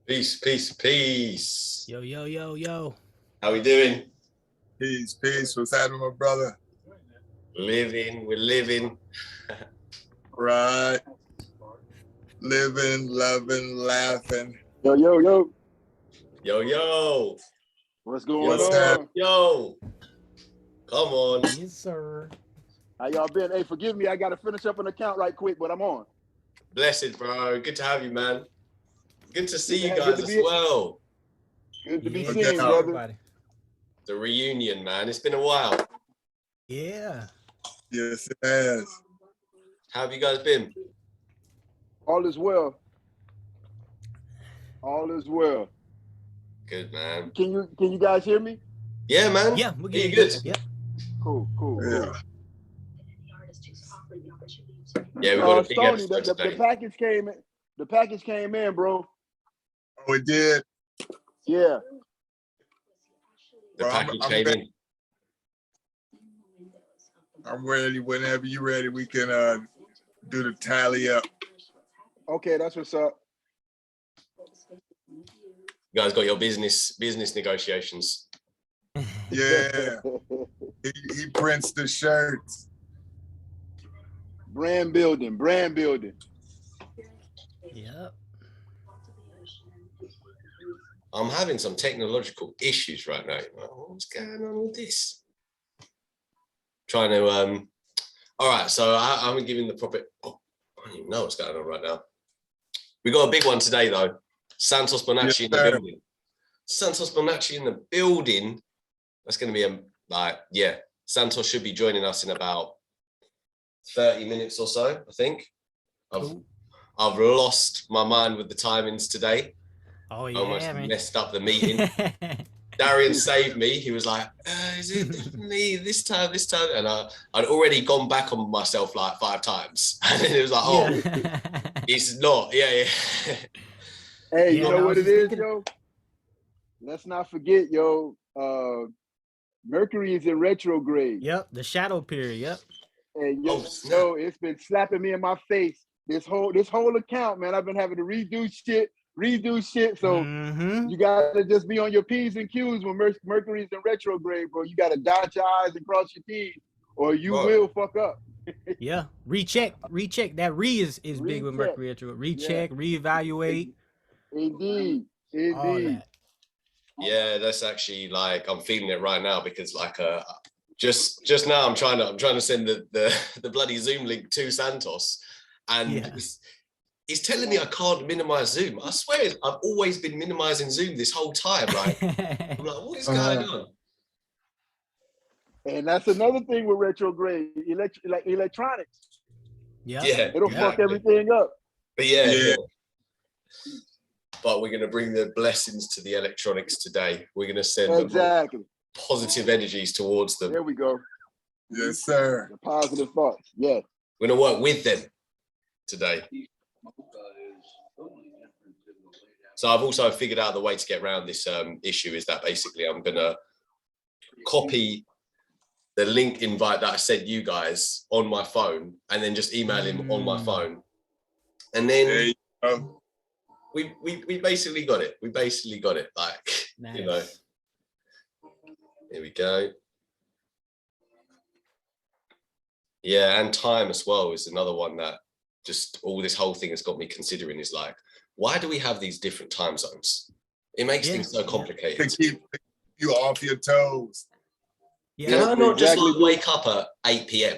Peace, peace, peace. Yo, yo, yo, yo. How we doing? Peace, peace. What's happening, my brother? Living, we're living. Right. Living, loving, laughing. Yo, yo, yo. Yo, yo. What's going Yo, on? yo. Come on. Yes, sir. How y'all been? Hey, forgive me. I got to finish up an account right quick, but I'm on. Blessed, bro. Good to have you, man. Good to see you Good guys to as be- well. Good to be Yeah, seen, okay. brother. everybody. The reunion, man. It's been a while. Yeah. Yes, it has. How have you guys been? All is well. All is well. Good, man. Can you guys hear me? Yeah, man. Yeah, we're You getting good? Yep. Cool. Yeah. Yeah, we got a big Stoney, episode the today. package came in. The package came in, bro. Oh, it did. Yeah. The Well, package I'm came ready. in. I'm ready. Whenever you're ready, we can do the tally up. Okay, that's what's up. You guys got your business negotiations. Yeah. He prints the shirts. brand building. Yep. I'm having some technological issues right now. What's going on with this? Trying to all right, so I'm giving the proper. I don't even know what's going on right now. We got a big one today though. Santos Bonacci in the sir. building. Santos Bonacci in the building. That's going to be Santos should be joining us in about 30 minutes or so, I think. Cool. I've lost my mind with the timings today. Oh, yeah, Almost man. messed up the meeting. Darian saved me. He was like, is it definitely this time? And I'd already gone back on myself like 5 times. And then it was like, Yeah. it's not. Yeah. Hey, Yeah, you know I what was it is, just thinking- yo? Let's not forget, yo. Mercury is in retrograde. Yep, the shadow period. Yep. And Oh, snap. it's been slapping me in my face. This whole account, man. I've been having to redo shit. So Mhm. you gotta just be on your P's and Q's when Mercury's in retrograde, bro. You gotta dot your I's and cross your T's, or you Right. will fuck up. Yeah. Recheck. That is big with Recheck. Mercury retro. Recheck, reevaluate, Indeed. all that. Yeah, that's actually like, I'm feeling it right now because like just now I'm trying to send the bloody Zoom link to Santos, and Yeah. he's telling me I can't minimize Zoom. I swear I've always been minimizing Zoom this whole time. Like, I'm like, what is going on? And that's another thing with retrograde, electronics. Yeah. Yeah, It'll fuck everything up. But yeah. But we're going to bring the blessings to the electronics today. We're going to send Exactly. positive energies towards them. There we go. Yes, sir. The positive thoughts. Yes. We're going to work with them today. So I've also figured out the way to get around this issue is that basically I'm going to copy the link invite that I sent you guys on my phone and then just email him on my phone. And then There you go. we basically got it. Like, Nice. you know, here we go. Yeah, and time as well is another one that just all this whole thing has got me considering is like, why do we have these different time zones? It makes things so complicated. To keep you off your toes. Yeah. Can I not just Exactly. like wake up at 8 p.m.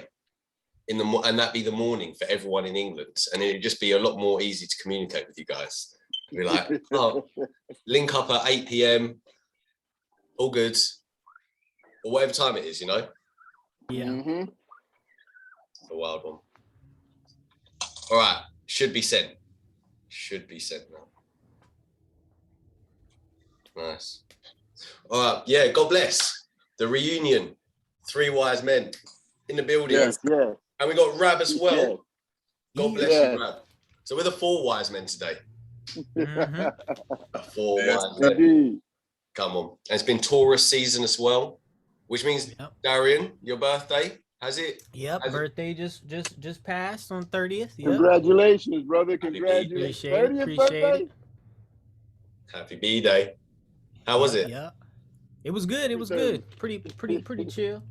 in the and that be the morning for everyone in England, and it'd just be a lot more easy to communicate with you guys. Be like, oh, link up at 8 p.m. all good, or whatever time it is, you know. Yeah. Mm-hmm. A wild one. All right, should be sent now. Nice. All right, yeah. God bless the reunion. 3 wise men in the building. Yes. And we got Rab as well. Yes. God bless Yes. you, Rab. So we're the 4 wise men today. Mhm. The 4 Yes. wise men. Indeed. Come on. And it's been Taurus season as well, which means, Yep. Darian, your birthday, has it? Yep. Has it- Birthday just passed on 30th. Yep. Congratulations, brother. Happy Congratulations. Appreciate it. 30th Appreciate birthday? it. Happy B-Day. How was it? Yeah. It was good. It was good. Pretty chill.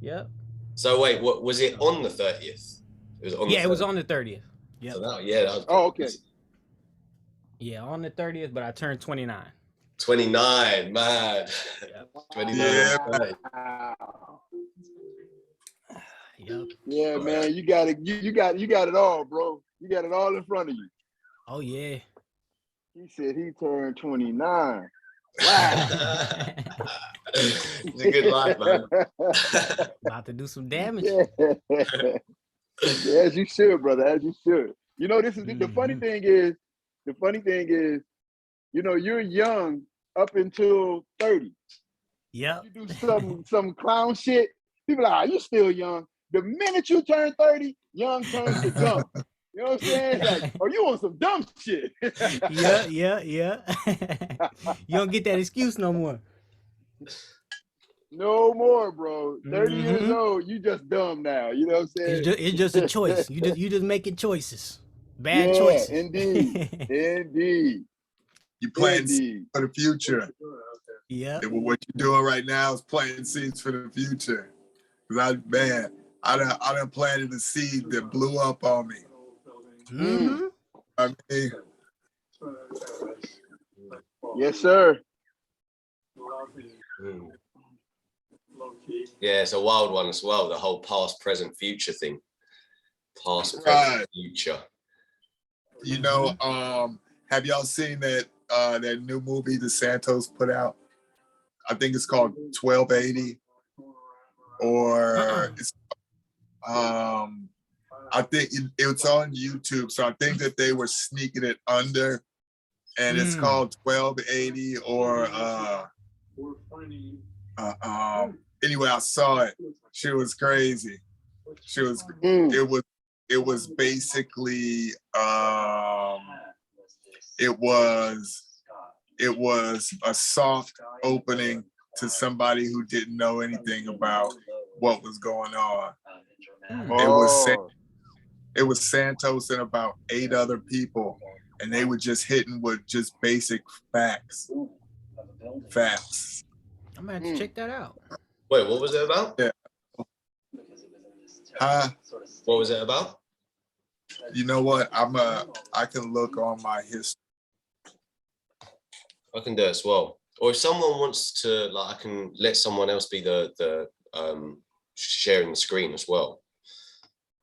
Yep. So wait, what was it on the 30th? It was on Yeah, the it was 30th. on the 30th. Yeah. So that was Oh, okay. Yeah, on the 30th, but I turned 29. 29, man. Yep. 29 Yeah. on the 30th. Wow. Yep. Yeah, man, you got it. You got it all, bro. You got it all in front of you. Oh yeah. He said he turned 29. Wow. It's a good life, man. About to do some damage. Yeah. Yeah, as you should, brother. As you should. You know, this is the funny thing is, you know, you're young up until 30. Yep. You do some clown shit. People are like, you still young. The minute you turn 30, young turns to dumb. You know what I'm saying? Like, oh, you on some dumb shit. Yeah. You don't get that excuse no more. No more, bro. 30 years old, you just dumb now. You know what I'm saying? It's just a choice. You just making choices. Bad choices. Indeed. Indeed. You planting for the future. Yeah. What you're doing right now is planting seeds for the future. Cause I done planted a seed that blew up on me. I mean, yes, sir. Yeah, it's a wild one as well. The whole past, present, future thing. Past, present, right. future. You know, have y'all seen that new movie that Santos put out? I think it's called 1280, or it's I think it's on YouTube. So I think that they were sneaking it under, and it's called 1280 or anyway, I saw it. She was crazy. She was it was basically it was a soft opening to somebody who didn't know anything about what was going on. It was Santos and about 8 other people, and they were just hitting with just basic facts. I'm gonna have to check that out. Wait, what was it about? Yeah. What was it about? You know what? I can look on my history. I can do it as well. Or if someone wants to, like, I can let someone else be the sharing the screen as well.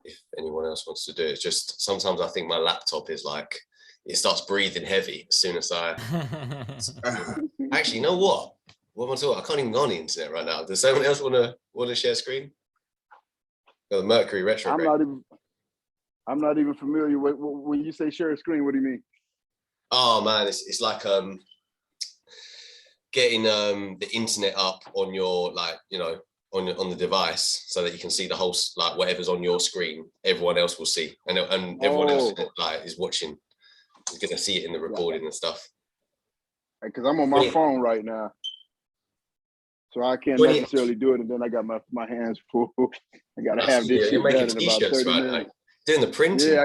If anyone else wants to do it, it's just sometimes I think my laptop is like, it starts breathing heavy as soon as I. Actually, you know what? What am I talking? I can't even go on the internet right now. Does someone else want to share screen? Oh, the Mercury Recheck. I'm not even familiar with when you say share a screen. What do you mean? Oh man, it's like getting the internet up on your, like, you know, on the device, so that you can see the whole, like, whatever's on your screen, everyone else will see, and everyone else like is watching is gonna see it in the recording and stuff. Because I'm on my phone right now, so I can't necessarily do it, and then I got my hands full. I gotta have this shit done in about 30 minutes. Right? Doing the printing. Yeah,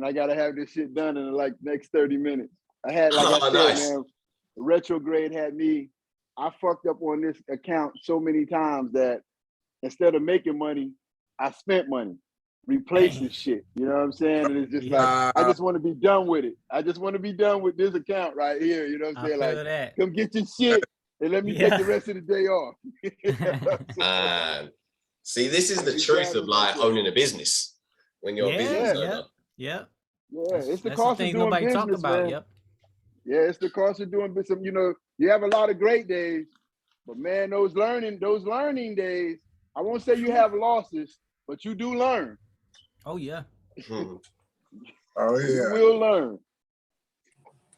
I gotta have this shit done in like next 30 minutes. I had, like I said, man, retrograde had me. I fucked up on this account so many times that instead of making money, I spent money replacing shit. You know what I'm saying? And it's just like, I just want to be done with it. I just want to be done with this account right here. You know what I'm saying? Like, come get your shit and let me take the rest of the day off. See, this is the truth of like owning a business when you're a business owner. Yeah, it's the cost of doing business, talk about. Man. Yeah, it's the cost of doing business. You know, you have a lot of great days, but man, those learning days, I won't say you have losses, but you do learn. Oh yeah. Oh yeah. You will learn.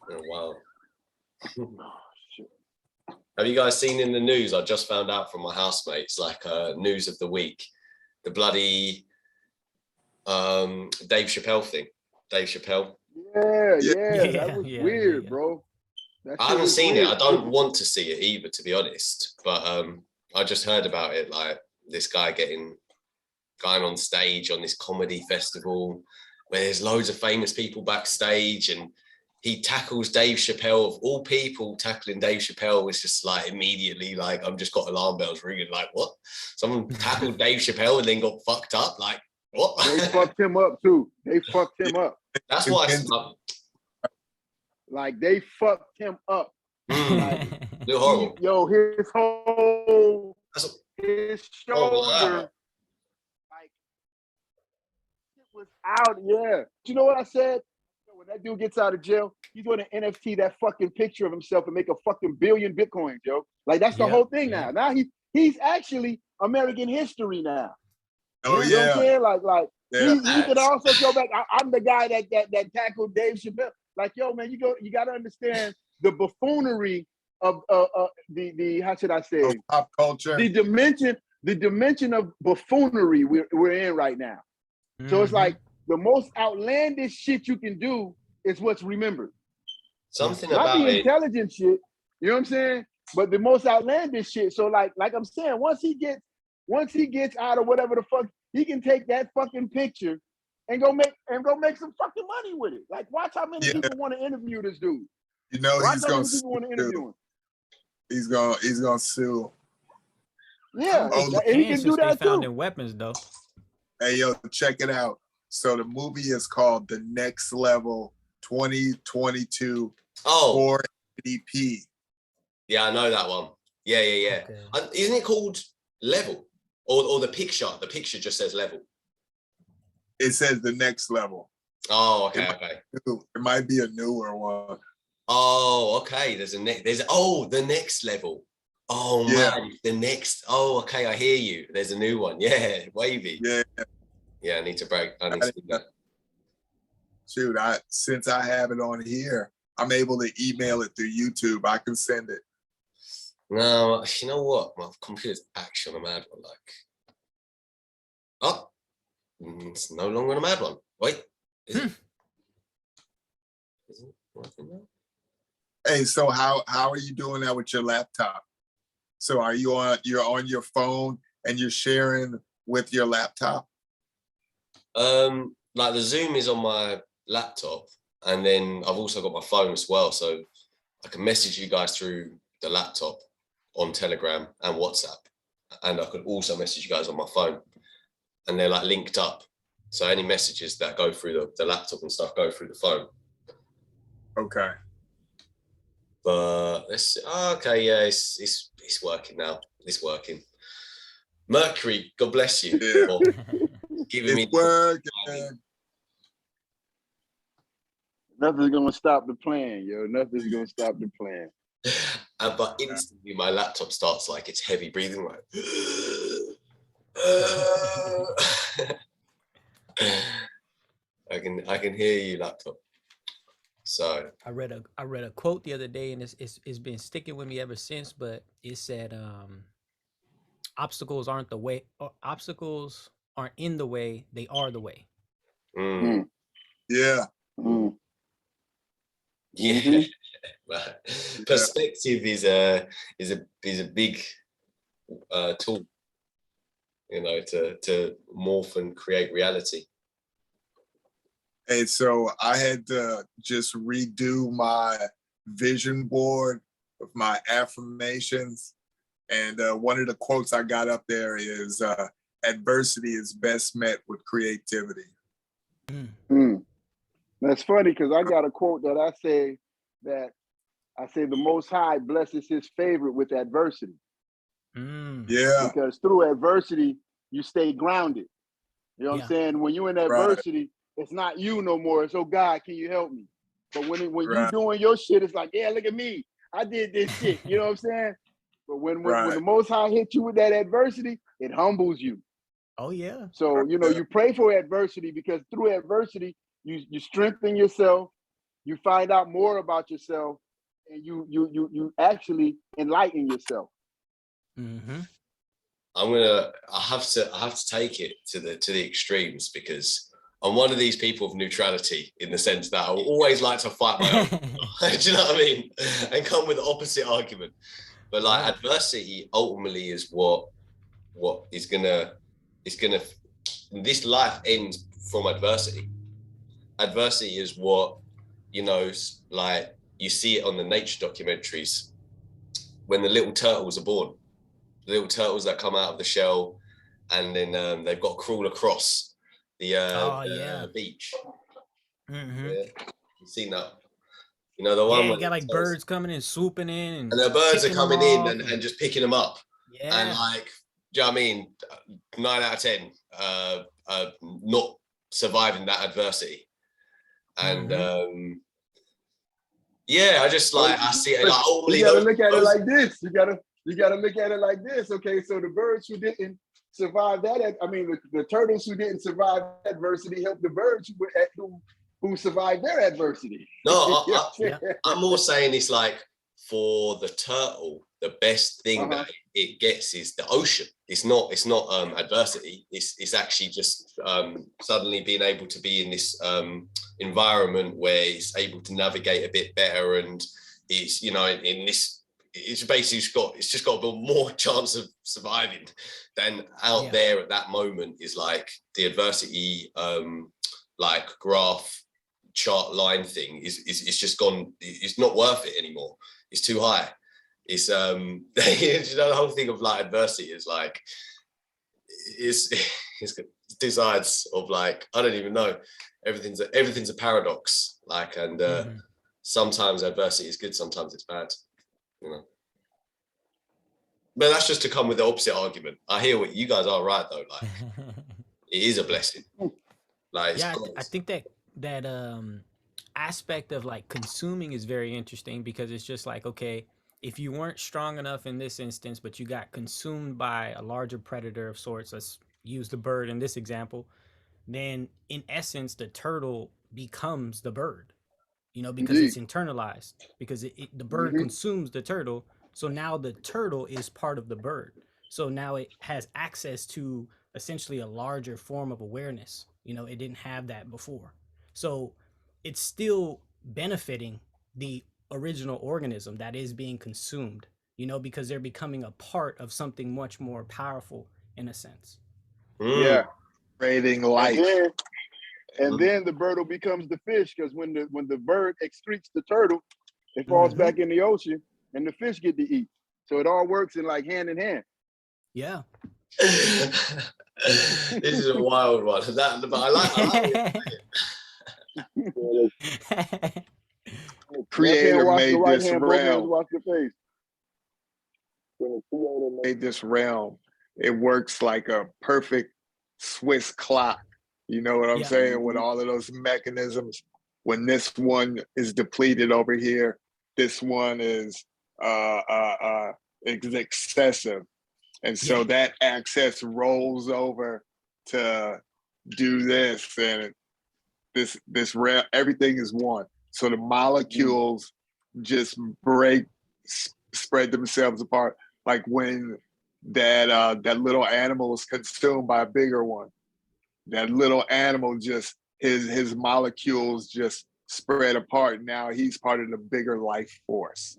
Oh wow. Have you guys seen in the news? I just found out from my housemates, like news of the week, the bloody Dave Chappelle thing. Dave Chappelle. Yeah, that was weird, bro. I haven't seen it. I don't want to see it either, to be honest. But I just heard about it, like this guy going on stage on this comedy festival where there's loads of famous people backstage, and he tackles Dave Chappelle. Of all people, tackling Dave Chappelle was just like immediately like, I've just got alarm bells ringing. Like, what? Someone tackled Dave Chappelle and then got fucked up? Like, what? They fucked him up too. They fucked him up. That's why I like they fucked him up. Like, horrible. His whole his shoulder, like it was out. Yeah. You know what I said? When that dude gets out of jail, he's going to NFT that fucking picture of himself and make a fucking billion Bitcoin, Joe. Like that's the whole thing now. Now he's actually American history now. Oh you know what I'm saying? Like yeah. he could also go back. I'm the guy that tackled Dave Chappelle. Like, yo, man, you got to understand the buffoonery of the how should I say pop culture, the dimension of buffoonery we're in right now. So it's like the most outlandish shit you can do is what's remembered. Something not about the it. intelligent shit, you know what I'm saying? But the most outlandish shit. So like I'm saying, once he gets out of whatever the fuck, he can take that fucking picture and go make some fucking money with it. Like, watch how many people want to interview this dude. You know, watch how many people want to interview him. He's gonna sue. Yeah, and he can do that too. Found in weapons though. Hey yo, check it out. So the movie is called The Next Level 2022 480p. Yeah, I know that one. Yeah. Okay. Isn't it called Level? Or the picture? The picture just says Level. It says The Next Level. Oh, okay. It might be a newer one. Oh, okay. There's the Next Level. Oh man, the next. Oh, okay. I hear you. There's a new one. Yeah, wavy. Yeah. I need to break. I need to do that. Shoot, since I have it on here, I'm able to email it through YouTube. I can send it. No, you know what? My computer's actually on a mad one. It's no longer a mad one. Wait, is it? Is it working now? Hey, so how are you doing that with your laptop? So you're on your phone and you're sharing with your laptop? Like the Zoom is on my laptop, and then I've also got my phone as well, so I can message you guys through the laptop on Telegram and WhatsApp, and I could also message you guys on my phone, and they're like linked up, so any messages that go through the laptop and stuff go through the phone. Okay. But let's see. Okay, yeah, it's working now. It's working. Mercury, God bless you for giving me working. Nothing's gonna stop the plan, yo. Nothing's gonna stop the plan. But instantly my laptop starts like it's heavy breathing, like I can hear you, laptop. So I read a quote the other day, and it's been sticking with me ever since. But it said, "Obstacles aren't the way. Obstacles aren't in the way. They are the way." Yeah. Yeah. Perspective is a big tool, you know, to morph and create reality. And so I had to just redo my vision board of my affirmations. And one of the quotes I got up there is, adversity is best met with creativity. That's funny, because I got a quote that I say the Most High blesses his favorite with adversity. Yeah. Because through adversity, you stay grounded. You know what I'm saying? When you're in adversity, it's not you no more. It's, oh God, can you help me? But when you're doing your shit, it's like, yeah, look at me. I did this shit. You know what I'm saying? But when the Most High hits you with that adversity, it humbles you. Oh yeah. So, you know, you pray for adversity, because through adversity, you strengthen yourself, you find out more about yourself, and you actually enlighten yourself. I have to take it to the extremes, because I'm one of these people of neutrality, in the sense that I always like to fight my own. Do you know what I mean? And come with the opposite argument. But like adversity ultimately is what is gonna this life ends from adversity. Adversity is what you know, like you see it on the nature documentaries when the little turtles are born, the little turtles that come out of the shell, and then they've got to crawl across the beach. Mm-hmm. Yeah, you've seen that. You know, the Yeah, one you where got like birds coming in, swooping in, and the birds are coming in and just picking them up. Yeah. And like, do you know what I mean? 9 out of 10 not surviving that adversity. And yeah, I just like, I see it like, oh, you gotta look at it like this. You gotta look at it like this. Okay, so the birds who didn't survive that, I mean, the turtles who didn't survive adversity helped the birds who survived their adversity. No, I'm more saying it's like, for the turtle, the best thing that it gets is the ocean. It's not adversity. It's actually just suddenly being able to be in this environment where it's able to navigate a bit better, and it's, you know, in this, it's basically just got a more chance of surviving than out there at that moment. Is like the adversity like graph chart line thing is just gone. It's not worth it anymore. It's too high. It's you know, the whole thing of like adversity is like, it's two sides of like, I don't even know, everything's a paradox, like, and sometimes adversity is good, sometimes it's bad, you know. But that's just to come with the opposite argument. I hear what you guys are right though, like it is a blessing. Like, yeah, I think that aspect of like consuming is very interesting, because it's just like, okay, if you weren't strong enough in this instance, but you got consumed by a larger predator of sorts, let's use the bird in this example, then in essence the turtle becomes the bird, you know, because it's internalized, because the bird consumes the turtle, so now the turtle is part of the bird, so now it has access to essentially a larger form of awareness. You know, it didn't have that before, so it's still benefiting the original organism that is being consumed, you know, because they're becoming a part of something much more powerful in a sense. Yeah, creating life. And then the bird becomes the fish, because when the bird excretes the turtle, it falls back in the ocean, and the fish get to eat. So it all works in like hand in hand. Yeah. This is a wild one. But I like it. Creator made this realm. Watch the face. When the creator made this realm, it works like a perfect Swiss clock. You know what I'm saying? With all of those mechanisms. When this one is depleted over here, this one is excessive. And so that access rolls over to do this, and this realm, everything is one. So the molecules just spread themselves apart. Like when that little animal is consumed by a bigger one, that little animal just, his molecules just spread apart. Now he's part of the bigger life force,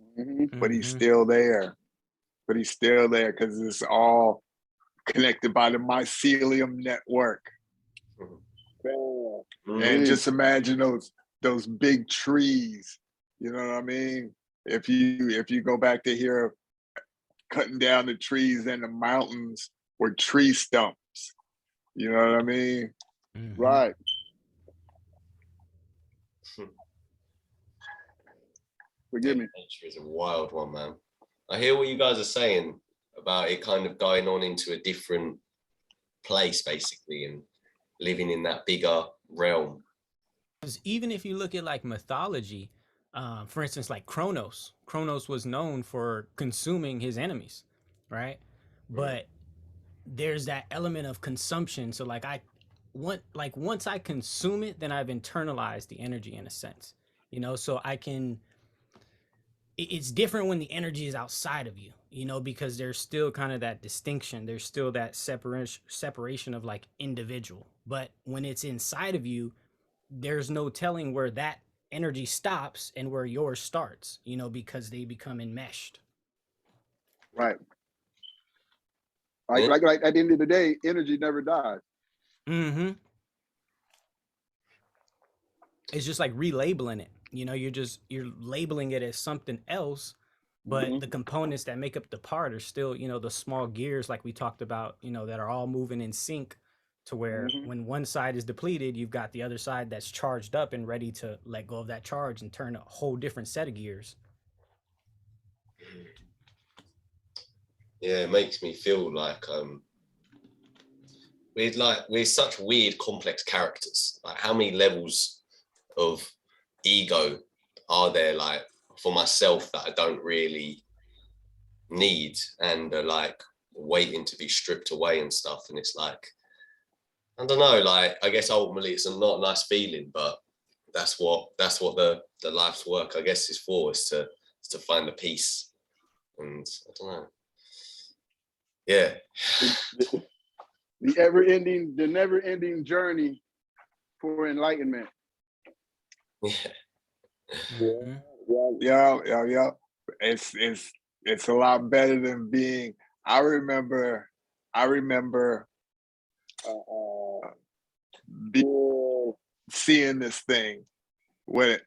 but he's still there. But he's still there because it's all connected by the mycelium network. And just imagine those big trees. You know what I mean? If you go back to here, cutting down the trees in the mountains were tree stumps. You know what I mean? Right. Forgive me. Nature is a wild one, man. I hear what you guys are saying about it kind of going on into a different place, basically, and living in that bigger realm. Because even if you look at like mythology, for instance, like Kronos was known for consuming his enemies, right? But there's that element of consumption. So like once I consume it, then I've internalized the energy in a sense, you know, so I can, it's different when the energy is outside of you, you know, because there's still kind of that distinction. There's still that separation of like individual. But when it's inside of you, there's no telling where that energy stops and where yours starts, you know, because they become enmeshed. Right. Like at the end of the day, energy never dies. It's just like relabeling it. you know, you're labeling it as something else, but the components that make up the part are still, you know, the small gears like we talked about, you know, that are all moving in sync, to where when one side is depleted, you've got the other side that's charged up and ready to let go of that charge and turn a whole different set of gears. Yeah, it makes me feel like we're such weird, complex characters. Like, how many levels of ego are there, like, for myself, that I don't really need, and are like waiting to be stripped away and stuff? And it's like, I don't know, like, I guess ultimately it's not a nice feeling, but that's what the life's work, I guess, is for, is to find the peace. And I don't know. Yeah. The never-ending journey for enlightenment. Yeah. It's a lot better than being. I remember seeing this thing.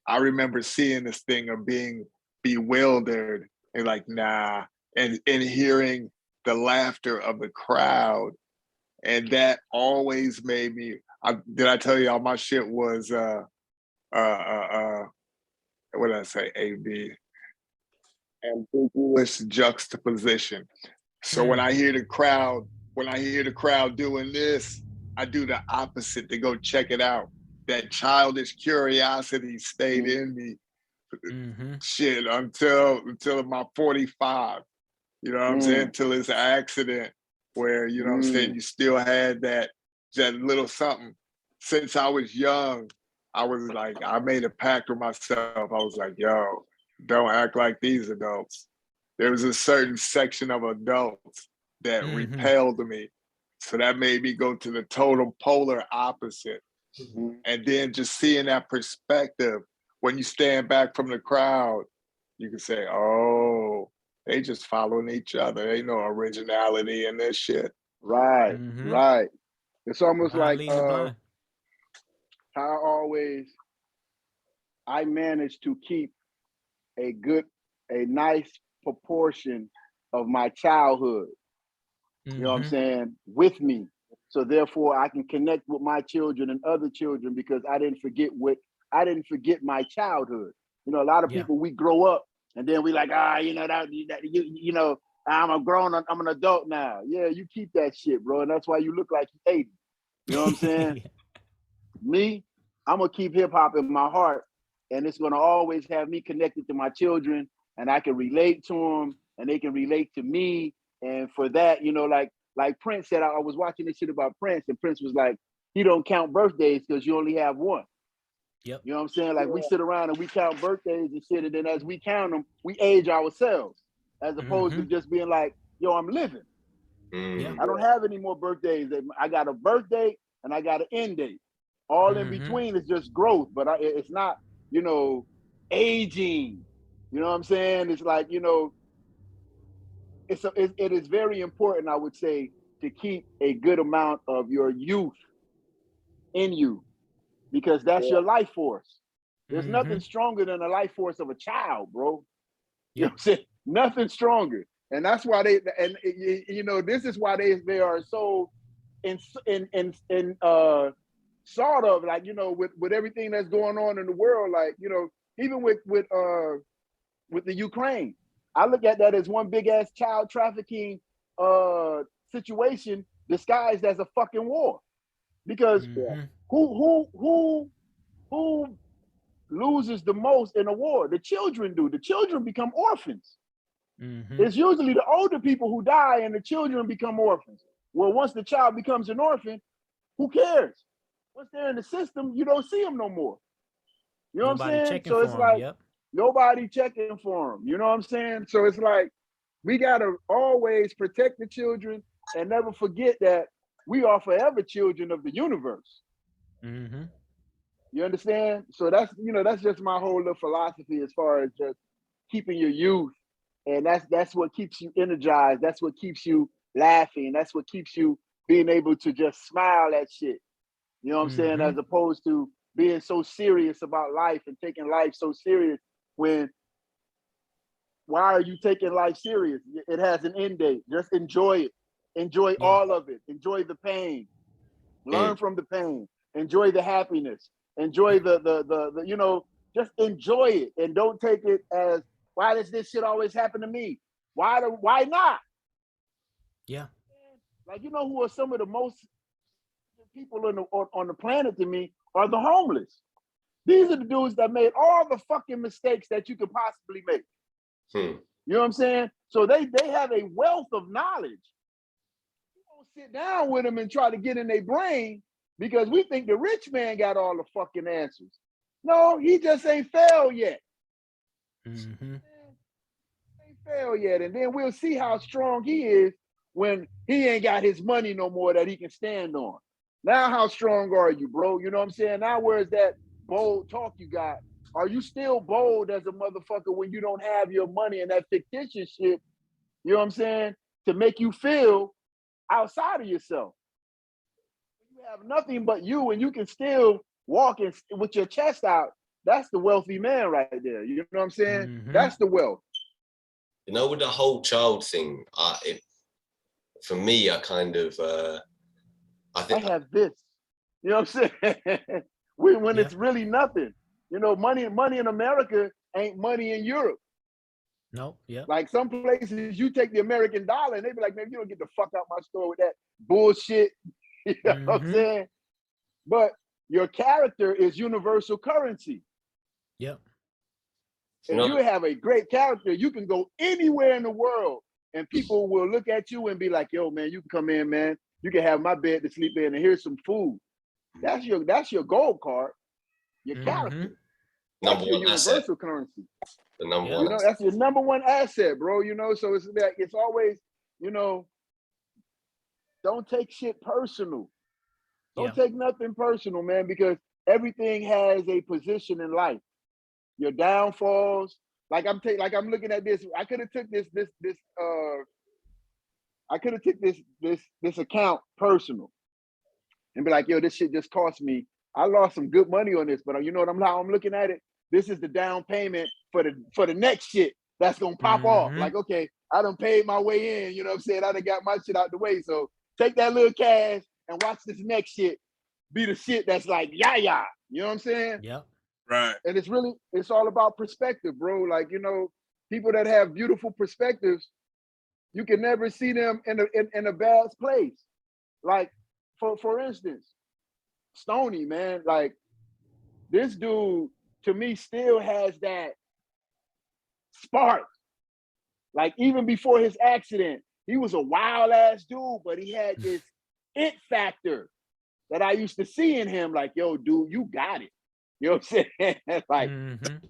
I remember seeing this thing of being bewildered and like, nah, and hearing the laughter of the crowd. And that always made me, did I tell y'all my shit was, what did I say, AB? Ambiguous juxtaposition. So when I hear the crowd doing this, I do the opposite to go check it out. That childish curiosity stayed in me, shit, until my 45. You know what I'm saying? Till this accident where, you know what I'm saying, you still had that little something. Since I was young, I was like, I made a pact with myself. I was like, yo, don't act like these adults. There was a certain section of adults that repelled me. So that made me go to the total polar opposite. And then just seeing that perspective, when you stand back from the crowd, you can say, oh, they just following each other. Ain't no originality in this shit. Right. It's almost like how I managed to keep a nice proportion of my childhood, you know what I'm saying, with me. So therefore I can connect with my children and other children, because I didn't forget my childhood. You know, a lot of people, we grow up and then we like, you know, I'm an adult now. Yeah, you keep that shit, bro. And that's why you look like you're 80. You know what I'm saying? Me, I'm gonna keep hip hop in my heart, and it's gonna always have me connected to my children, and I can relate to them and they can relate to me. And for that, you know, like Prince said, I was watching this shit about Prince, and Prince was like, he don't count birthdays because you only have one. Yep. You know what I'm saying? Like, we sit around and we count birthdays and shit, and then as we count them, we age ourselves, as opposed to just being like, yo, I'm living. I don't have any more birthdays. I got a birthday and I got an end date. All in between is just growth, but it's not, you know, aging. You know what I'm saying? It's like, you know, it is very important, I would say, to keep a good amount of your youth in you, because that's your life force. There's nothing stronger than the life force of a child, bro. You know what I'm saying? Nothing stronger. And that's why you know, this is why they are so in sort of like, you know, with everything that's going on in the world, like, you know, even with the Ukraine, I look at that as one big ass child trafficking situation disguised as a fucking war. Because who loses the most in a war? The children do. The children become orphans. It's usually the older people who die and the children become orphans. Well, once the child becomes an orphan, who cares? Once they're in the system, you don't see them no more. You know what I'm saying? So it's like nobody checking for them. You know what I'm saying? So it's like we gotta always protect the children and never forget that we are forever children of the universe. You understand? So that's, you know, that's just my whole little philosophy as far as just keeping your youth. And that's what keeps you energized. That's what keeps you laughing. That's what keeps you being able to just smile at shit. You know what I'm saying? As opposed to being so serious about life and taking life so serious when, why are you taking life serious? It has an end date. Just enjoy it. Enjoy all of it. Enjoy the pain. Learn from the pain. Enjoy the happiness. Enjoy the you know, just enjoy it and don't take it as, why does this shit always happen to me? Why not? Yeah. Like, you know who are some of the most people on the planet to me are the homeless. These are the dudes that made all the fucking mistakes that you could possibly make. You know what I'm saying? So they have a wealth of knowledge. You don't sit down with them and try to get in their brain because we think the rich man got all the fucking answers. No, he just ain't failed yet. Mm-hmm. Ain't failed yet. And then we'll see how strong he is when he ain't got his money no more that he can stand on. Now, how strong are you, bro? You know what I'm saying? Now, where's that bold talk you got? Are you still bold as a motherfucker when you don't have your money and that fictitious shit, you know what I'm saying, to make you feel outside of yourself? You have nothing but you and you can still walk in, with your chest out. That's the wealthy man right there. You know what I'm saying? Mm-hmm. That's the wealth. You know, with the whole child thing, for me, I kind of, I think I have this. You know what I'm saying? when it's really nothing. You know, money in America ain't money in Europe. No, yeah. Like some places, you take the American dollar and they be like, man, you don't get the fuck out my store with that bullshit. You know what I'm saying? But your character is universal currency. Yep. If you have a great character, you can go anywhere in the world and people will look at you and be like, yo, man, you can come in, man. You can have my bed to sleep in and here's some food. That's your gold card, your character. That's your universal currency. The number one. You know, that's your number one asset, bro. You know, so it's always, you know, don't take shit personal. Don't take nothing personal, man, because everything has a position in life. Your downfalls, like I'm looking at this. I could have took this account personal and be like, yo, this shit just cost me. I lost some good money on this, but you know how I'm looking at it? This is the down payment for the next shit that's gonna pop off. Like, okay, I done paid my way in, you know what I'm saying? I done got my shit out the way. So take that little cash and watch this next shit be the shit that's like, yeah. You know what I'm saying? Yep. Right. And it's all about perspective, bro. Like, you know, people that have beautiful perspectives, you can never see them in a bad place. Like, for instance, Stoney, man, like this dude to me still has that spark. Like even before his accident, he was a wild ass dude, but he had this it factor that I used to see in him. Like, yo, dude, you got it. You know what I'm saying? Like,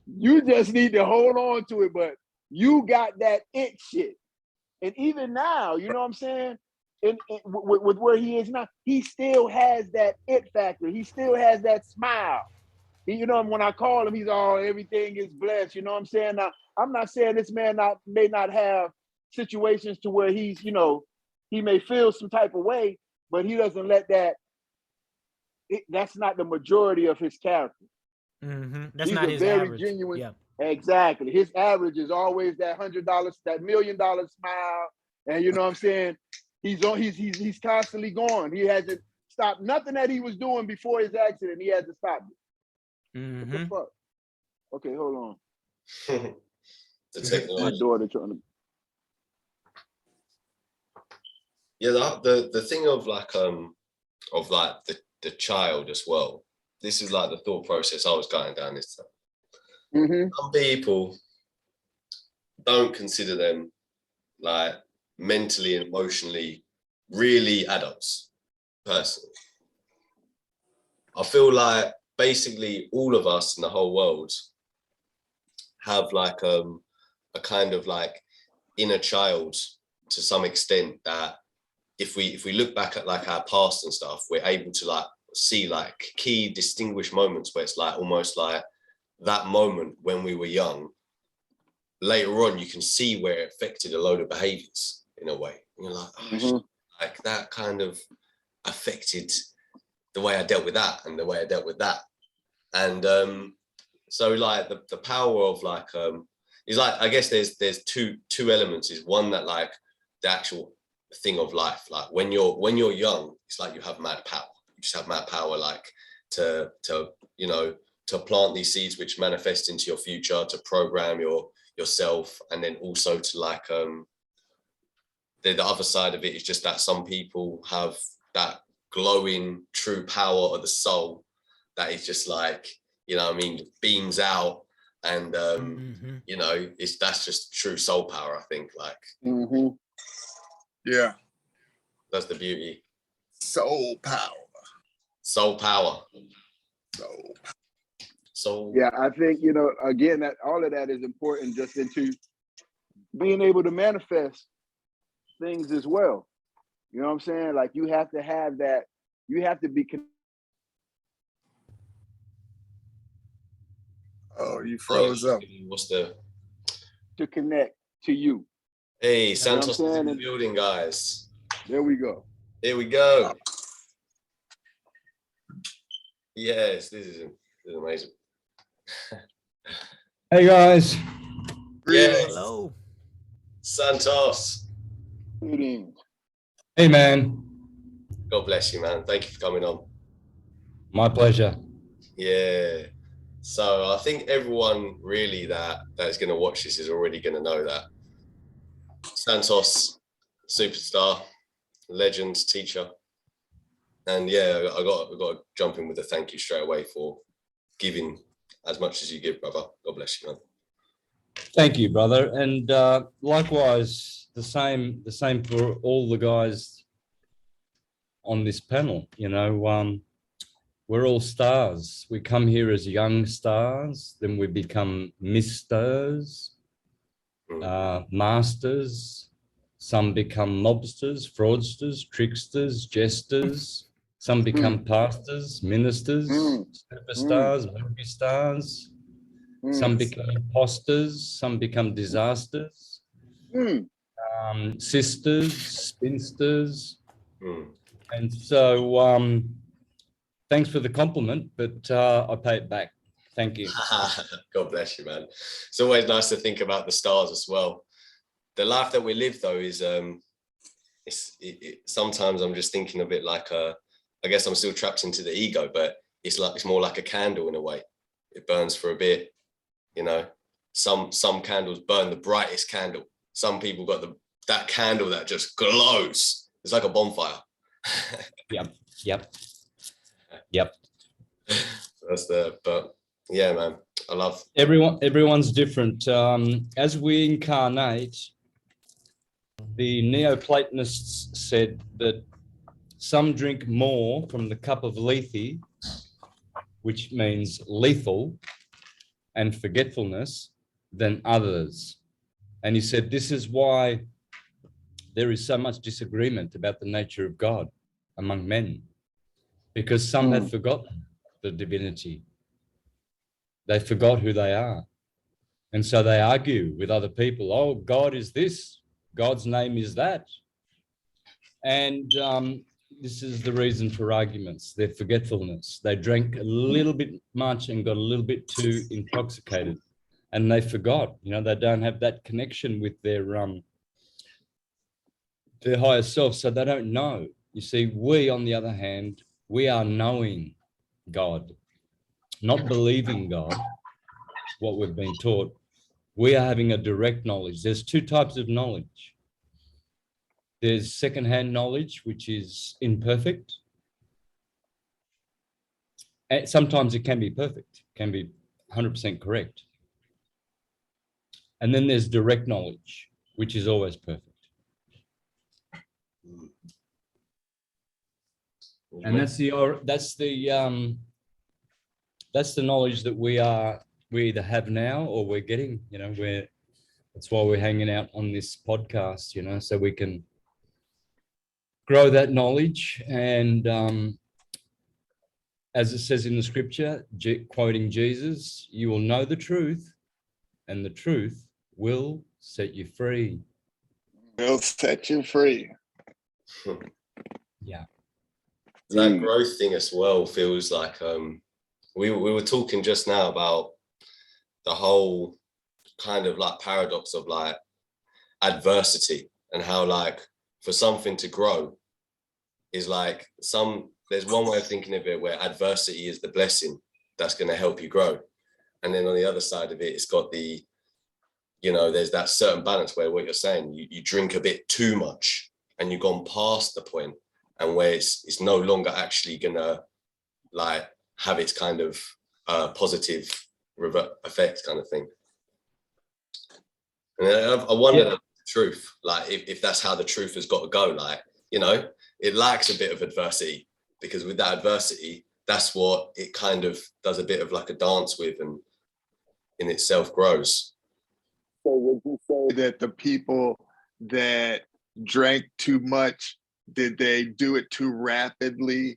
you just need to hold on to it, but you got that it shit. And even now, you know what I'm saying? With where he is now, he still has that it factor. He still has that smile. You know, when I call him, he's all, everything is blessed. You know what I'm saying? Now, I'm not saying this man may not have situations to where he's, you know, he may feel some type of way, but he doesn't let that, that's not the majority of his character. That's he's not his average. Genuine. Yeah. Exactly. His average is always that $100, that $1 million smile. And you know what I'm saying? He's constantly going. He hasn't stopped nothing that he was doing before his accident. He hasn't stopped it. What the fuck? Okay, hold on. The technology. My daughter trying to. Yeah, the thing of the child as well. This is like the thought process I was going down this time. Some people don't consider them like mentally and emotionally really adults, personally. I feel like basically all of us in the whole world have like a kind of like inner child to some extent that if we look back at like our past and stuff, we're able to like see like key distinguished moments where it's like almost like that moment when we were young. Later on, you can see where it affected a load of behaviors in a way. And you're like, oh, shit, like that kind of affected the way I dealt with that and the way I dealt with that. And so like the power of like is like, I guess there's two elements. Is one that like the actual thing of life, like when you're young, it's like you have mad power. You just have mad power, like to you know, to plant these seeds which manifest into your future, to program yourself, and then also to like the other side of it is just that some people have that glowing true power of the soul that is just like, you know what I mean, beams out, and you know, that's just true soul power, I think. Like Yeah, that's the beauty. soul power. Soul power. Yeah, I think, you know, again, that all of that is important just into being able to manifest things as well. You know what I'm saying? Like you have to have that, you have to be Oh, you froze up. What's the to connect to you. Hey, Santos you know is in the building, guys. There we go. Here we go. Yes, this is amazing. Hey guys. Yes. Hello. Santos. Greetings. Hey man. God bless you, man. Thank you for coming on. My pleasure. Yeah. So I think everyone really that is going to watch this is already going to know that Santos, superstar, legend, teacher. And yeah, I got to jump in with a thank you straight away for giving as much as you give, brother. God bless you, man. Thank you, brother. And likewise, the same for all the guys on this panel. You know, we're all stars. We come here as young stars, then we become misters, masters. Some become mobsters, fraudsters, tricksters, jesters. Some become pastors, ministers, superstars, movie stars. Some become imposters, some become disasters, sisters, spinsters. And so thanks for the compliment, but I pay it back. Thank you. God bless you, man. It's always nice to think about the stars as well. The life that we live, though, is sometimes I'm just thinking of it like I guess I'm still trapped into the ego, but it's more like a candle in a way. It burns for a bit, you know. Some candles burn the brightest candle. Some people got that candle that just glows. It's like a bonfire. Yep. But yeah, man, I love everyone's different. As we incarnate, the Neoplatonists said that some drink more from the cup of lethe, which means lethal and forgetfulness, than others. And he said this is why there is so much disagreement about the nature of God among men, because some have forgotten the divinity. They forgot who they are. And so they argue with other people. Oh, God is this, God's name is that. And this is the reason for arguments, their forgetfulness. They drank a little bit much and got a little bit too intoxicated, and they forgot, you know, they don't have that connection with their higher self, so they don't know. You see, we, on the other hand, we are knowing God, not believing God, what we've been taught. We are having a direct knowledge. There's two types of knowledge. There's secondhand knowledge, which is imperfect. And sometimes it can be perfect, can be 100% correct. And then there's direct knowledge, which is always perfect. And that's the knowledge that we either have now or we're getting, you know, that's why we're hanging out on this podcast, you know, so we can grow that knowledge. And as it says in the scripture, quoting Jesus, you will know the truth and the truth will set you free. Will set you free. Yeah. That growth thing as well feels like we were talking just now about the whole kind of like paradox of like adversity, and how like for something to grow is like there's one way of thinking of it where adversity is the blessing that's going to help you grow. And then on the other side of it, it's got the, you know, there's that certain balance where what you're saying, you drink a bit too much and you've gone past the point, and where it's no longer actually gonna like have its kind of positive effect kind of thing. And I wonder the truth, like if that's how the truth has got to go, like, you know, it lacks a bit of adversity, because with that adversity, that's what it kind of does a bit of like a dance with, and in itself grows. So would you say that the people that drank too much, did they do it too rapidly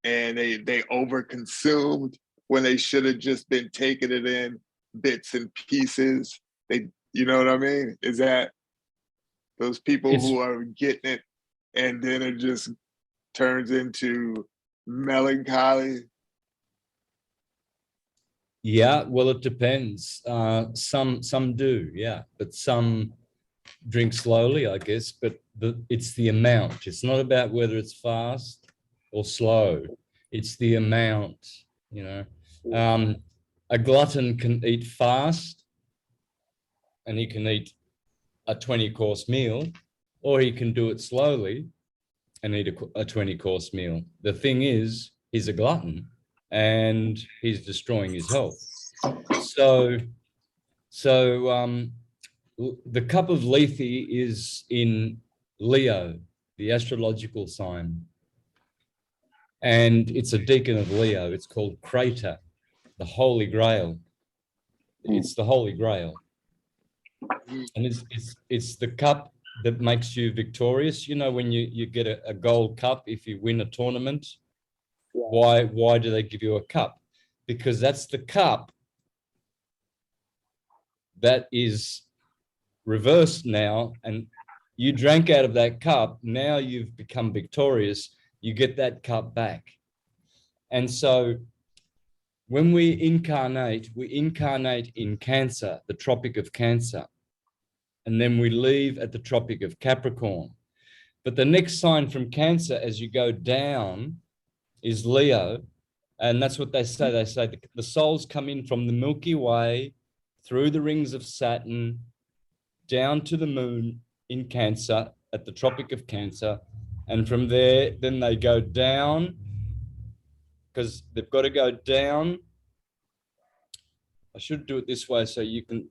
and they overconsumed when they should have just been taking it in bits and pieces? You know what I mean? Is that those people who are getting it and then it just turns into melancholy? Yeah, well, it depends. Some do, yeah, but some drink slowly, I guess. But it's the amount. It's not about whether it's fast or slow. It's the amount. You know, a glutton can eat fast, and he can eat a 20-course meal, or he can do it slowly and eat a 20-course meal. The thing is, he's a glutton, and he's destroying his health. So the cup of Lethe is in Leo, the astrological sign, and it's a deacon of Leo. It's called Crater, the Holy Grail. It's the Holy Grail, and it's the cup that makes you victorious. You know, when you get a gold cup if you win a tournament. Why do they give you a cup? Because that's the cup that is reversed now, and you drank out of that cup. Now you've become victorious. You get that cup back. And so when we incarnate in Cancer, the Tropic of Cancer, and then we leave at the Tropic of Capricorn. But the next sign from Cancer as you go down is Leo. And that's what they say. They say the souls come in from the Milky Way, through the rings of Saturn, down to the moon in Cancer, at the Tropic of Cancer. And from there, then they go down, because they've got to go down. I should do it this way so you can,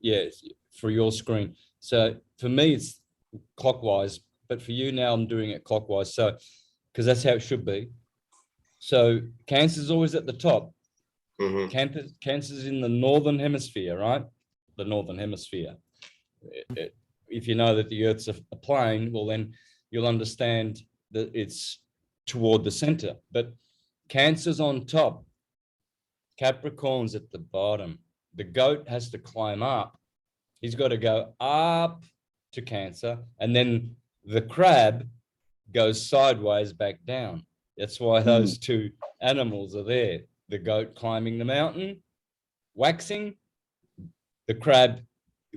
for your screen. So for me, it's clockwise, but for you now, I'm doing it clockwise. So, because that's how it should be. So Cancer is always at the top. Mm-hmm. Cancer's in the northern hemisphere, right? The northern hemisphere. If you know that the Earth's a plane, well, then you'll understand that it's toward the center. But Cancer's on top. Capricorn's at the bottom. The goat has to climb up. He's got to go up to Cancer, and then the crab goes sideways back down. That's why those two animals are there. The goat climbing the mountain, waxing. The crab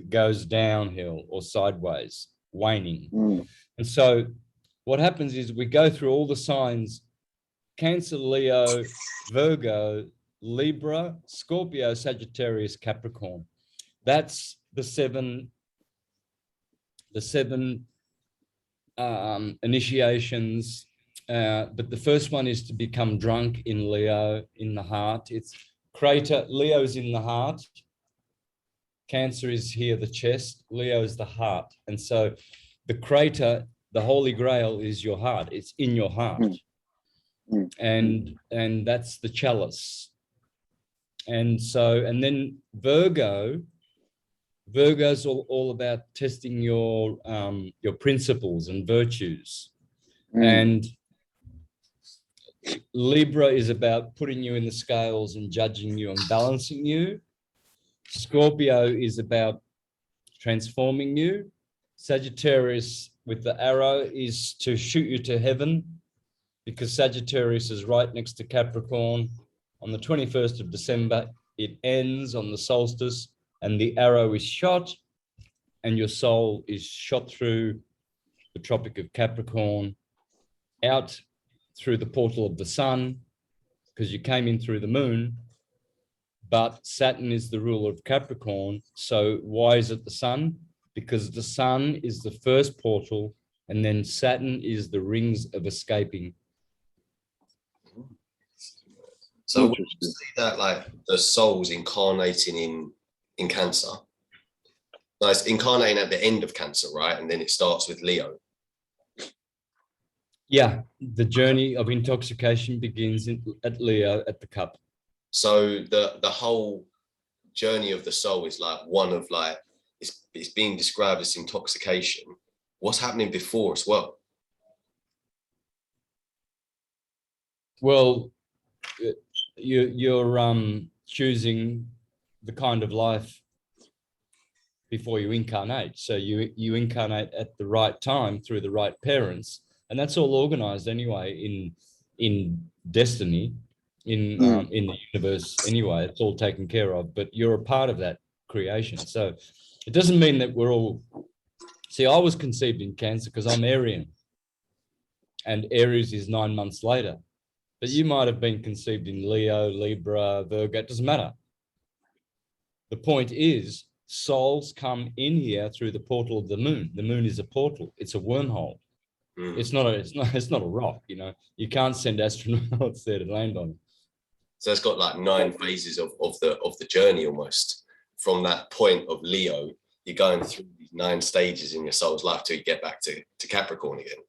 goes downhill or sideways, waning. And so what happens is we go through all the signs: Cancer, Leo, Virgo, Libra, Scorpio, Sagittarius, Capricorn. That's the seven initiations. But the first one is to become drunk in Leo, in the heart. It's Crater. Leo's in the heart. Cancer is here, the chest. Leo is the heart. And so the Crater, the Holy Grail, is your heart. It's in your heart. And that's the chalice. And so, and then Virgo's all about testing your principles and virtues. And Libra is about putting you in the scales and judging you and balancing you. Scorpio is about transforming you. Sagittarius with the arrow is to shoot you to heaven, because Sagittarius is right next to Capricorn On the 21st of December, it ends on the solstice, and the arrow is shot, and your soul is shot through the Tropic of Capricorn, out through the portal of the sun, because you came in through the moon, but Saturn is the ruler of Capricorn. So why is it the sun? Because the sun is the first portal, and then Saturn is the rings of escaping. So when you see that, like the soul's incarnating in Cancer. No, it's incarnating at the end of Cancer, right? And then it starts with Leo. Yeah, the journey of intoxication begins at Leo at the cup. So the whole journey of the soul is like one of like, it's being described as intoxication. What's happening before as well? Well, you're choosing the kind of life before you incarnate. So you incarnate at the right time through the right parents, and that's all organized anyway in destiny, in the universe anyway. It's all taken care of, but you're a part of that creation. So it doesn't mean that we're all. See, I was conceived in Cancer because I'm Aryan, and Aries is 9 months later. But you might have been conceived in Leo, Libra, Virgo. It doesn't matter. The point is, souls come in here through the portal of the moon. The moon is a portal. It's a wormhole. It's not a rock. You know, you can't send astronauts there to land on. So it's got like 9 phases of the journey almost. From that point of Leo, you're going through these 9 stages in your soul's life till you get back to Capricorn again.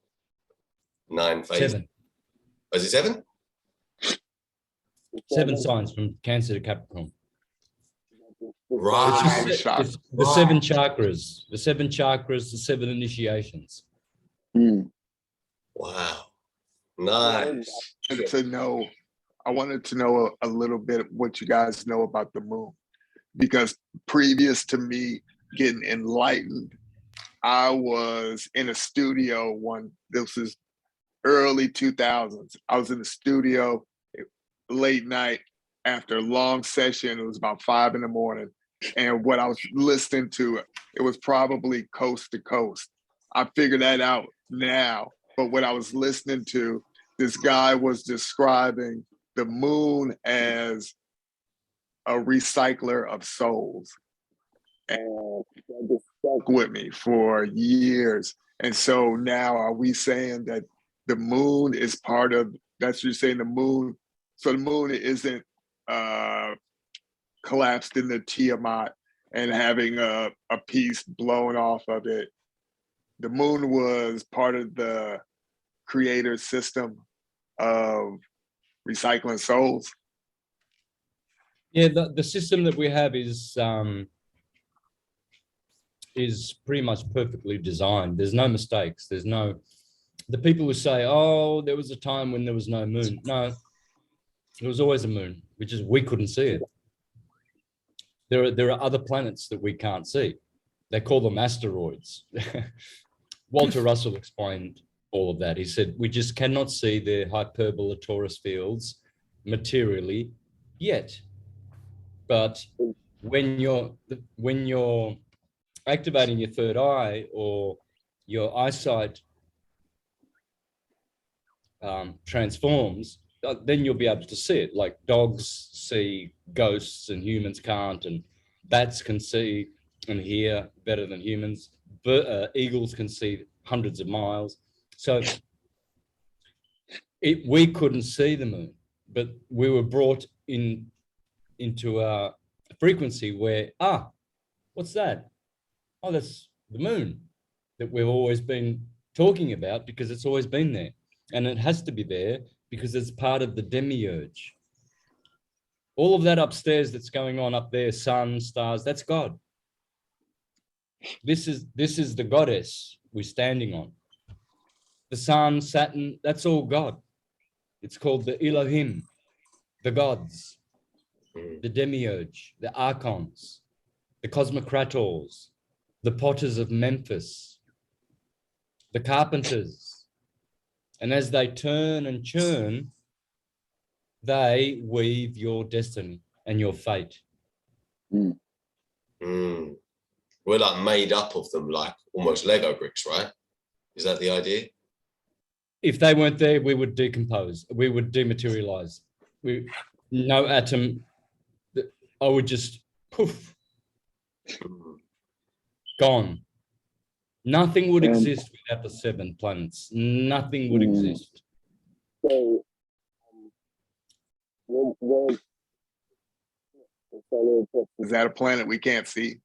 9 phases. 7. Oh, is it 7? 7 signs from Cancer to Capricorn. Right. The 7 chakras, the 7 initiations. Wow. Nice. I wanted to know a little bit what you guys know about the moon, because previous to me getting enlightened, I was in a studio this is early 2000s. I was in the studio late night after a long session. It was about 5 a.m. And what I was listening to, it was probably Coast to Coast. I figured that out now. But what I was listening to, this guy was describing the moon as a recycler of souls. And that just stuck with me for years. And so now are we saying that the moon is part of, that's what you're saying, the moon, so the moon isn't collapsed in the Tiamat and having a piece blown off of it. The moon was part of the creator system of recycling souls. Yeah, the system that we have is pretty much perfectly designed. There's no mistakes. There's no, the people who say, oh, there was a time when there was no moon. No, there was always a moon, which is we couldn't see it. There are other planets that we can't see. They call them asteroids. Walter Russell explained all of that. He said, we just cannot see their hyperbola torus fields materially yet. But when you're activating your third eye, or your eyesight transforms, then you'll be able to see it. Like dogs see ghosts and humans can't, and bats can see and hear better than humans. Eagles can see hundreds of miles. So we couldn't see the moon, but we were brought into a frequency where, what's that? Oh, that's the moon that we've always been talking about, because it's always been there. And it has to be there because it's part of the demiurge. All of that upstairs that's going on up there, sun, stars, that's God. This is the goddess we're standing on. The sun, Saturn, that's all God. It's called the Elohim, the gods, the demiurge, the archons, the cosmocrators, the potters of Memphis, the carpenters. And as they turn and churn, they weave your destiny and your fate. Mm. We're like made up of them, like almost Lego bricks, right? Is that the idea? If they weren't there, we would decompose. We would dematerialize. No atom. I would just poof, gone. Nothing would exist without the 7 planets. Nothing would exist. So, Is that a planet we can't see?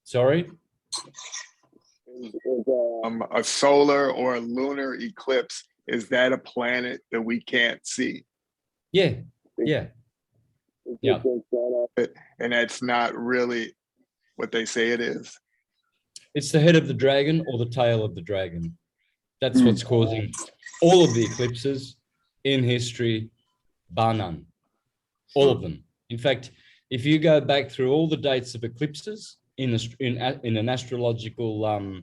Sorry? A solar or a lunar eclipse, is that a planet that we can't see? Yeah. Yeah. Yeah. And that's not really what they say it is. It's the head of the dragon or the tail of the dragon. That's what's causing all of the eclipses in history, bar none. All of them. In fact, if you go back through all the dates of eclipses in an astrological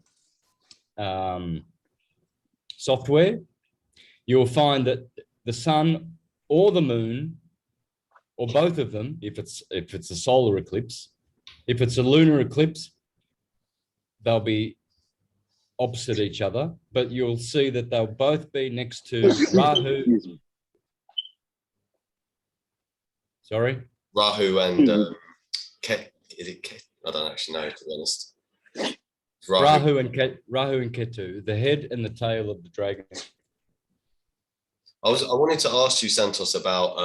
software, you'll find that the sun or the moon, or both of them, if it's a solar eclipse, if it's a lunar eclipse, they'll be opposite each other, but you'll see that they'll both be next to Rahu. Sorry? Rahu and Ket. Is it Ket? I don't actually know, to be honest. Rahu and Ketu, the head and the tail of the dragon. I wanted to ask you, Santos, about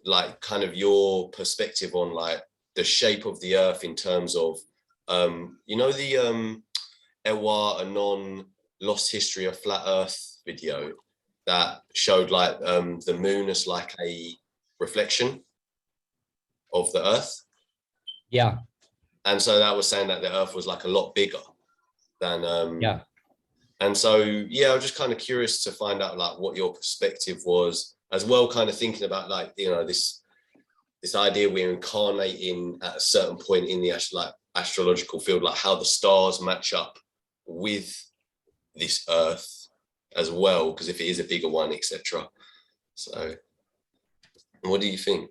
like kind of your perspective on like the shape of the earth in terms of you know, the Ewa Anon Lost History of Flat Earth video that showed like the moon as like a reflection of the earth. Yeah. And so that was saying that the earth was like a lot bigger than yeah. And so yeah, I was just kind of curious to find out like what your perspective was as well, kind of thinking about like, you know, this idea we're incarnating at a certain point in the astrological field, like how the stars match up with this earth as well, because if it is a bigger one, etc. So what do you think?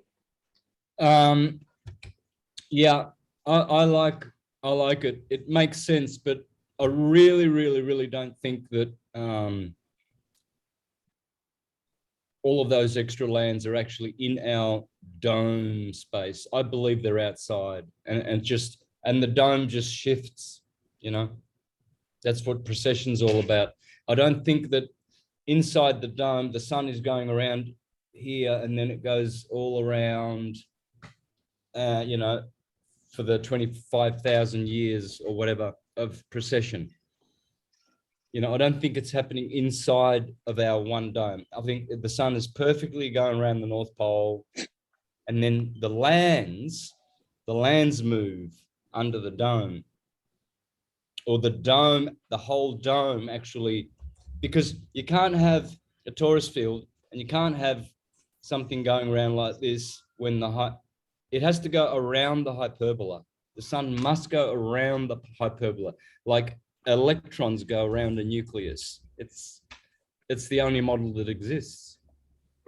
Yeah, I like it. It makes sense, but I really don't think that all of those extra lands are actually in our dome space. I believe they're outside, and the dome just shifts, you know. That's what precession's all about. I don't think that inside the dome the sun is going around here and then it goes all around you know, for the 25,000 years or whatever of precession. You know, I don't think it's happening inside of our one dome. I think the sun is perfectly going around the North Pole, and then the lands move under the dome, or the whole dome actually, because you can't have a torus field and you can't have something going around like this when it has to go around the hyperbola. The sun must go around the hyperbola, like electrons go around a nucleus. It's the only model that exists.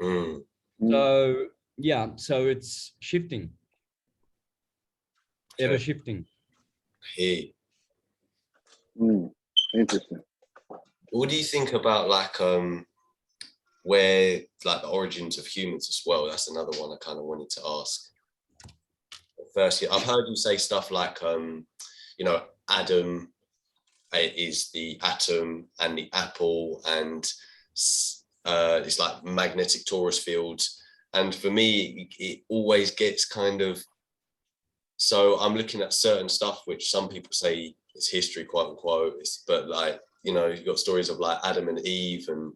So yeah, so it's shifting, ever shifting. Hey, interesting. what do you think about like where like the origins of humans as well? That's another one I kind of wanted to ask. Firstly, I've heard you say stuff like you know, Adam is the atom and the apple, and it's like magnetic torus fields. And for me, it always gets kind of, so I'm looking at certain stuff which some people say is history, quote unquote, but like, you know, you've got stories of like Adam and Eve, and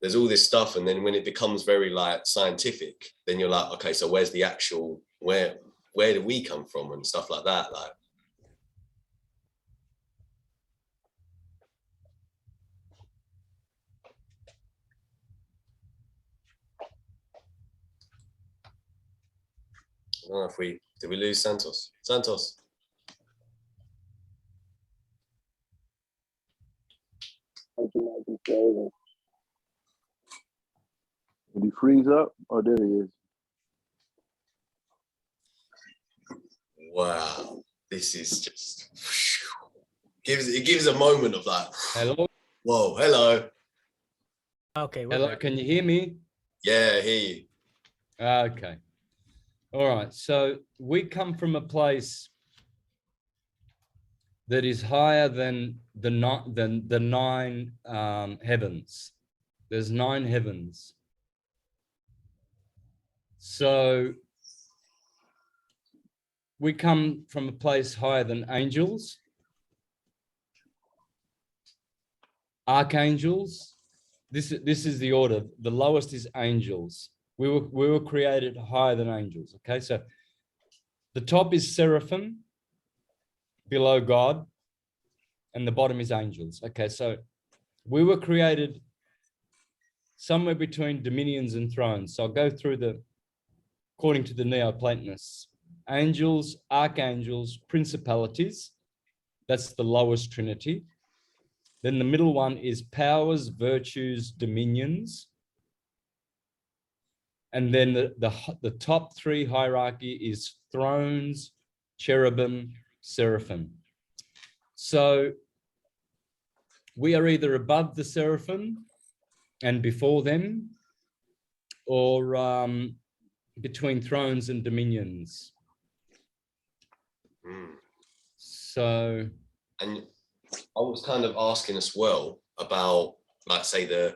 there's all this stuff, and then when it becomes very like scientific, then you're like, okay, so where's the actual, where do we come from and stuff like that? Like, I don't know if did we lose Santos? Santos. Did he freeze up? Oh, there he is. Wow, this is just gives a moment of like, Hello. whoa, hello. Okay. Hello. Can you hear me? Yeah, I hear you. Okay. All right. So we come from a place that is higher than the nine heavens. There's 9 heavens. So we come from a place higher than angels, archangels. This is the order. The lowest is angels. We were created higher than angels. Okay, so the top is seraphim, below God, and the bottom is angels. Okay, so we were created somewhere between dominions and thrones. So I'll go through according to the Neoplatonists, angels, archangels, principalities. That's the lowest trinity. Then the middle one is powers, virtues, dominions. And then the top 3 hierarchy is thrones, cherubim, seraphim. So we are either above the seraphim and before them, or between thrones and dominions. So, and I was kind of asking as well about, like, say,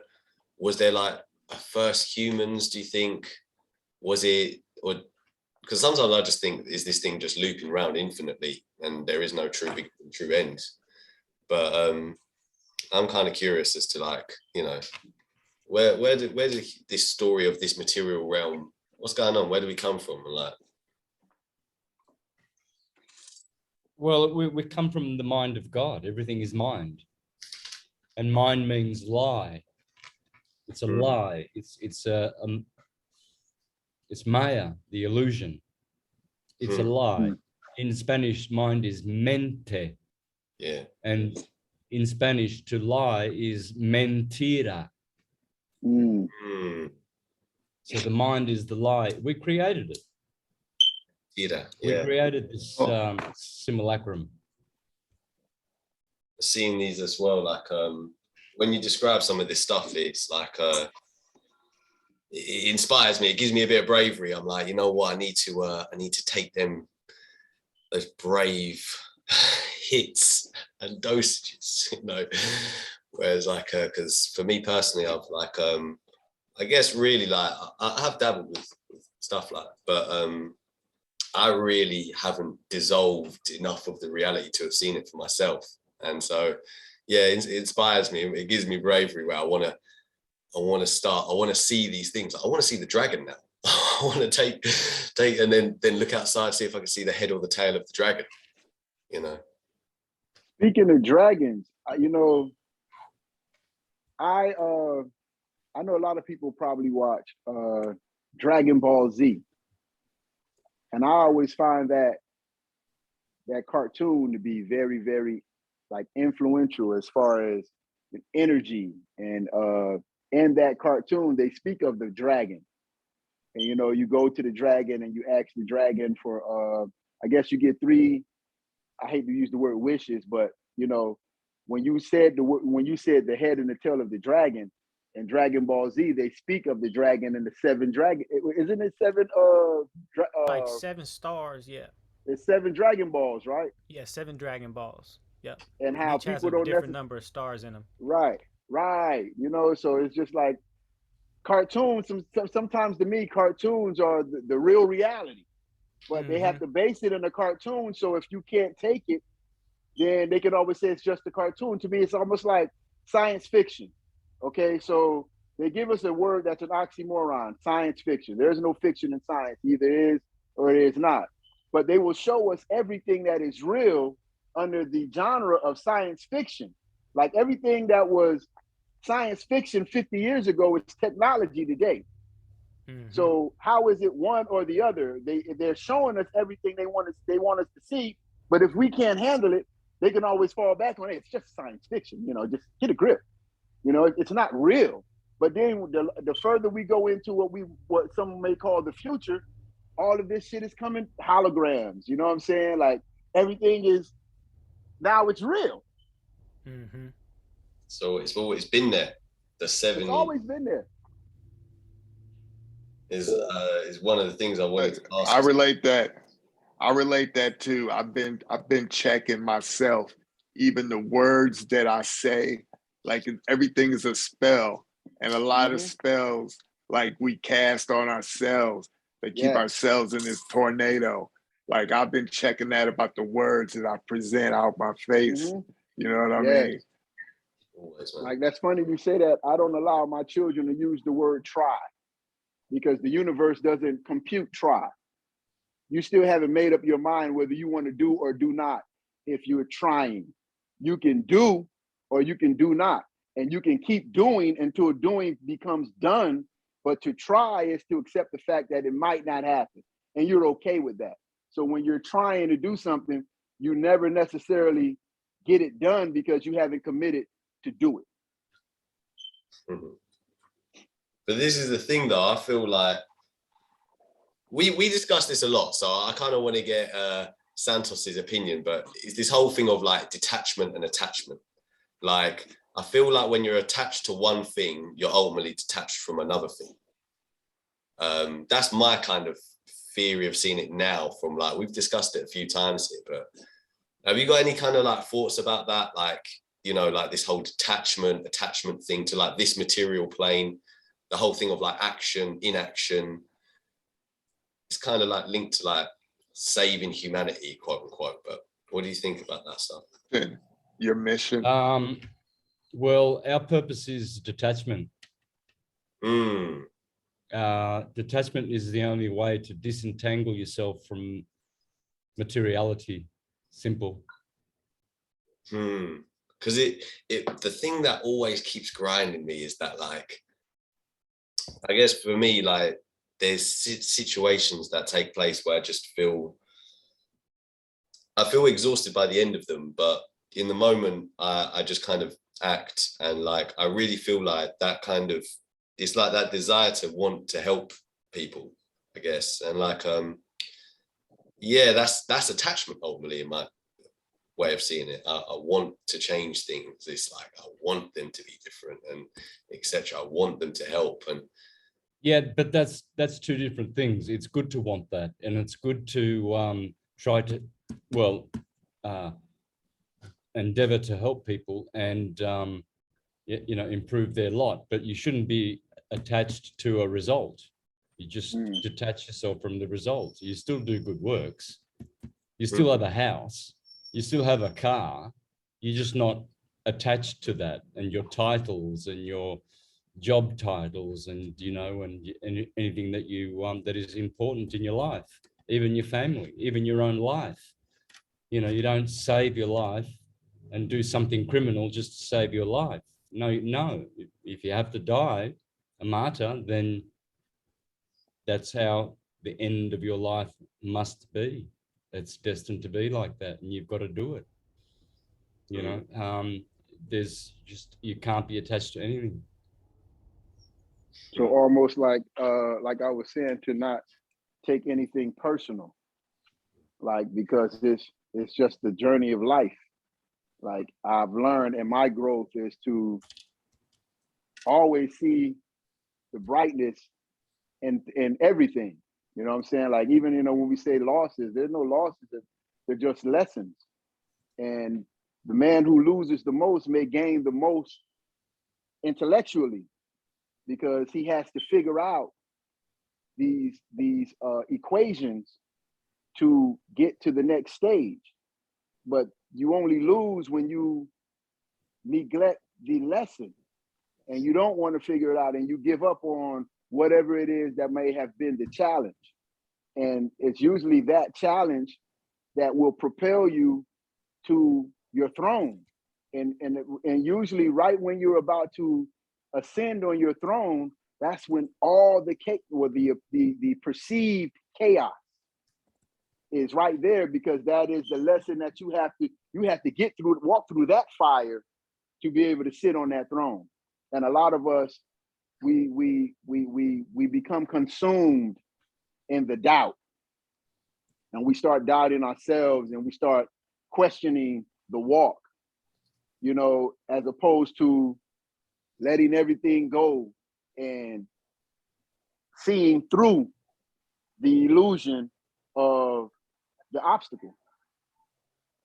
was there like a first humans, do you think? Was it, or because sometimes I just think, is this thing just looping around infinitely and there is no true end? But I'm kind of curious as to, like, you know, where did this story of this material realm, what's going on? Where do we come from? And like, well, we come from the mind of God. Everything is mind, and mind means lie. It's a lie. It's Maya, the illusion. It's a lie. In Spanish, mind is mente. Yeah. And in Spanish, to lie is mentira. So the mind is the lie. We created it. Yeah. We created this simulacrum. Seeing these as well, like when you describe some of this stuff, it's like it inspires me. It gives me a bit of bravery. I'm like, you know what? I need to take those brave hits and dosages, you know. Whereas, like, because for me personally, I've like I guess really, like, I have dabbled with stuff like that, but I really haven't dissolved enough of the reality to have seen it for myself. And so, yeah, it inspires me. It gives me bravery where I want to see these things. I want to see the dragon now. I want to take and then look outside, see if I can see the head or the tail of the dragon, you know. Speaking of dragons, you know, I know a lot of people probably watch Dragon Ball Z. And I always find that cartoon to be very, very, like, influential as far as the energy. And in that cartoon, they speak of the dragon. And, you know, you go to the dragon and you ask the dragon for, I guess you get 3, I hate to use the word wishes, but, you know, when you said the head and the tail of the dragon in Dragon Ball Z, they speak of the dragon and the 7 dragon. Isn't it 7? Like 7 stars, yeah. It's 7 Dragon Balls, right? Yeah, 7 Dragon Balls. Yep. And how each has people a don't different number of stars in them. Right. You know, so it's just like cartoons. Sometimes to me, cartoons are the real reality, but they have to base it in a cartoon. So if you can't take it, then they can always say it's just a cartoon. To me, it's almost like science fiction. Okay, so they give us a word that's an oxymoron, science fiction. There's no fiction in science. Either it is or it is not. But they will show us everything that is real under the genre of science fiction. Like everything that was science fiction 50 years ago is technology today. So how is it one or the other? They're showing us everything they want us to see, but if we can't handle it, they can always fall back on it. It's just science fiction, you know, just get a grip. You know, it's not real. But then the further we go into what some may call the future, all of this shit is coming holograms. You know what I'm saying? Like everything is now it's real. Mm-hmm. So it's always been there. The 70s. It's always been there. Is one of the things I wanted to ask. I relate that too. I've been checking myself, even the words that I say, like everything is a spell. And a lot of spells like we cast on ourselves, they keep ourselves in this tornado. Like I've been checking that about the words that I present out my face. You know what I mean? Always, man. Like that's funny you say that. I don't allow my children to use the word try because the universe doesn't compute try. You still haven't made up your mind whether you want to do or do not. If you're trying, you can do or you can do not. And you can keep doing until doing becomes done. But to try is to accept the fact that it might not happen. And you're okay with that. So when you're trying to do something, you never necessarily get it done because you haven't committed to do it. But this is the thing though, I feel like we discuss this a lot, so I kind of want to get Santos's opinion, but it's this whole thing of like detachment and attachment. Like I feel like when you're attached to one thing, you're ultimately detached from another thing. That's my kind of theory of seeing it now, from like, we've discussed it a few times here, but have you got any kind of like thoughts about that? Like, you know, like this whole attachment thing to like this material plane, the whole thing of like action, inaction. It's kind of like linked to like saving humanity, quote unquote. But what do you think about that stuff? Your mission? Well, our purpose is detachment. Detachment is the only way to disentangle yourself from materiality. Simple. Because the thing that always keeps grinding me is that, like, I guess for me, like, there's situations that take place where I just feel exhausted by the end of them, but in the moment I just kind of act, and like I really feel like that kind of, it's like that desire to want to help people, I guess. And like yeah, that's attachment ultimately, in my way of seeing it. I want to change things. It's like I want them to be different and etc. I want them to help. And yeah, but that's two different things. It's good to want that, and it's good to try to, well, endeavor to help people and you know, improve their lot. But you shouldn't be attached to a result. You just detach yourself from the result. You still do good works. You still have a house. You still have a car. You're just not attached to that and your titles and your job titles and, you know, and anything that you that is important in your life, even your family, even your own life. You know, you don't save your life and do something criminal just to save your life. No. If you have to die a martyr, then that's how the end of your life must be. It's destined to be like that, and you've got to do it. You know, there's just, you can't be attached to anything. So almost like I was saying, to not take anything personal, like, because it's just the journey of life. Like I've learned, and my growth is to always see the brightness in everything. You know what I'm saying? Like, even, you know, when we say losses, there's no losses, they're just lessons. And the man who loses the most may gain the most intellectually, because he has to figure out these equations to get to the next stage. But you only lose when you neglect the lesson, and you don't want to figure it out, and you give up on whatever it is that may have been the challenge. And it's usually that challenge that will propel you to your throne. And usually right when you're about to ascend on your throne, that's when all the the perceived chaos is right there, because that is the lesson that you have to get through, walk through that fire to be able to sit on that throne. And a lot of us we become consumed in the doubt, and we start doubting ourselves, and we start questioning the walk, you know, as opposed to letting everything go and seeing through the illusion of the obstacle.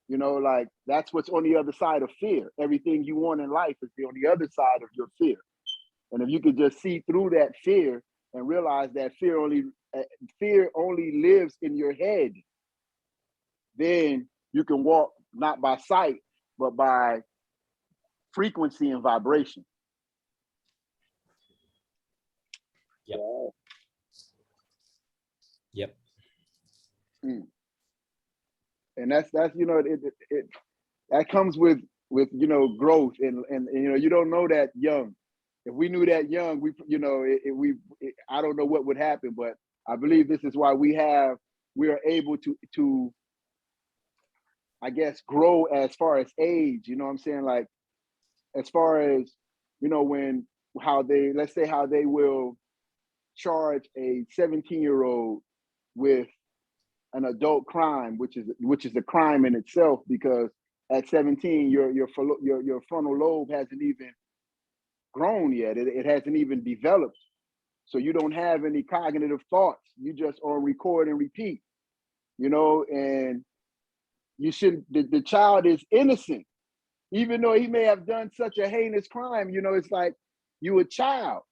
You know, like that's what's on the other side of fear. Everything you want in life is on the other side of your fear. And if you could just see through that fear and realize that fear only lives in your head, then you can walk not by sight, but by frequency and vibration. Yep. Yep. And that's you know, it that comes with you know, growth, and you know, you don't know that young. If we knew that young, we, you know, I don't know what would happen, but I believe this is why we are able to I guess grow as far as age. You know what I'm saying? Like, as far as, you know, let's say how they will charge a 17-year-old with an adult crime, which is a crime in itself, because at 17 your frontal lobe hasn't even grown yet. It hasn't even developed. So you don't have any cognitive thoughts. You just on record and repeat, you know, and you shouldn't, the child is innocent, even though he may have done such a heinous crime. You know, it's like, you a child.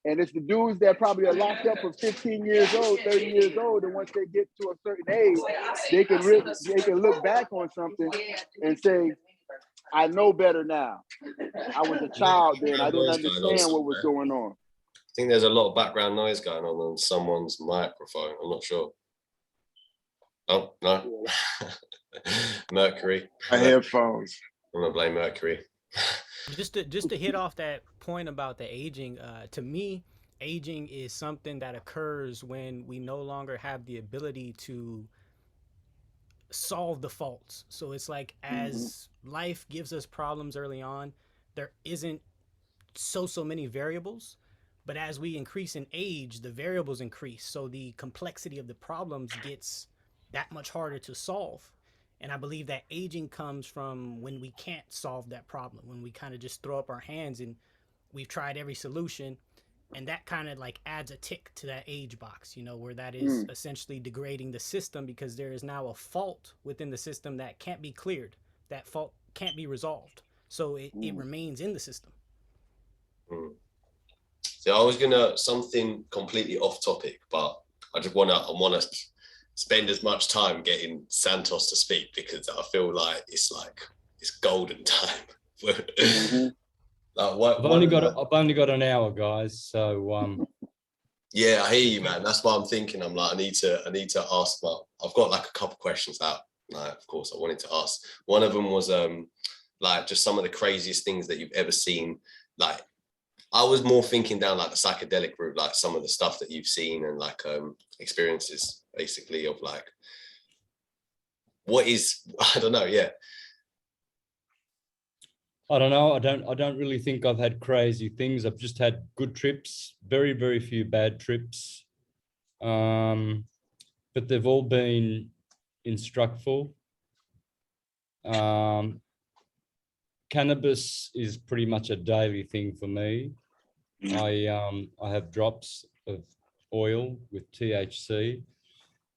And it's the dudes that probably are locked up for 15 years old, 30 years old, and once they get to a certain age, they can look back on something and say, I know better now. I was a child then. I didn't understand what was going on. I think there's a lot of background noise going on someone's microphone. I'm not sure. Oh, no. Mercury. My headphones. I'm gonna blame Mercury. Just to hit off that point about the aging, to me, aging is something that occurs when we no longer have the ability to solve the faults. So it's like, as life gives us problems early on, there isn't so many variables, but as we increase in age, the variables increase, so the complexity of the problems gets that much harder to solve. And I believe that aging comes from when we can't solve that problem, when we kind of just throw up our hands and we've tried every solution, and that kind of like adds a tick to that age box, you know, where that is essentially degrading the system, because there is now a fault within the system that can't be cleared. That fault can't be resolved, so it remains in the system. So I was gonna, something completely off topic, but I wanna spend as much time getting Santos to speak, because I feel like it's golden time. I've only got an hour, guys. So yeah, I hear you, man. That's what I'm thinking. I'm like, I need to ask. I've got like a couple questions out. Like, of course, I wanted to ask. One of them was like just some of the craziest things that you've ever seen. Like, I was more thinking down like the psychedelic route, like some of the stuff that you've seen and like experiences, basically, of like what is, I don't know, yeah. I don't know. I don't really think I've had crazy things. I've just had good trips, very, very few bad trips. But they've all been instructful. Cannabis is pretty much a daily thing for me. I have drops of oil with THC.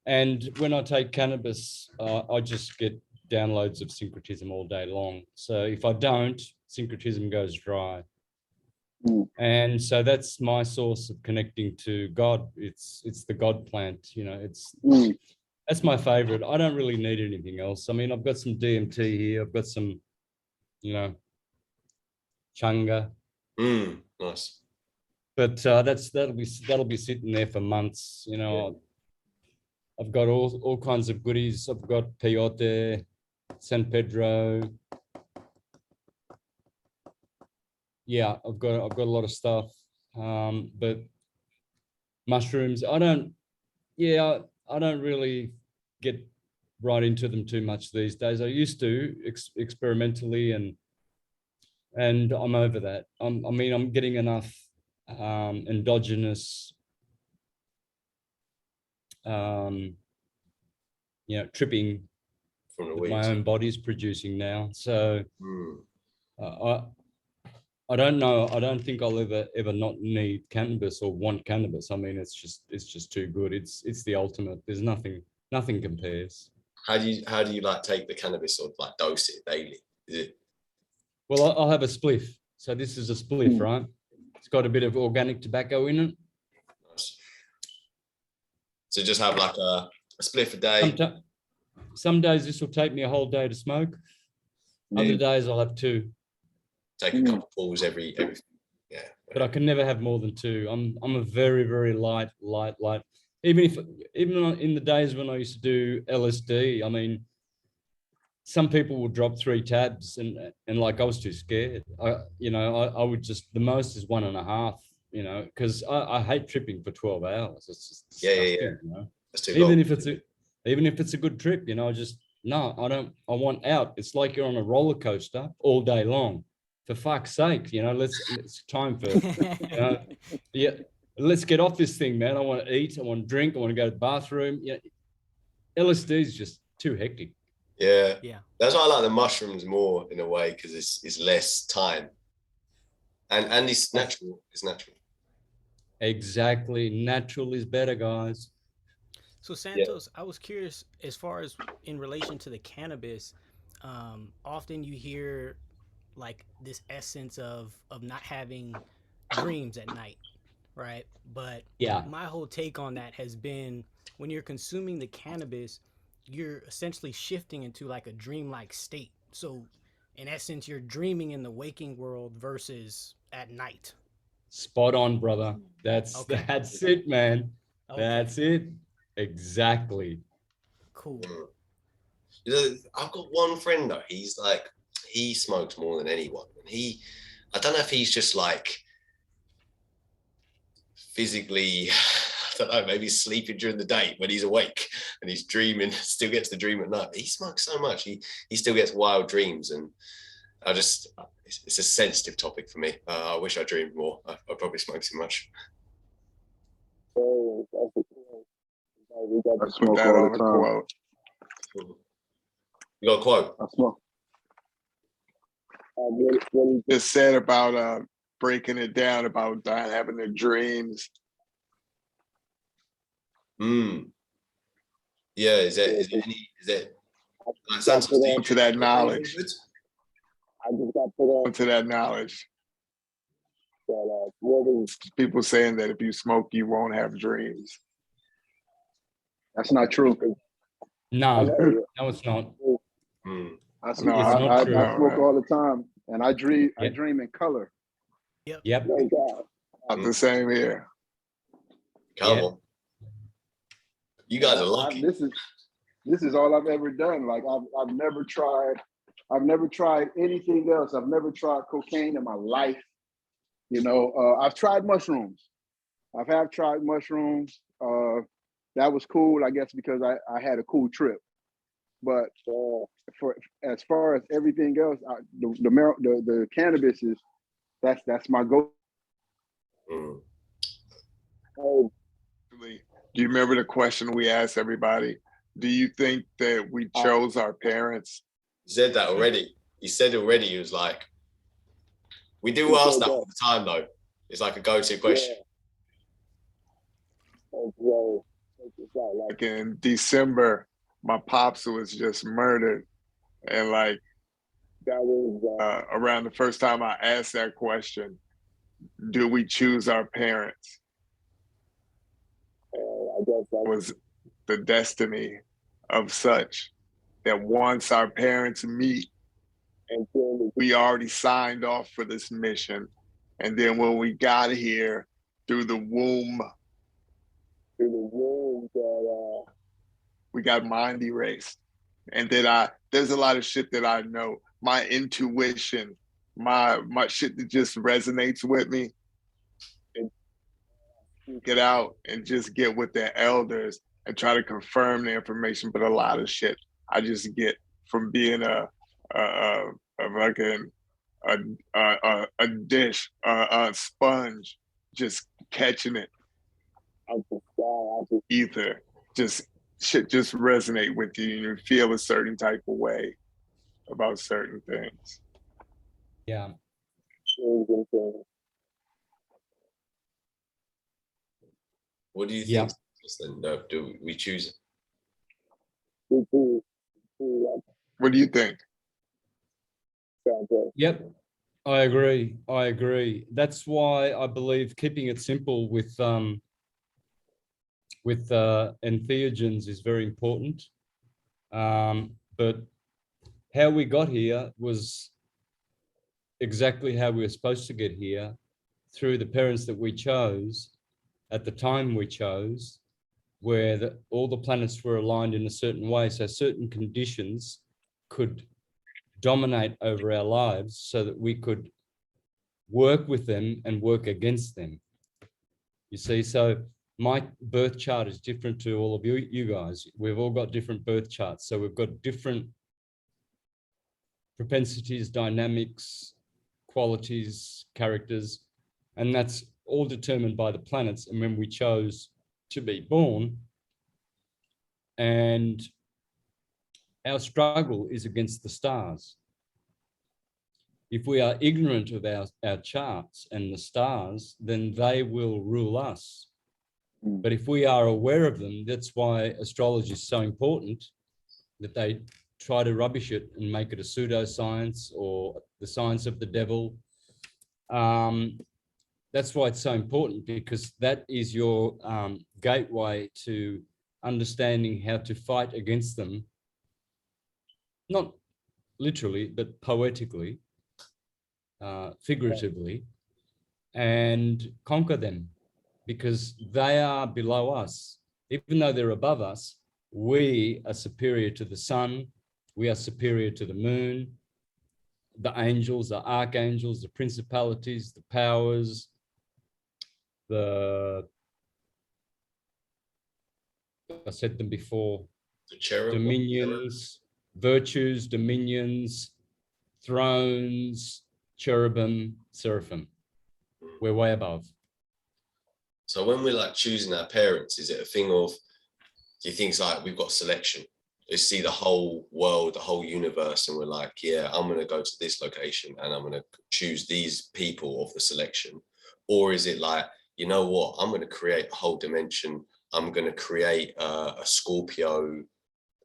And when I take cannabis, I just get downloads of Syncretism all day long. So if I don't, Syncretism goes dry. And so that's my source of connecting to God. It's the God plant, you know, that's my favorite. I don't really need anything else. I mean, I've got some DMT here. I've got some, you know, changa. Nice. But that'll be sitting there for months, you know. Yeah. I've got all kinds of goodies. I've got peyote, San Pedro. Yeah, I've got a lot of stuff. But mushrooms, I don't really get right into them too much these days. I used to experimentally, and I'm over that. I mean, I'm getting enough endogenous, tripping From the that weeds. my own body's producing now. So Mm. I don't know. I don't think I'll ever not need cannabis or want cannabis. I mean, it's just too good. It's the ultimate. There's nothing compares. How do you like take the cannabis or like dose it daily? Is it? Well, I'll have a spliff. So this is a spliff, right? It's got a bit of organic tobacco in it. Nice. So just have like a spliff a day. Some days this will take me a whole day to smoke. Other days I'll have two. Take a couple pulls every. Yeah. But I can never have more than two. I'm a very, very light. Even in the days when I used to do LSD, I mean, some people will drop 3 tabs and like I was too scared. I would just, the most is 1.5, because I hate tripping for 12 hours. It's just disgusting, yeah. That's too long. Even if it's a good trip, I I want out. It's like you're on a roller coaster all day long. For fuck's sake, it's time for, let's get off this thing, man. I want to eat, I want to drink, I want to go to the bathroom. LSD is just too hectic. Yeah. That's why I like the mushrooms more in a way, because it's less time, and it's natural. It's natural. Exactly, natural is better, guys. So Santos, I was curious, as far as in relation to the cannabis, often you hear like this essence of not having dreams at night, right? But my whole take on that has been, when you're consuming the cannabis, you're essentially shifting into like a dreamlike state. So in essence, you're dreaming in the waking world versus at night. Spot on, brother. That's it, man. Okay. That's it. Exactly. Cool. I've got one friend though. He's like, he smokes more than anyone, and I don't know if he's just like physically, I don't know, maybe he's sleeping during the day when he's awake and he's dreaming, still gets to dream at night. But he smokes so much, he still gets wild dreams, and it's a sensitive topic for me. I wish I dreamed more. I probably smoke too much. I smoke that on the quote. You got a quote? I smoke. What he just said about breaking it down, about having the dreams. Yeah, is that Santos to that knowledge? I just got put on to that knowledge. That people saying that if you smoke, you won't have dreams. That's not true. No, it's not. I smoke all the time, and I dream. I dream in color. Yep. The same here. Come. You guys are lucky. This is all I've ever done. Like I've never tried anything else. I've never tried cocaine in my life. I've tried mushrooms. I've tried mushrooms. That was cool, I guess, because I had a cool trip. But for as far as everything else, the cannabis is that's my go. Do you remember the question we asked everybody? Do you think that we chose our parents? He said that already. He said already. He was like, we do ask that all the time, though. It's like a go-to question. Like in December, my pops was just murdered, and like that was around the first time I asked that question. Do we choose our parents? I guess that was the destiny of such that once our parents meet, and we already signed off for this mission, and then when we got here through the womb, we got mind erased. And then there's a lot of shit that I know. My intuition, my shit that just resonates with me, and get out and just get with the elders and try to confirm the information. But a lot of shit I just get from being a dish, a sponge just catching it out the sky, out the ether, just shit just resonate with you, and you feel a certain type of way about certain things. Yeah. What do you Yeah. think? Then do we choose? What do you think? Yep. I agree. I agree. That's why I believe keeping it simple with entheogens is very important. But how we got here was exactly how we were supposed to get here, through the parents that we chose at the time we chose, where all the planets were aligned in a certain way, so certain conditions could dominate over our lives so that we could work with them and work against them. You see, so my birth chart is different to all of you guys. We've all got different birth charts. So we've got different propensities, dynamics, qualities, characters, and that's all determined by the planets and when we chose to be born. And our struggle is against the stars. If we are ignorant of our charts and the stars, then they will rule us. But if we are aware of them, that's why astrology is so important, that they try to rubbish it and make it a pseudoscience or the science of the devil. That's why it's so important, because that is your gateway to understanding how to fight against them, not literally, but poetically, figuratively, and conquer them, because they are below us. Even though they're above us, we are superior to the sun, we are superior to the moon, the angels, the archangels, the principalities, the powers, I said them before, The cherub, dominions, virtues, dominions, thrones, cherubim, seraphim. We're way above. So when we're like choosing our parents, is it a thing of, do you think it's like we've got selection? We see the whole world, the whole universe, and we're like, yeah, I'm going to go to this location and I'm going to choose these people of the selection? Or is it like, you know what, I'm going to create a whole dimension. I'm going to create a Scorpio.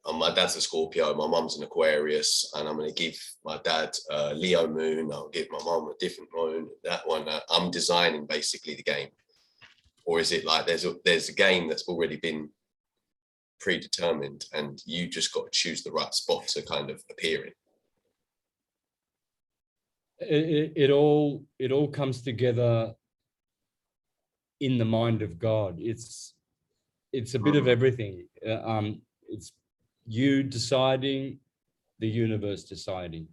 My dad's a Scorpio, my mum's an Aquarius, and I'm going to give my dad a Leo moon. I'll give my mum a different moon. That one, I'm designing basically the game. Or is it like there's a game that's already been predetermined and you just got to choose the right spot to kind of appear in? It all comes together in the mind of God. It's a bit of everything. It's you deciding, the universe deciding,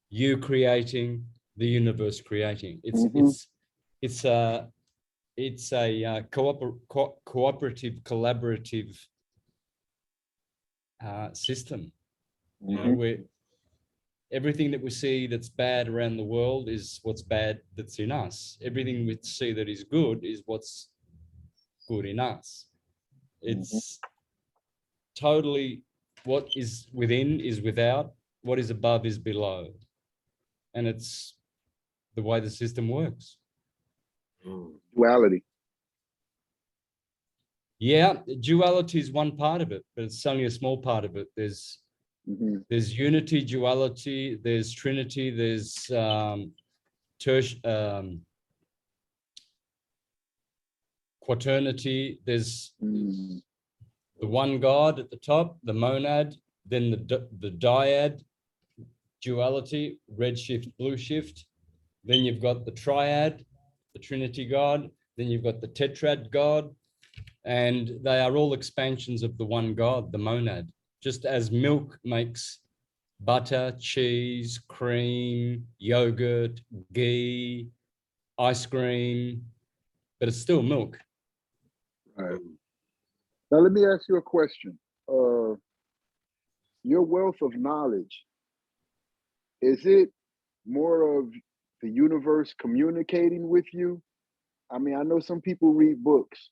you creating, the universe creating. It's a cooperative, collaborative system. You know, where everything that we see that's bad around the world is what's bad that's in us. Everything we see that is good is what's good in us. It's totally, what is within is without, what is above is below. And it's the way the system works. Duality. Yeah, duality is one part of it, but it's only a small part of it. There's unity, duality, there's trinity, there's quaternity, there's the one God at the top, the monad, then the dyad, duality, red shift, blue shift. Then you've got the triad, the Trinity God. Then you've got the tetrad God. And they are all expansions of the one God, the monad. Just as milk makes butter, cheese, cream, yogurt, ghee, ice cream, but it's still milk. Right. Now, let me ask you a question. Your wealth of knowledge, is it more of the universe communicating with you I mean, I know some people read books.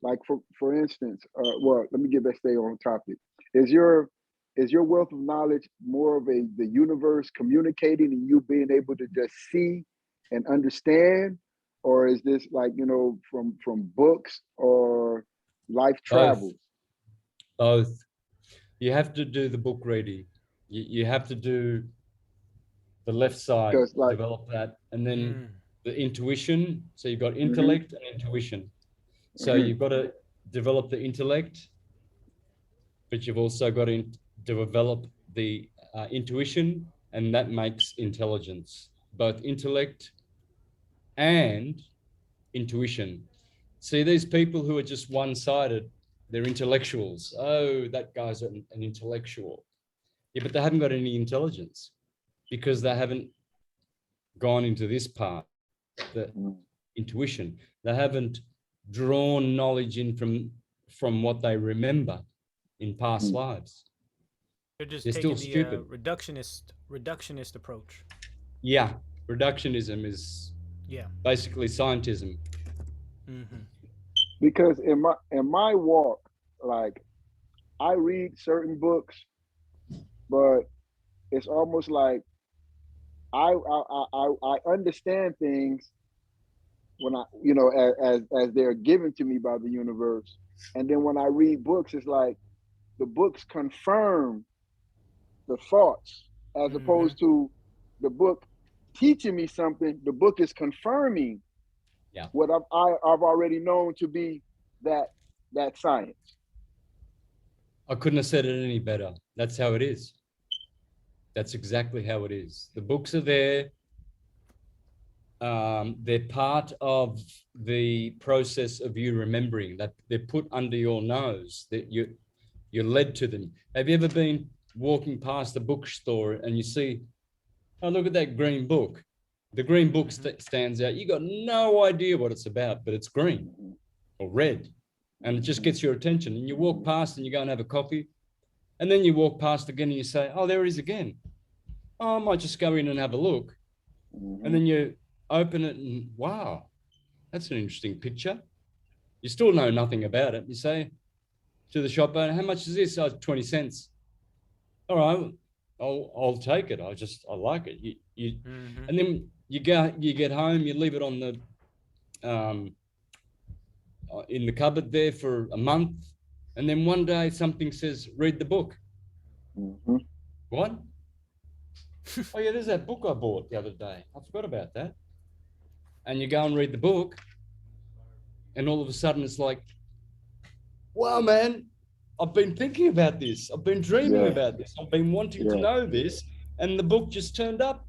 Like for instance, well, let me get back stay on topic. Is your wealth of knowledge more of the universe communicating and you being able to just see and understand, or is this like, you know, from books or life travels? Both. You have to do the book reading. You have to do the left side, Like, develop that, and then the intuition. So you've got intellect and intuition. So you've got to develop the intellect, but you've also got to develop the intuition, and that makes intelligence. Both intellect and intuition. See, these people who are just one-sided, they're intellectuals. Oh, that guy's an intellectual. Yeah, but they haven't got any intelligence because they haven't gone into this part, the intuition. They haven't drawn knowledge in from what they remember in past lives. They're just They're taking still the stupid. reductionist approach. Yeah, reductionism is basically scientism. Because in my walk, like, I read certain books, but it's almost like I understand things when I, you know, as they're given to me by the universe, and then when I read books, it's like the books confirm the thoughts, as opposed to the book teaching me something. The book is confirming what I've already known to be that science. I couldn't have said it any better. That's how it is. That's exactly how it is. The books are there. They're part of the process of you remembering, that they're put under your nose, that you're led to them. Have you ever been walking past a bookstore and you see, oh, look at that green book. The green book stands out. You got no idea what it's about, but it's green or red, and it just gets your attention. And you walk past and you go and have a coffee, and then you walk past again and you say, oh, there it is again. Oh, I might just go in and have a look. And then you open it and wow, that's an interesting picture. You still know nothing about it. You say to the shop owner, how much is this? Oh, 20 cents. All right, I'll take it. I like it. And then you get home, you leave it on the in the cupboard there for a month, and then one day something says, read the book. What? Oh yeah, there's that book I bought the other day. I forgot about that. And you go and read the book, and all of a sudden it's like, wow, man, I've been thinking about this. I've been dreaming about this. I've been wanting to know this, and the book just turned up.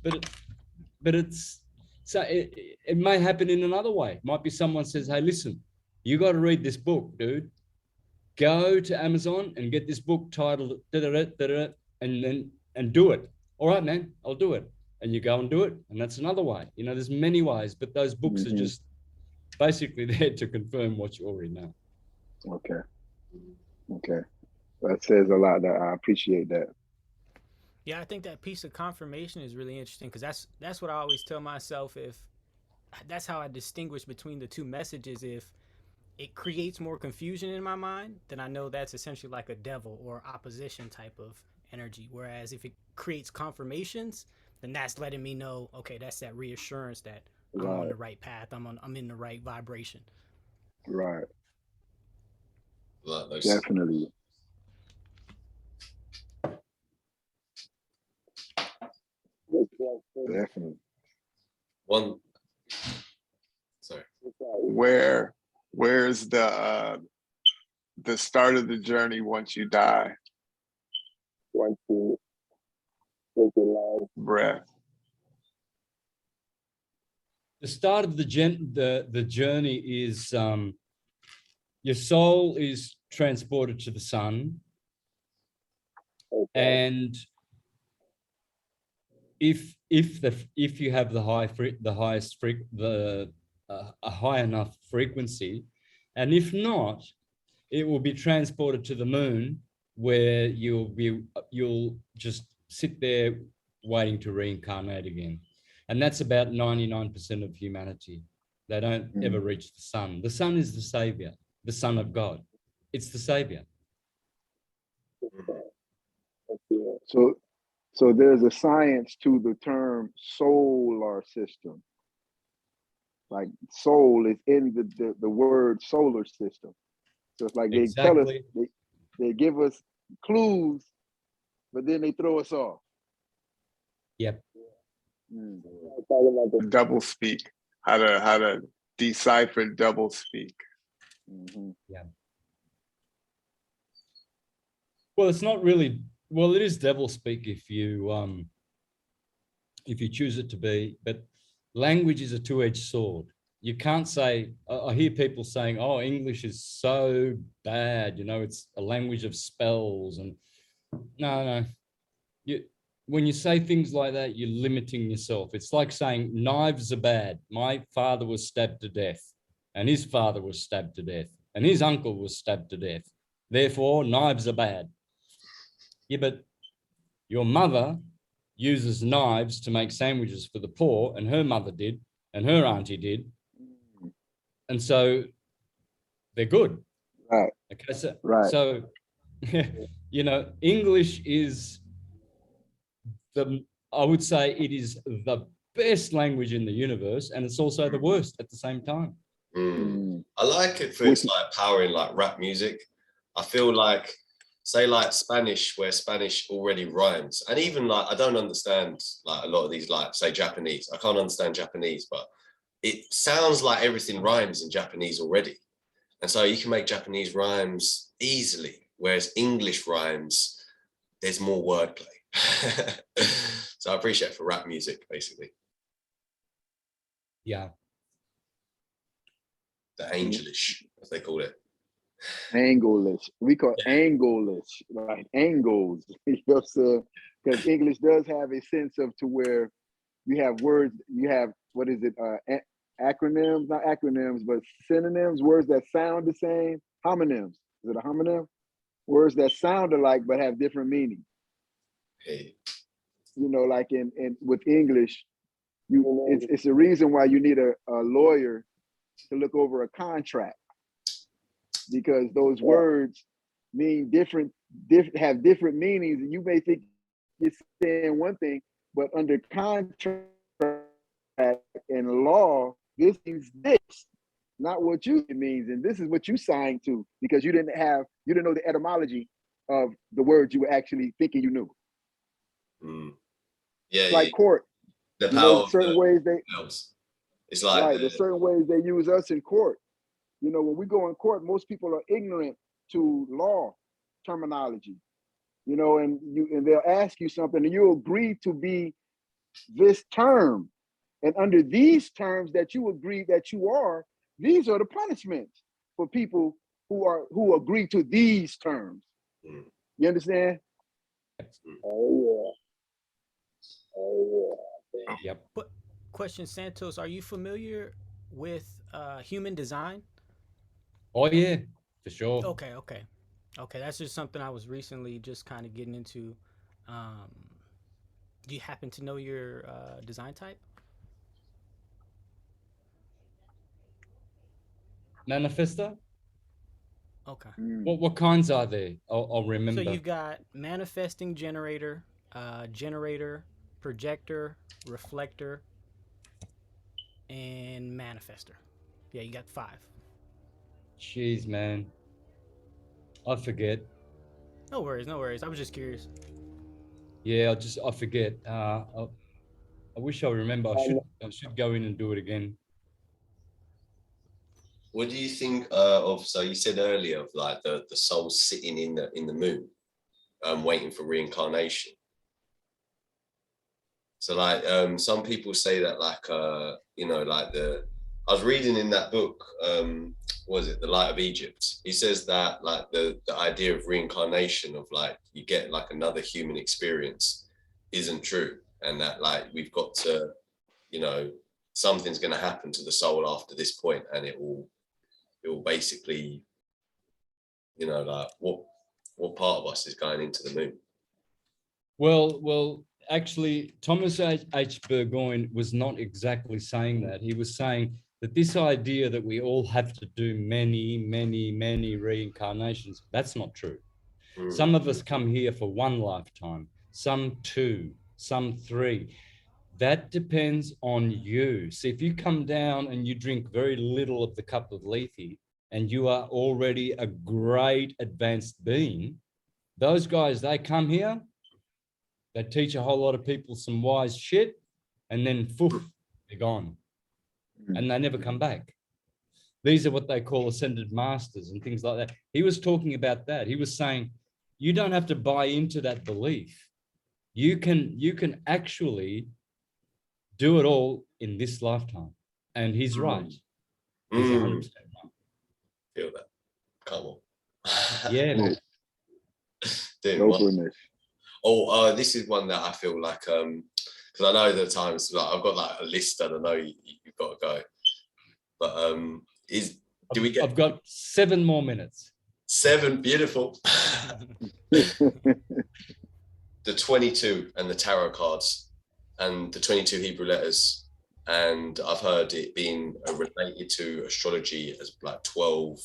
But it's so it may happen in another way. It might be someone says, hey, listen, you got to read this book, dude. Go to Amazon and get this book titled and do it. All right, man, I'll do it. And you go and do it, and that's another way. You know, there's many ways, but those books are just basically there to confirm what you already know. Okay. That says a lot. That I appreciate that. Yeah, I think that piece of confirmation is really interesting, because that's what I always tell myself. If that's how I distinguish between the two messages. If it creates more confusion in my mind, then I know that's essentially like a devil or opposition type of energy. Whereas if it creates confirmations, then that's letting me know, okay, that's that reassurance that I'm on the right path. I'm in the right vibration. Right. Definitely. Definitely. Sorry. Where's the start of the journey once you die? Once you take your last breath. The start of the journey is your soul is transported to the sun, and if you have a high enough frequency, and if not, it will be transported to the moon, where you'll just sit there waiting to reincarnate again. And that's about 99% of humanity. They don't ever reach the sun. The sun is the savior, the son of God. It's the savior. So there's a science to the term solar system. Like soul is in the word solar system. So it's like they tell us, they give us clues, but then they throw us off. Yep. Talking about the double speak, how to decipher double speak. Yeah. Well, it's not really. Well, it is devil speak if you choose it to be. But language is a two-edged sword. You can't say. I hear people saying, "Oh, English is so bad." You know, it's a language of spells, and no. When you say things like that, you're limiting yourself. It's like saying knives are bad. My father was stabbed to death, and his father was stabbed to death, and his uncle was stabbed to death. Therefore, knives are bad. Yeah, but your mother uses knives to make sandwiches for the poor, and her mother did, and her auntie did. And so they're good. Right. Okay, so you know, English is I would say it is the best language in the universe, and it's also the worst at the same time. I like it for its like power in like rap music. I feel like, say like Spanish, where Spanish already rhymes, and even like I don't understand like a lot of these, like say Japanese. I can't understand Japanese, but it sounds like everything rhymes in Japanese already, and so you can make Japanese rhymes easily, whereas English rhymes, there's more wordplay. So I appreciate it for rap music, basically. Yeah. The angelish, as they call it. Anglish. We call it Anglish, like angles. You know what I'm saying? Because English does have a sense of to where you have words, you have, what is it? Acronyms, not acronyms, but synonyms, words that sound the same. Homonyms. Is it a homonym? Words that sound alike but have different meanings. Hey. You know, like in with English, it's a reason why you need a lawyer to look over a contract, because those words mean have different meanings, and you may think you're saying one thing, but under contract and law, this means this, not what it means, and this is what you signed to, because you didn't know the etymology of the words you were actually thinking you knew. Yeah, like court. The power of certain ways they. It's like right. There's certain ways they use us in court. You know, when we go in court, most people are ignorant to law terminology. You know, and they'll ask you something, and you agree to be this term, and under these terms that you agree that you are, these are the punishments for people who agree to these terms. You understand? Oh yeah. Yep. But question, Santos, are you familiar with human design? Oh yeah, for sure. Okay. That's just something I was recently just kind of getting into. Do you happen to know your design type? Manifester? Okay. What kinds are there? I'll remember. So you've got manifesting generator, generator, projector, reflector, and manifester. Yeah, you got 5. Jeez, man. I forget. No worries. I was just curious. Yeah, I forget. I wish I remember. I should go in and do it again. What do you think of? So you said earlier of like the soul sitting in the moon, waiting for reincarnation. So like some people say that like you know, like I was reading in that book, was it The Light of Egypt? He says that like the idea of reincarnation, of like you get like another human experience, isn't true, and that like we've got to, you know, something's going to happen to the soul after this point, and it will basically, you know, like what part of us is going into the moon? Well, actually, Thomas H. Burgoyne was not exactly saying that. He was saying that this idea that we all have to do many reincarnations, that's not true. Some of us come here for one lifetime, some 2, some 3. That depends on you. See, if you come down and you drink very little of the cup of lethe and you are already a great advanced being, those guys, they come here, they teach a whole lot of people some wise shit, and then poof, they're gone. And they never come back. These are what they call ascended masters and things like that. He was talking about that. He was saying, you don't have to buy into that belief. You can actually do it all in this lifetime. And he's right. He's 100% right. Feel that. Come on. Yeah, man. Oh, this is one that I feel like, because I know the times, like I've got like a list and I know you've got to go. But I've got 7 more minutes. 7, beautiful. The 22 and the tarot cards and the 22 Hebrew letters, and I've heard it being related to astrology as like 12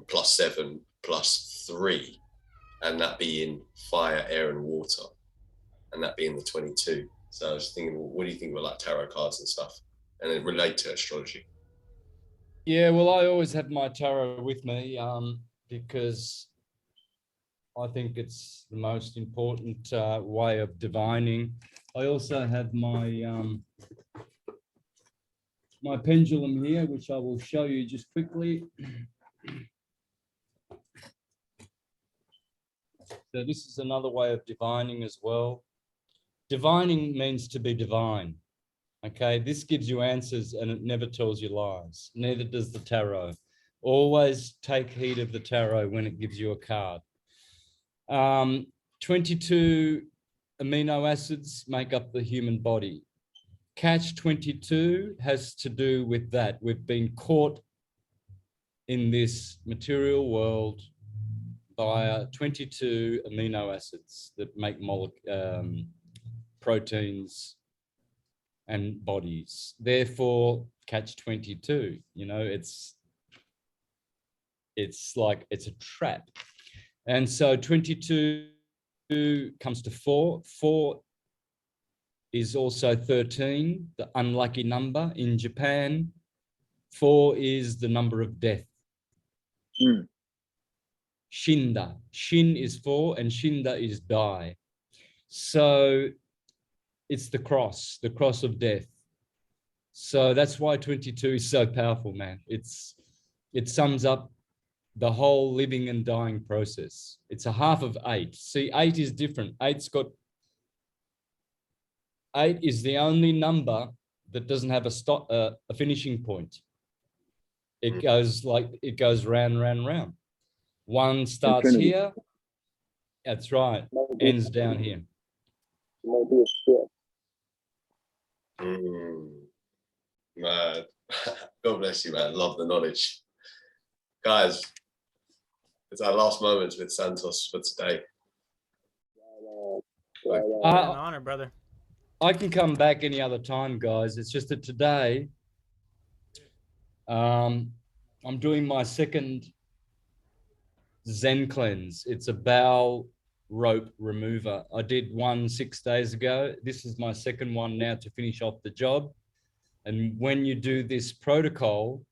plus 7 plus 3, and that being fire, air, and water, and that being the 22. So I was thinking, well, what do you think about like tarot cards and stuff, and then relate to astrology? Yeah, well, I always have my tarot with me because I think it's the most important way of divining. I also have my my pendulum here, which I will show you just quickly. So this is another way of divining as well. Divining means to be divine. Okay, this gives you answers and it never tells you lies. Neither does the tarot. Always take heed of the tarot when it gives you a card. 22 amino acids make up the human body. Catch 22 has to do with that. We've been caught in this material world by 22 amino acids that make proteins and bodies. Therefore, catch 22. You know, it's like it's a trap. And so 22 comes to 4. 4 is also 13, the unlucky number. In Japan, 4 is the number of death. Shinda. Shin is 4 and Shinda is die. So it's the cross of death. So that's why 22 is so powerful, man. It sums up the whole living and dying process. It's a half of 8. See, 8 is different. 8 is the only number that doesn't have a finishing point. It goes round, round, round. 1 starts Infinity. here. That's right. Ends down here. Man, God bless you, man. Love the knowledge. Guys, it's our last moments with Santos for today. An honor, brother. I can come back any other time, guys. It's just that today I'm doing my second Zen cleanse. It's a bowel rope remover. I did one 6 days ago. This is my second one now to finish off the job. And when you do this protocol,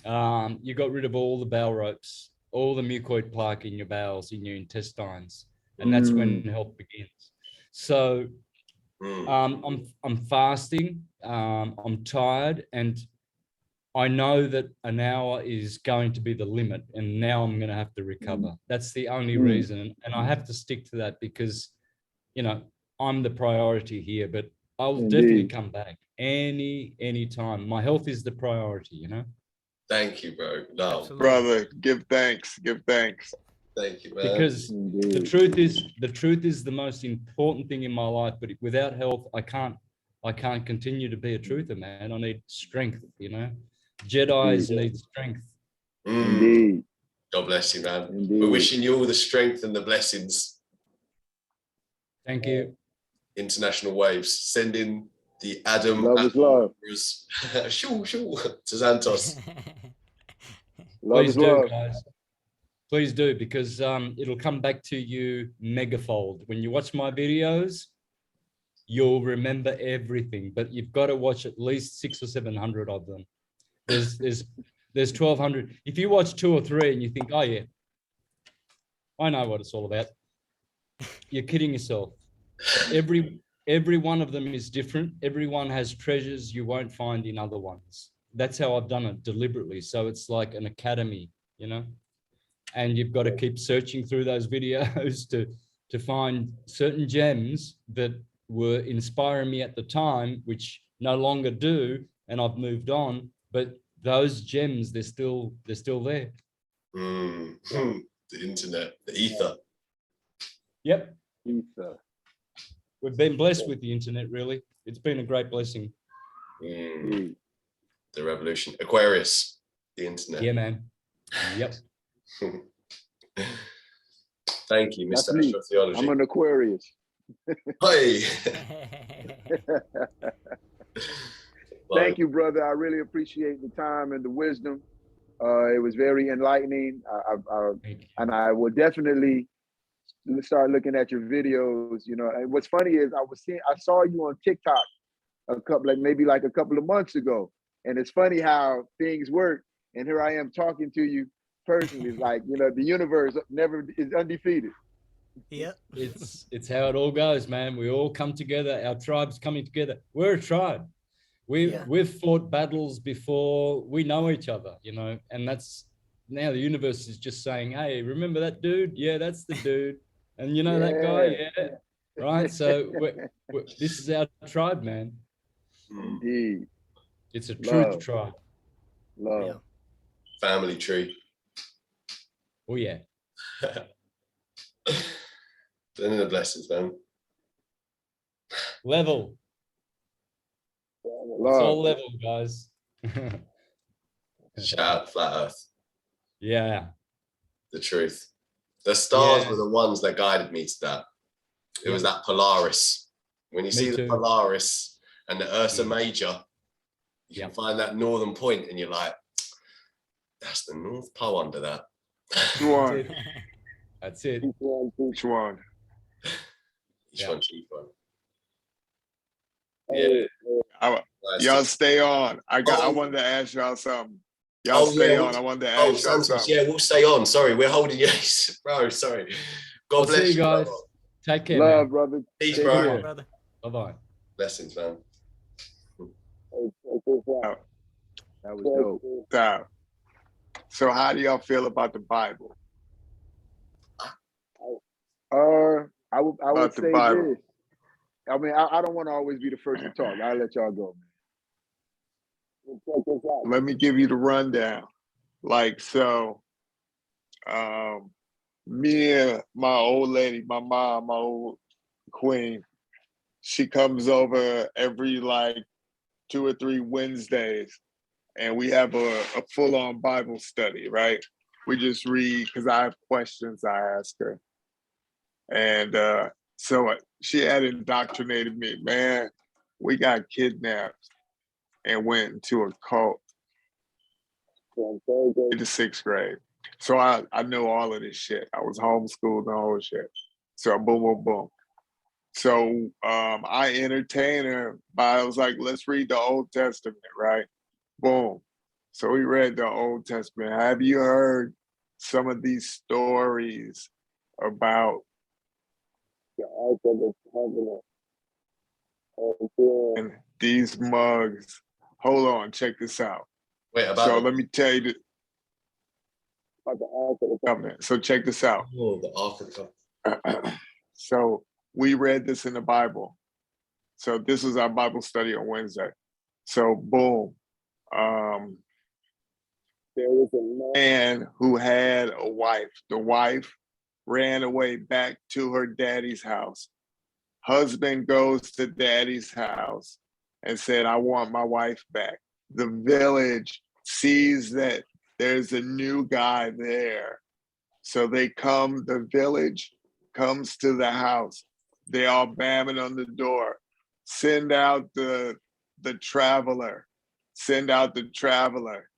you got rid of all the bowel ropes, all the mucoid plaque in your bowels, in your intestines, and that's when health begins. So I'm fasting. I'm tired, and I know that an hour is going to be the limit, and now I'm going to have to recover. That's the only reason, and I have to stick to that because, you know, I'm the priority here. But I'll definitely come back any time. My health is the priority, you know. Thank you, bro. No, Absolutely. Brother, give thanks. Give thanks. thank you, man. Because the truth is the most important thing in my life. But without health, I can't continue to be a truther, man. I need strength, you know. Jedis need strength. Indeed. God bless you, man. Indeed. We're wishing you all the strength and the blessings. Thank you. International waves, sending the Adam Love is love. shoo, to Santos. Love Please is do, love. guys. Please do, because it'll come back to you megafold. When you watch my videos, you'll remember everything, but you've got to watch at least 600 or 700 of them. There's 1,200. If you watch 2 or 3 and you think, oh yeah, I know what it's all about, you're kidding yourself. Every one of them is different. Everyone has treasures you won't find in other ones. That's how I've done it deliberately. So it's like an academy, you know, and you've got to keep searching through those videos to find certain gems that were inspiring me at the time, which no longer do, and I've moved on. But those gems, they're still there. The internet, the ether. Yep. Ether. We've been blessed with the internet, really. It's been a great blessing. The revolution. Aquarius, the internet. Yeah, man. Yep. Thank you, That's Mr. me. Astrotheology. I'm an Aquarius. Hey. Thank you, brother. I really appreciate the time and the wisdom. It was very enlightening. And I will definitely start looking at your videos. You know, and what's funny is I saw you on TikTok a couple of months ago, and it's funny how things work. And here I am talking to you personally. It's like, you know, the universe never is undefeated. Yep. It's how it all goes, man. We all come together. Our tribe's coming together. We're a tribe. We've fought battles before. We know each other, you know, and that's now the universe is just saying, hey, remember that dude? Yeah, that's the dude. And you know that guy? Yeah. Right. So this is our tribe, man. Indeed. It's a truth Love. tribe. Love. Yeah. Family tree. Oh yeah. Then the blessings, man. Level. Love. It's all level, guys. Shout out Flat Earth. Yeah. The truth. The stars Yeah. were the ones that guided me to that. It was that Polaris. When you see the Polaris and the Ursa Major, you can find that northern point and you're like, that's the North Pole under that. Which one? That's it. Which one? Each one cheap one. Yeah. Y'all stay on. I wanted to ask y'all something. Y'all stay on. I wanted to ask y'all Santos, something. yeah, we'll stay on. Sorry, we're holding you. Bro, sorry. God bless you guys. Brother. Take care, Love, man. brother. Peace, Take bro. care. Brother. Bye-bye. Blessings, man. That was dope. So how do y'all feel about the Bible? I would say Bible. this. I mean, I don't want to always be the first to talk. I'll let y'all go, man. Let me give you the rundown. Like, so, me and my old lady, my mom, my old queen, she comes over every like 2 or 3 Wednesdays, and we have a full-on Bible study, right? We just read, because I have questions I ask her. And so she had indoctrinated me, man. We got kidnapped and went into a cult from 3rd grade to 6th grade. So I know all of this shit. I was homeschooled and all this shit. So boom, boom, boom. So I entertained her by, I was like, let's read the Old Testament, right? Boom. So we read the Old Testament. Have you heard some of these stories about the Ark of the Covenant? And these mugs. Hold on, check this out. Wait, let me tell you about the Ark of the Covenant. So check this out. Oh, the Ark of the Covenant. So we read this in the Bible. So this was our Bible study on Wednesday. So boom. There was a man who had a wife. The wife ran away back to her daddy's house. Husband goes to daddy's house and said, I want my wife back. The village sees that there's a new guy there. So the village comes to the house. They all bamming on the door. send out the traveler, send out the traveler.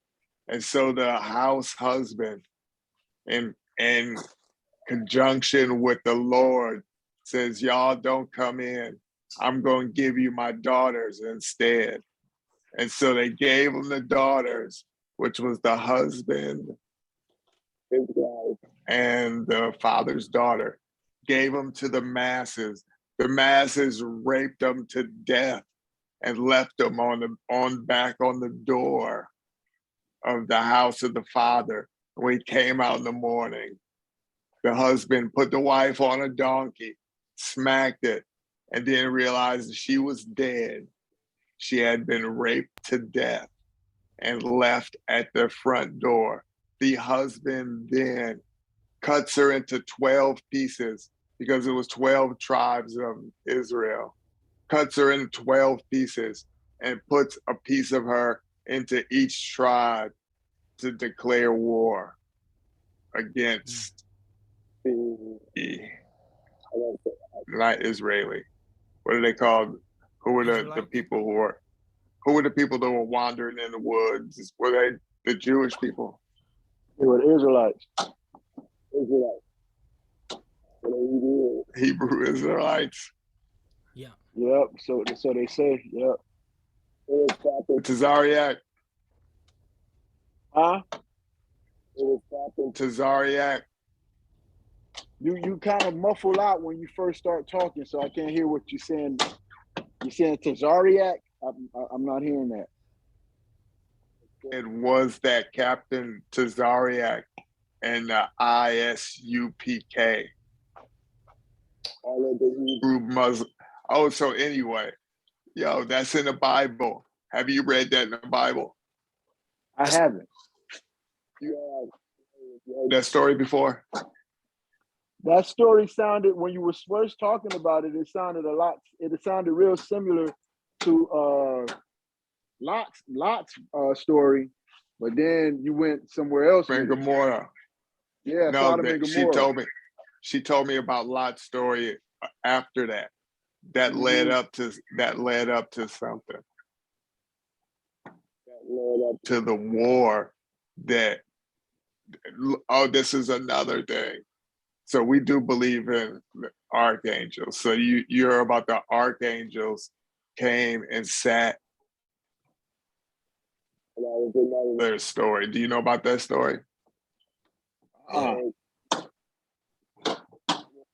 And so the house husband, in conjunction with the Lord, says, y'all don't come in. I'm going to give you my daughters instead. And so they gave him the daughters, which was the husband, his wife, and the father's daughter, gave them to the masses. The masses raped them to death and left them back on the door of the house of the father. When he came out in the morning, the husband put the wife on a donkey, smacked it, and then realized that she was dead. She had been raped to death and left at the front door. The husband then cuts her into 12 pieces because it was 12 tribes of Israel. Cuts her into 12 pieces and puts a piece of her into each tribe to declare war against the, not Israeli. What are they called? Who were the people who were the people that were wandering in the woods? Were they the Jewish people? They were the Israelites. Hebrew Israelites. Yeah. Yep. So they say. Yep. Tazariak. Huh? Tazariak. You kind of muffle out when you first start talking, so I can't hear what you're saying. You saying Tazariak? I'm not hearing that. It was that Captain Tazariak and the ISUPK. All of the Hebrew Muslim. Oh, so anyway, yo, that's in the Bible. Have you read that in the Bible? I haven't. You heard that story before? That story sounded, when you were first talking about it, it sounded real similar to Lot's story, but then you went somewhere else. Ben Gomorrah. Yeah, no, Sodom and Gomorrah. She told me about Lot's story after that. That led up to something. That led up to the war that, oh, this is another thing. So we do believe in archangels. So you're about the archangels came and sat. Their story. Do you know about that story?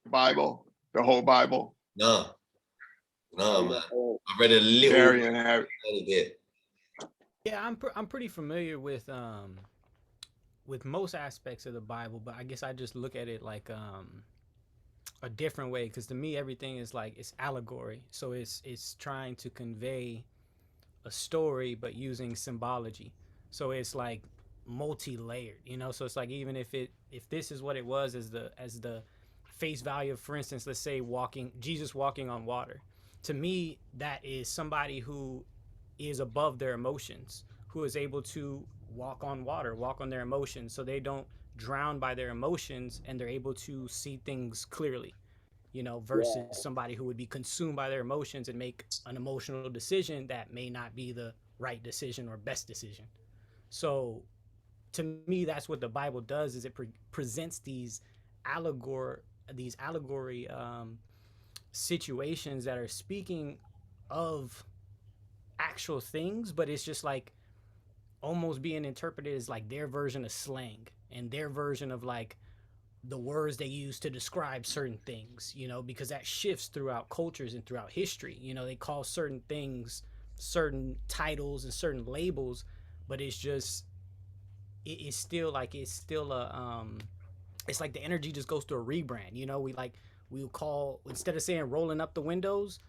Bible, the whole Bible. No, man. I read a little. Darian have bit. Yeah, I'm pretty familiar with most aspects of the Bible, but I guess I just look at it like a different way, because to me everything is like, it's allegory, so it's trying to convey a story but using symbology, so it's like multi-layered, you know. So it's like, even if this is what it was as the face value of, for instance, let's say Jesus walking on water, to me that is somebody who is above their emotions, who is able to walk on water, walk on their emotions, so they don't drown by their emotions, and they're able to see things clearly, you know, versus somebody who would be consumed by their emotions and make an emotional decision that may not be the right decision or best decision. So to me, that's what the Bible does, is it presents these allegory situations that are speaking of actual things, but it's just like almost being interpreted as like their version of slang and their version of like the words they use to describe certain things, you know, because that shifts throughout cultures and throughout history. You know, they call certain things certain titles and certain labels, but it's just it's still a it's like the energy just goes through a rebrand. You know, we'll call, instead of saying rolling up the windows,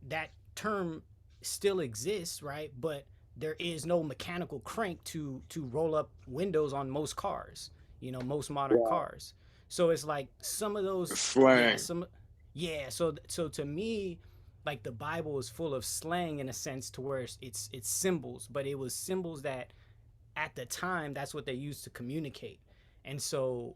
that term still exists, right? But there is no mechanical crank to roll up windows on most cars, you know, most modern cars. So it's like some of those slang. So to me, like the Bible is full of slang in a sense, to where it's symbols, but it was symbols that at the time that's what they used to communicate. And so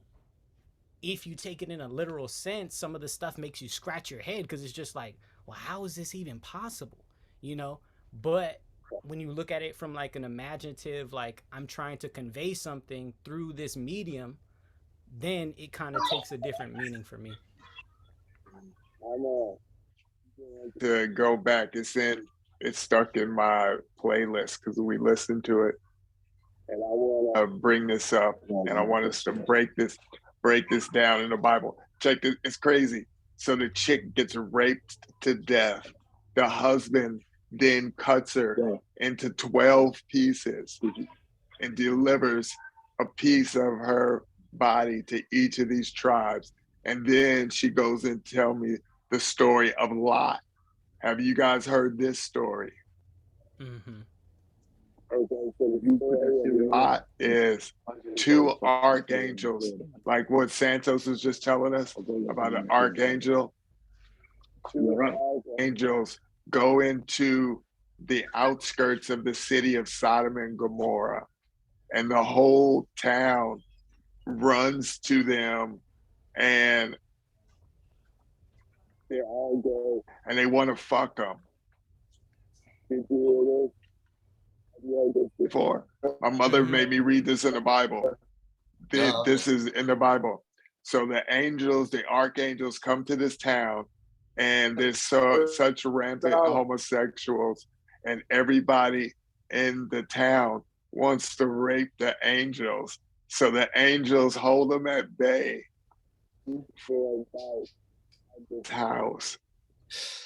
if you take it in a literal sense, some of the stuff makes you scratch your head because it's just like, well, how is this even possible? You know? But when you look at it from like an imaginative, like I'm trying to convey something through this medium, then it kind of takes a different meaning for me. To go back, it's stuck in my playlist because we listened to it, and I want to bring this up, and I want us to break this down in the Bible. Check this, it's crazy. So the chick gets raped to death. The husband then cuts her into 12 pieces and delivers a piece of her body to each of these tribes. And then she goes and tell me the story of Lot. Have you guys heard this story? Mm-hmm. Lot is two archangels, like what Santos was just telling us about an archangel. Two archangels go into the outskirts of the city of Sodom and Gomorrah, and the whole town runs to them, and they all go and they want to fuck them. Before my mother made me read this in the Bible. This is in the Bible. So the archangels come to this town, and there's such rampant homosexuals, and everybody in the town wants to rape the angels. So the angels hold them at bay for about this house.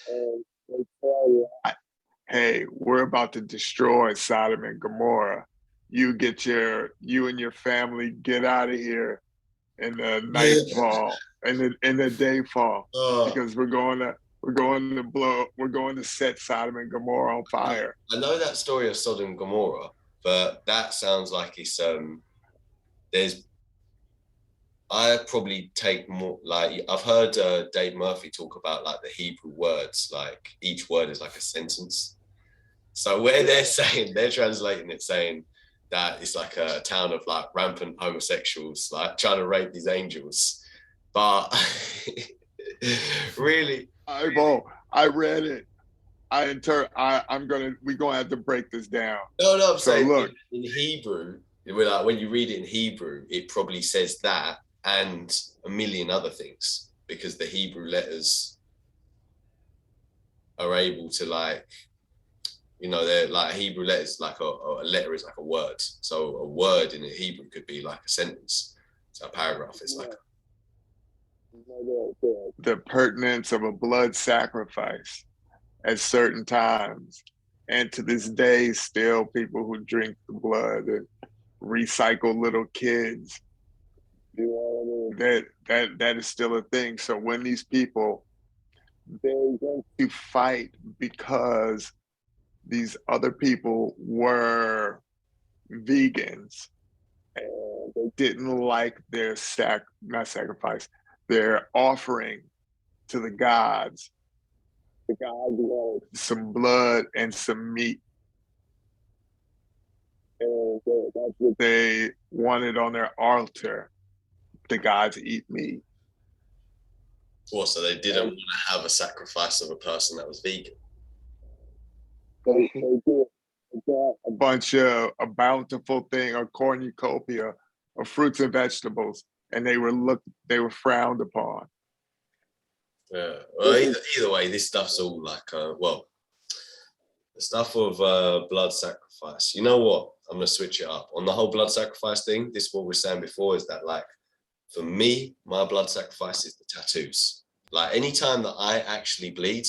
And they tell hey, we're about to destroy Sodom and Gomorrah. You and your family get out of here in the nightfall, in the dayfall, because we're going to set Sodom and Gomorrah on fire. I know that story of Sodom and Gomorrah, but that sounds like it's I probably take more, like I've heard Dave Murphy talk about like the Hebrew words, like each word is like a sentence. So where they're translating it saying that it's like a town of like rampant homosexuals, like trying to rape these angels. But really, I read it. We're gonna have to break this down. No, I'm saying look, in Hebrew, like when you read it in Hebrew, it probably says that and a million other things, because the Hebrew letters are able to like, you know, they're like Hebrew letters, like a letter is like a word. So a word in Hebrew could be like a sentence. So a paragraph is like the pertinence of a blood sacrifice at certain times. And to this day, still people who drink the blood and recycle little kids. You know what I mean? That is still a thing. So when these people, they're going to fight because these other people were vegans and they didn't like their their offering to the gods. The gods wanted some blood and some meat. And that's what they wanted on their altar. The gods eat meat. Well, so they didn't want to have a sacrifice of a person that was vegan. They did. A bountiful thing, a cornucopia of fruits and vegetables, and they were frowned upon. Yeah. Well, either way, this stuff's all like, the stuff of blood sacrifice. You know what? I'm gonna switch it up on the whole blood sacrifice thing. This is what we were saying before, is that like, for me, my blood sacrifice is the tattoos. Like anytime that I actually bleed,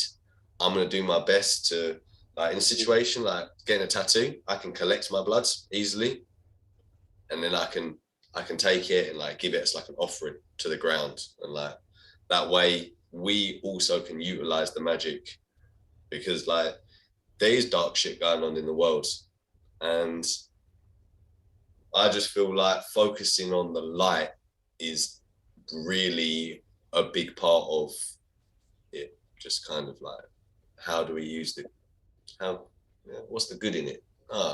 I'm gonna do my best to, like in a situation like getting a tattoo, I can collect my blood easily, and then I can take it and like give it as like an offering to the ground, and like that way we also can utilize the magic, because like there is dark shit going on in the world, and I just feel like focusing on the light is really a big part of it. Just kind of like, how do we use it? What's the good in it?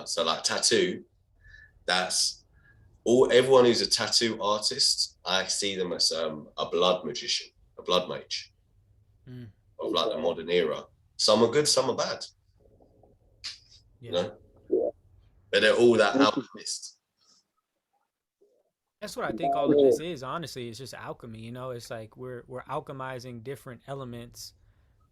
So like tattoo, that's everyone who's a tattoo artist, I see them as a blood magician, a blood mage of like the modern era. Some are good, some are bad. You know, but they're all that alchemist. That's what I think all of this is. Honestly, it's just alchemy. You know, it's like we're alchemizing different elements,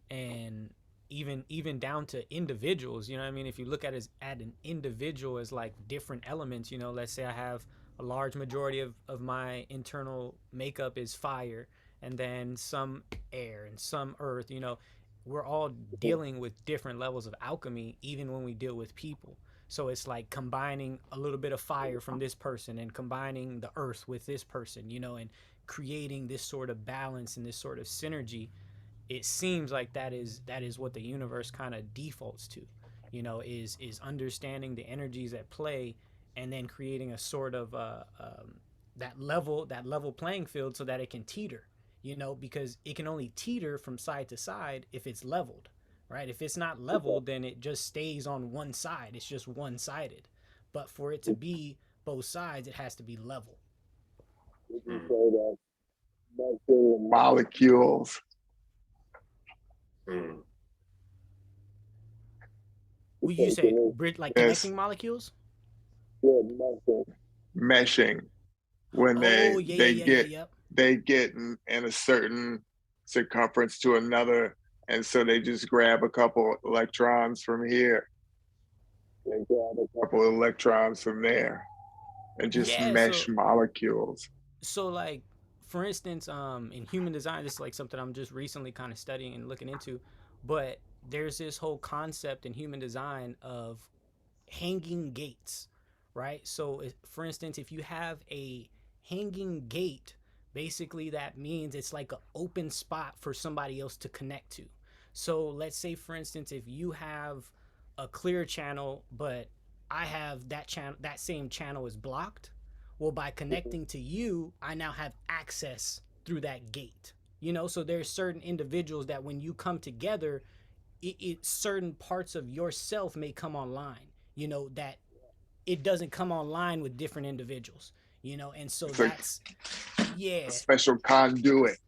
and even down to individuals. You know what I mean? If you look at an individual as like different elements, you know, let's say I have a large majority of my internal makeup is fire, and then some air and some earth. You know, we're all dealing with different levels of alchemy, even when we deal with people. So it's like combining a little bit of fire from this person and combining the earth with this person, you know, and creating this sort of balance and this sort of synergy. It seems like that is what the universe kind of defaults to, you know, is understanding the energies at play, and then creating a sort of that level playing field so that it can teeter, you know, because it can only teeter from side to side if it's leveled, right? If it's not leveled, then it just stays on one side. It's just one-sided. But for it to be both sides, it has to be level. Molecules. Will you say like connecting molecules? Meshing. When they get in a certain circumference to another, and so they just grab a couple electrons from here, they grab a couple electrons from there, and just mesh molecules. So like, for instance, in human design, this is like something I'm just recently kind of studying and looking into, but there's this whole concept in human design of hanging gates, right? So for instance, if you have a hanging gate, basically that means it's like an open spot for somebody else to connect to. So let's say, for instance, if you have a clear channel, but I have that channel, that same channel is blocked. Well, by connecting to you, I now have access through that gate. You know, so there's certain individuals that when you come together, it certain parts of yourself may come online, you know, that it doesn't come online with different individuals, you know, and so it's that's a special conduit.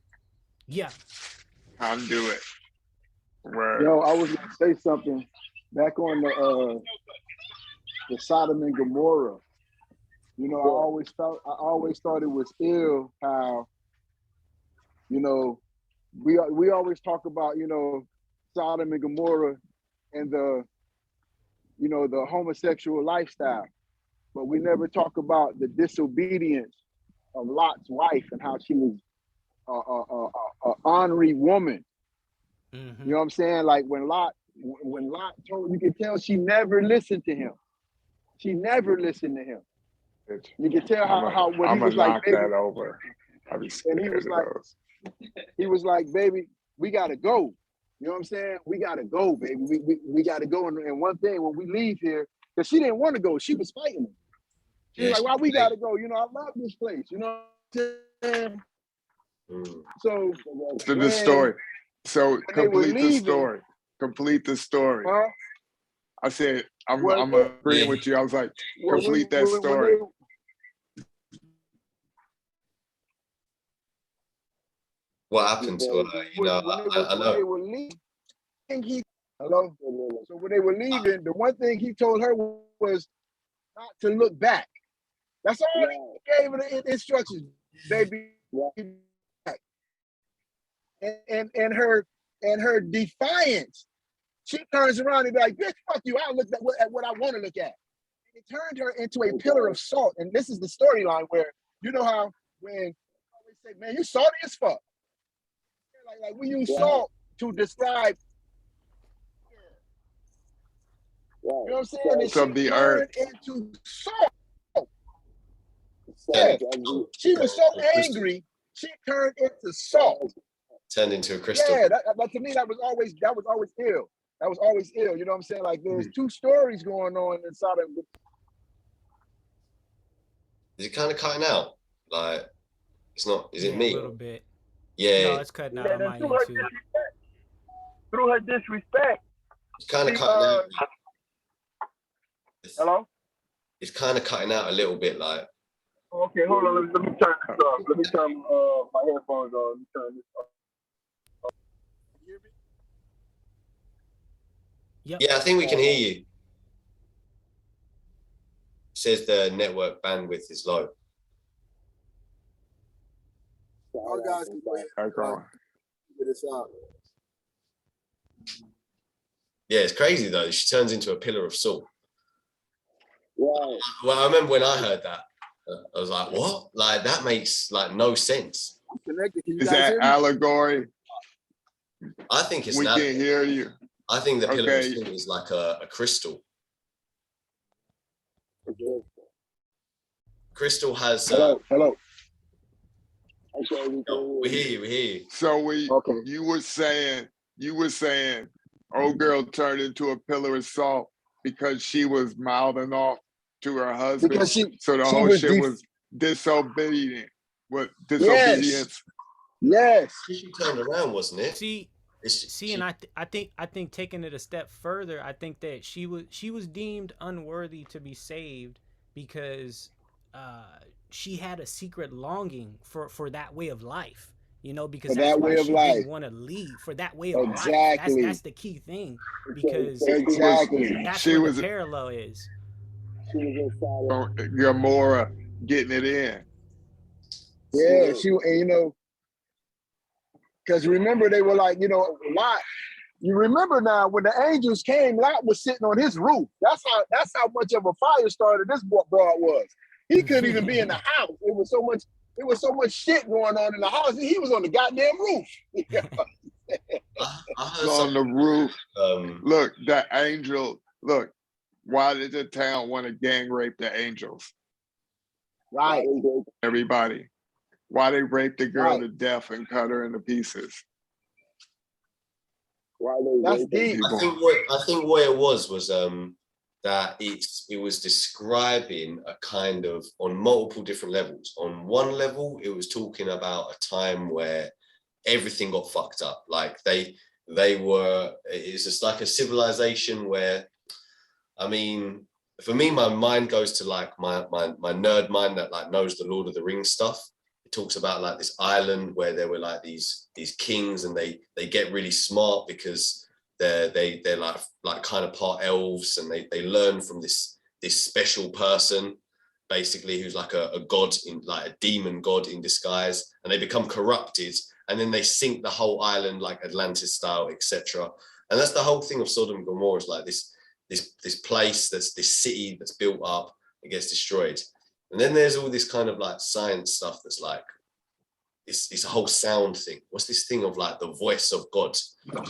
Yeah. Conduit. Right. Yo, I was gonna say something back on the Sodom and Gomorrah. You know, I always thought it was ill how, you know, we always talk about, you know, Sodom and Gomorrah and the, you know, the homosexual lifestyle, but we never talk about the disobedience of Lot's wife and how she was a ornery woman. You know what I'm saying? Like when Lot told, you can tell she never listened to him. She never listened to him. You can tell how when he was like, baby, that over. And he was like, baby, we gotta go. You know what I'm saying? We gotta go, baby. We gotta go. And one thing, when we leave here, because she didn't want to go, she was fighting him. She was like, why we gotta go? You know, I love this place. You know what I'm saying? So the story. So complete the story. Complete the story. Huh? I said, I'm agreeing with you. I was like, complete that story. What happened to her? You know, I know. They were leaving, hello? So when they were leaving, the one thing he told her was not to look back. That's all he gave her the instructions, baby. And her defiance, she turns around and be like, bitch, fuck you. I'll look at what I want to look at. It turned her into a pillar of salt. And this is the storyline where, you know how when I always say, man, you salty as fuck. Like we use salt to describe, you know what I'm saying? And she the turned earth into salt. Yeah. She was so angry, she turned into salt. Turned into a crystal. Yeah, but to me, that was always ill. That was always ill. You know what I'm saying? Like there's two stories going on inside of. Is it kind of cutting out? Like it's not. Is it me? A little bit. Yeah. No, it's cutting out on my end too. Through her disrespect. It's kind of cutting out. Hello? It's kind of cutting out a little bit, like. Okay, hold on. Let me turn this off. Let me turn my headphones on. Let me turn this off. Yep. Yeah, I think we can hear you. It says the network bandwidth is low. Our guys can go ahead. Get this out. Yeah, it's crazy though. She turns into a pillar of salt. Right. Well, I remember when I heard that, I was like, what? Like, that makes like no sense. I'm connected. Can you Is guys that hear me? allegory? I think it's We an can hear you. I think the pillar of Okay. salt is like a crystal. Crystal has. Hello. We hear you. We hear you. So Okay. you were saying, old girl turned into a pillar of salt because she was mouthing off to her husband. Because so the she whole was shit was disobedient. What disobedience? Yes. She turned around, wasn't it? And I think taking it a step further, I think that she was deemed unworthy to be saved because she had a secret longing for that way of life, you know, because For that's that why way of she life. didn't want to leave for that way of life. Exactly. That's the key thing, because Exactly. that's She where was the parallel is. Gomorrah getting it in. Yeah, and you know, because remember they were like, you know, Lot. You remember now when the angels came, Lot was sitting on his roof. That's how much of a fire starter this broad was. He couldn't even be in the house. It was so much shit going on in the house. He was on the goddamn roof. I heard On the roof. Um, Look, the angel. Look, why did the town want to gang rape the angels? Right. Everybody. Why they raped the girl Right. to death and cut her into pieces? That's deep. I think what it was that it was describing a kind of, on multiple different levels. On one level, it was talking about a time where everything got fucked up. Like it's just like a civilization where, I mean, for me, my mind goes to like my nerd mind that like knows the Lord of the Rings stuff. It talks about like this island where there were like these kings, and they get really smart because they're like kind of part elves, and they learn from this special person basically who's like a god, in like a demon god in disguise, and they become corrupted, and then they sink the whole island like Atlantis style, etc. And that's the whole thing of Sodom and Gomorrah, is like this place, that's this city that's built up, it gets destroyed. And then there's all this kind of like science stuff that's like, it's a whole sound thing. What's this thing of like the voice of God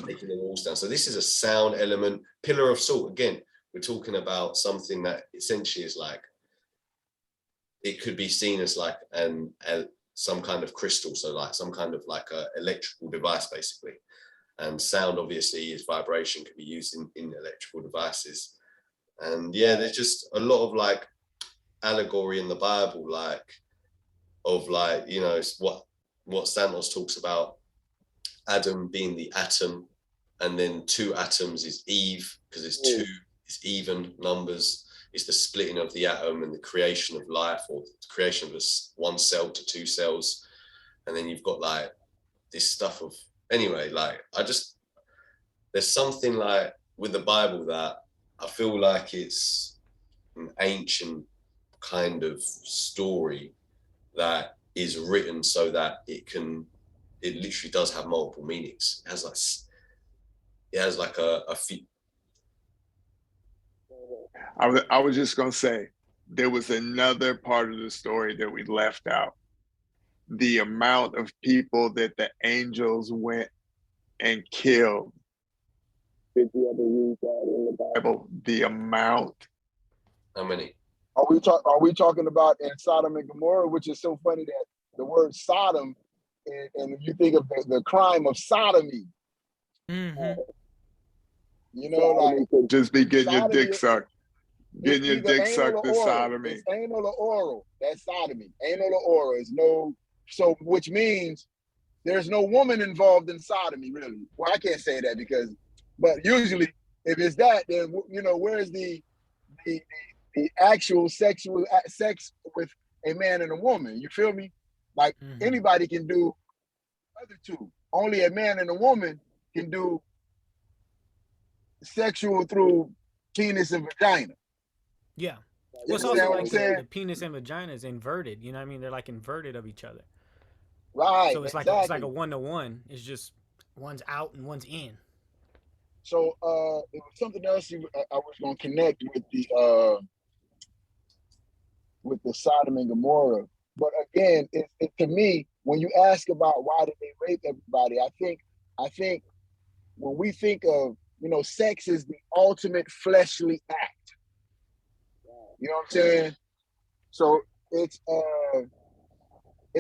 taking the walls down? So this is a sound element. Pillar of salt, again, we're talking about something that essentially is like, it could be seen as like some kind of crystal, so like some kind of like a electrical device basically. And sound obviously is vibration, can be used in electrical devices. And yeah, there's just a lot of like allegory in the Bible, like of like, you know, what Santos talks about, Adam being the atom, and then 2 atoms is Eve, because it's 2, it's even numbers. It's the splitting of the atom and the creation of life, or the creation of 1 cell to 2 cells. And then you've got like this stuff of, anyway, like there's something like with the Bible that I feel like it's an ancient kind of story that is written so that it literally does have multiple meanings. It has like a few. I was just gonna say, there was another part of the story that we left out. The amount of people that the angels went and killed. Did you ever read that in the Bible? The amount. How many? Are we talking about in Sodom and Gomorrah, which is so funny that the word Sodom, and you think of the crime of sodomy. Mm-hmm. You know, like just be getting your dick sucked. Getting your dick anal sucked or is oral. sodomy. It's anal or oral. That's sodomy. Anal or oral is no, so which means there's no woman involved in sodomy, really. Well, I can't say that but usually if it's that, then, you know, where's the actual sex with a man and a woman. You feel me? Like anybody can do other two. Only a man and a woman can do sexual through penis and vagina. Yeah. You Well, it's also understand what like I'm saying? the penis and vagina is inverted. You know what I mean? They're like inverted of each other. Right. So it's like exactly. it's like a 1-to-1. It's just one's out and one's in. So it was something else I was gonna connect with the Sodom and Gomorrah. But again, to me, when you ask about why did they rape everybody, I think when we think of, you know, sex is the ultimate fleshly act. You know what I'm saying? So it's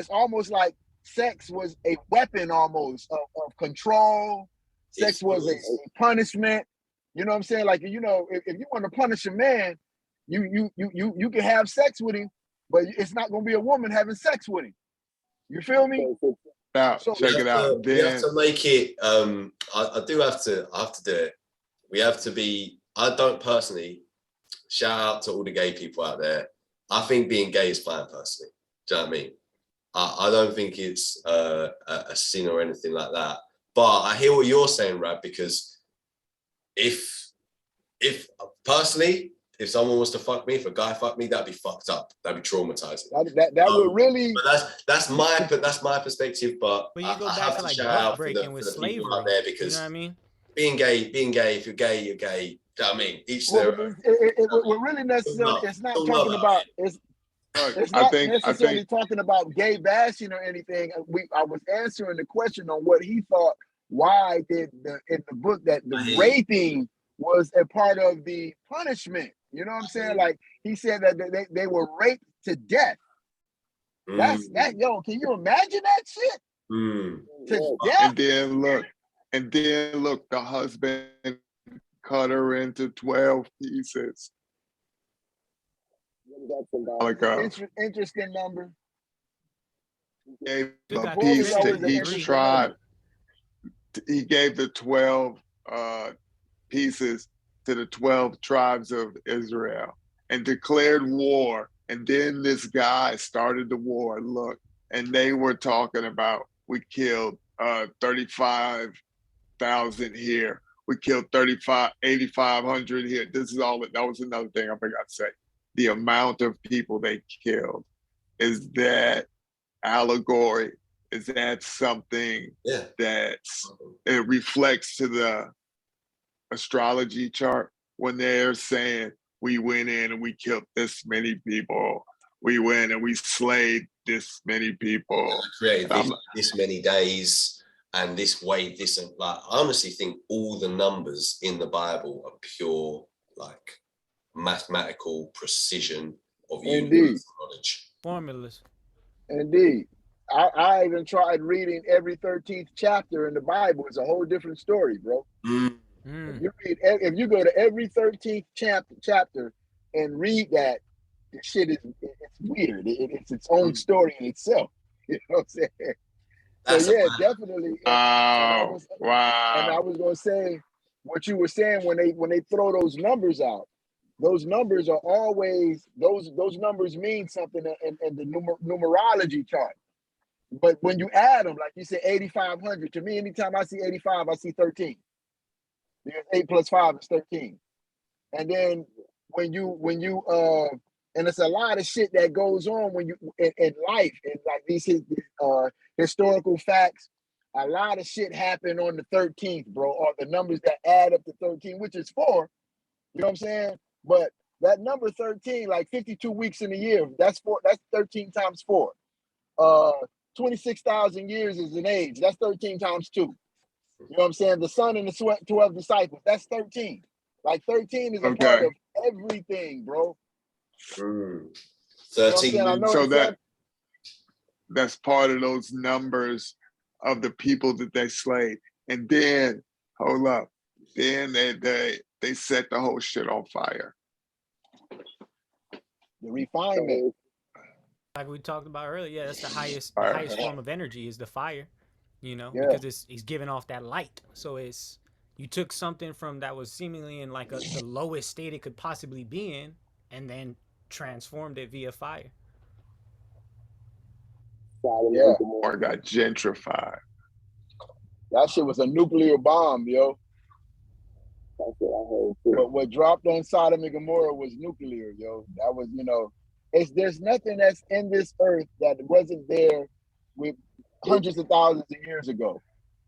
almost like sex was a weapon almost of control. Sex was a punishment. You know what I'm saying? Like, you know, if you want to punish a man, you can have sex with him, but it's not going to be a woman having sex with him. You feel me? Now, So check it out. We have to make it. I have to do it. We have to be. I don't personally. Shout out to all the gay people out there. I think being gay is fine personally. Do you know what I mean? I don't think it's a sin or anything like that. But I hear what you're saying, Rab, because if personally, if someone was to fuck me, if a guy fucked me, that'd be fucked up. That'd be traumatizing. That would really. But that's my perspective. But you go I back have to like shout out book breaking with for the people slavery. out there, because You know what I mean? being gay. If you're gay, you're gay. Do you know what I mean? Each Well, their own. it really necessarily. It's not talking about. It's not necessarily talking about gay bashing or anything. I was answering the question on what he thought. Why did in the book that the raping was a part of the punishment? You know what I'm saying? Like he said that they were raped to death. That's that. Yo, can you imagine that shit? To death. And then look, the husband cut her into 12 pieces. Interesting number. He gave a piece to each tribe. He gave the 12 pieces to the 12 tribes of Israel and declared war. And then this guy started the war. Look, and they were talking about, we killed 35,000 here. We killed 8,500 here. This is all. That was another thing I forgot to say. The amount of people they killed. Is that allegory? Is that something that it reflects to the astrology chart when they're saying we went in and we killed this many people? We went and we slayed this many people. Created this many days. And this way, I honestly think all the numbers in the Bible are pure, like, mathematical precision of universal knowledge. Formulas. Indeed. I even tried reading every 13th chapter in the Bible. It's a whole different story, bro. If you go to every 13th chapter and read that, the shit it's weird. It's its own story in itself. You know what I'm saying? So yeah, definitely. Wow. And I was gonna say what you were saying when they throw those numbers out. Those numbers are always those numbers mean something in the numerology chart. But when you add them, like you said, 8,500. To me, anytime I see 85, I see 13. Because 8 plus 5 is 13. And then when you and it's a lot of shit that goes on when you in life, and like these historical facts, a lot of shit happened on the 13th, bro, or the numbers that add up to 13, which is 4. You know what I'm saying? But that number 13, like 52 weeks in a year, that's 13 times 4. 26,000 years is an age. That's 13 times 2. You know what I'm saying? The sun and the 12 disciples, that's 13. Like 13 is a part of everything, bro. 13. You know so that's part of those numbers of the people that they slayed. And then, hold up, then they set the whole shit on fire. The refinement. Like we talked about earlier, that's the highest form of energy is the fire, you know, because it's giving off that light. So you took something from that was seemingly in like the lowest state it could possibly be in, and then transformed it via fire. Yeah. Or got gentrified. That shit was a nuclear bomb, yo. That's what I heard too. But what dropped on Sodom and Gomorrah was nuclear, yo. That was, there's nothing that's in this earth that wasn't there with hundreds of thousands of years ago.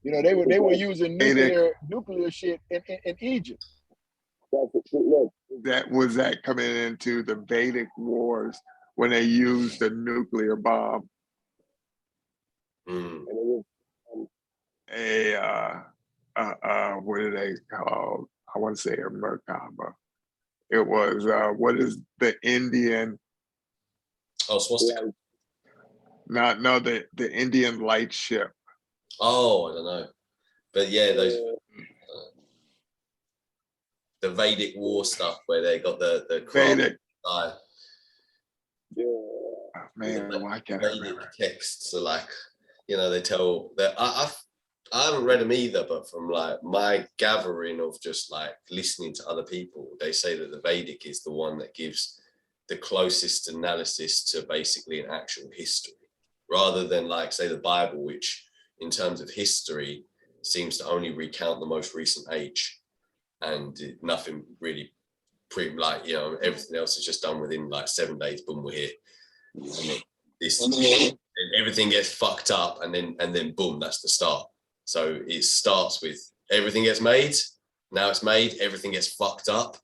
They were using nuclear shit in Egypt. Look, That was that coming into the Vedic wars when they used the nuclear bomb. Mm. and it was, What are they called? I want to say a Merkaba. It was what is the Indian? Oh, swastika. The Indian light ship. Oh, I don't know. But yeah, those the Vedic war stuff where they got the Vedic. guy. yeah. Oh, man, why can't I remember? Texts are like, they tell that I haven't read them either, but from like my gathering of just like listening to other people, they say that the Vedic is the one that gives the closest analysis to basically an actual history, rather than like say the Bible, which in terms of history seems to only recount the most recent age, and nothing really everything else is just done within like 7 days. Boom, we're here. And everything gets fucked up, and then boom, that's the start. So it starts with everything gets made. Now it's made, everything gets fucked up,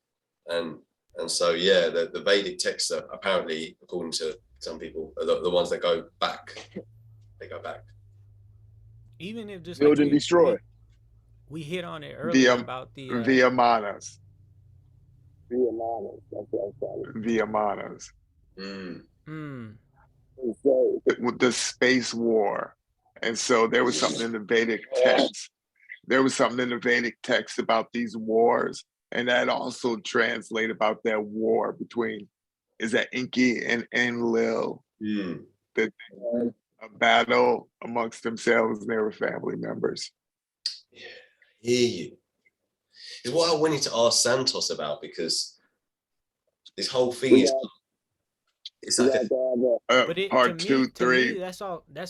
and so yeah, the Vedic texts are apparently, according to some people, are the ones that go back. They go back. Even if just Build like and destroy. we hit on it earlier about the Viyamanas. Vietnam, that's what I'm saying. Viyamanas. Mm. So, With the space war. And so there was something in the Vedic text. There was something in the Vedic text about these wars. And that also translated about that war between, is that Enki and Enlil? A battle amongst themselves, and they were family members. Yeah, I hear you. It's what I wanted to ask Santos about, because this whole thing is it's like But part two, to three. me, that's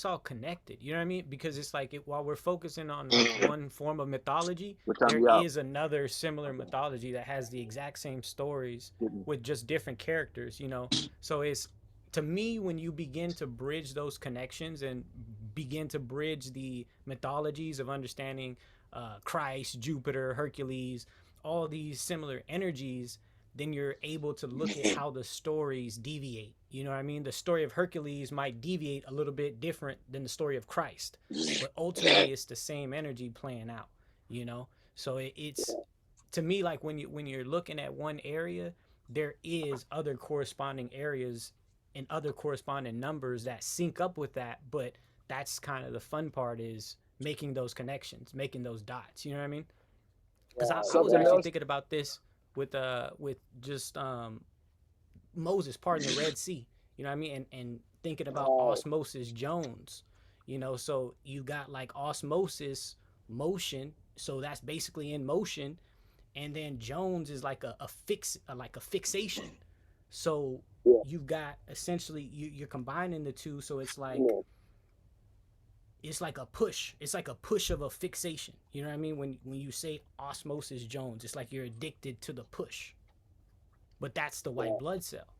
all connected. You know what I mean? Because it's like while we're focusing on like one form of mythology, there is another similar mythology that has the exact same stories with just different characters. So it's, to me, when you begin to bridge those connections and begin to bridge the mythologies of understanding Christ, Jupiter, Hercules, all these similar energies, then you're able to look at how the stories deviate. You know what I mean? The story of Hercules might deviate a little bit different than the story of Christ, but ultimately it's the same energy playing out, So it's, to me, like when you're looking at one area, there is other corresponding areas and other corresponding numbers that sync up with that, but that's kind of the fun part, is making those connections, making those dots. You know what I mean? Because I was actually thinking about this with just Moses parting the Red Sea, you know what I mean, and thinking about Osmosis Jones, so you got like osmosis, motion, so that's basically in motion, and then Jones is like a fixation, so you've got essentially you're combining the two, so it's like a push. It's like a push of a fixation. You know what I mean? When you say Osmosis Jones, it's like you're addicted to the push. But that's the white blood cell.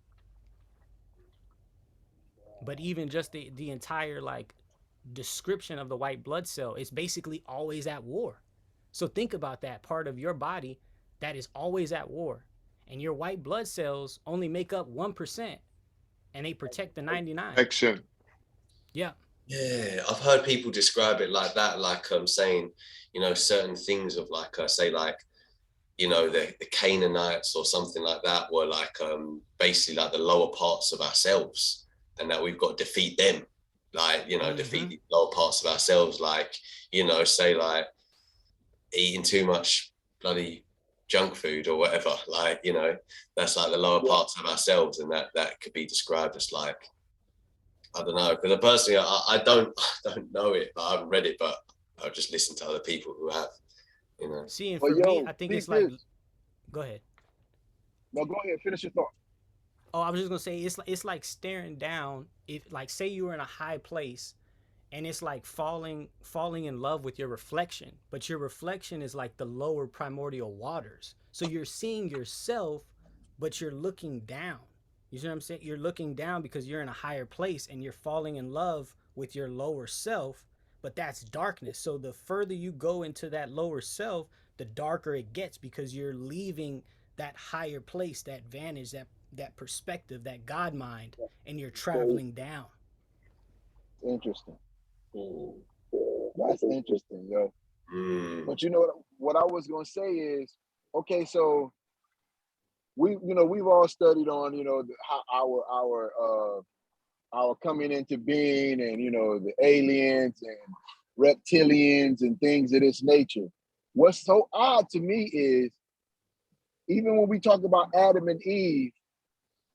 But even just the entire like description of the white blood cell, it's basically always at war. So think about that part of your body that is always at war. And your white blood cells only make up 1%, and they protect the 99. Action. Yeah. Yeah, I've heard people describe it like that, like saying, certain things of like, say like, the Canaanites or something like that were like basically like the lower parts of ourselves, and that we've got to defeat them, like, defeat the lower parts of ourselves, like, say like eating too much bloody junk food or whatever, like, that's like the lower parts of ourselves, and that could be described as like, I don't know, because personally, I don't know it, but I haven't read it, but I've just listened to other people who have, See, and for me, I think it's like, go ahead. No, go ahead. Finish your thought. Oh, I was just gonna say it's like staring down. If like say you were in a high place, and it's like falling in love with your reflection, but your reflection is like the lower primordial waters. So you're seeing yourself, but you're looking down. You see what I'm saying? You're looking down because you're in a higher place and you're falling in love with your lower self, but that's darkness. So the further you go into that lower self, the darker it gets because you're leaving that higher place, that vantage, that perspective, that God mind, and you're traveling down. Interesting. Mm. That's interesting, yo. Mm. But you know what I was gonna say is, okay, so we've all studied on how our coming into being, and the aliens and reptilians and things of this nature. What's so odd to me is, even when we talk about Adam and Eve,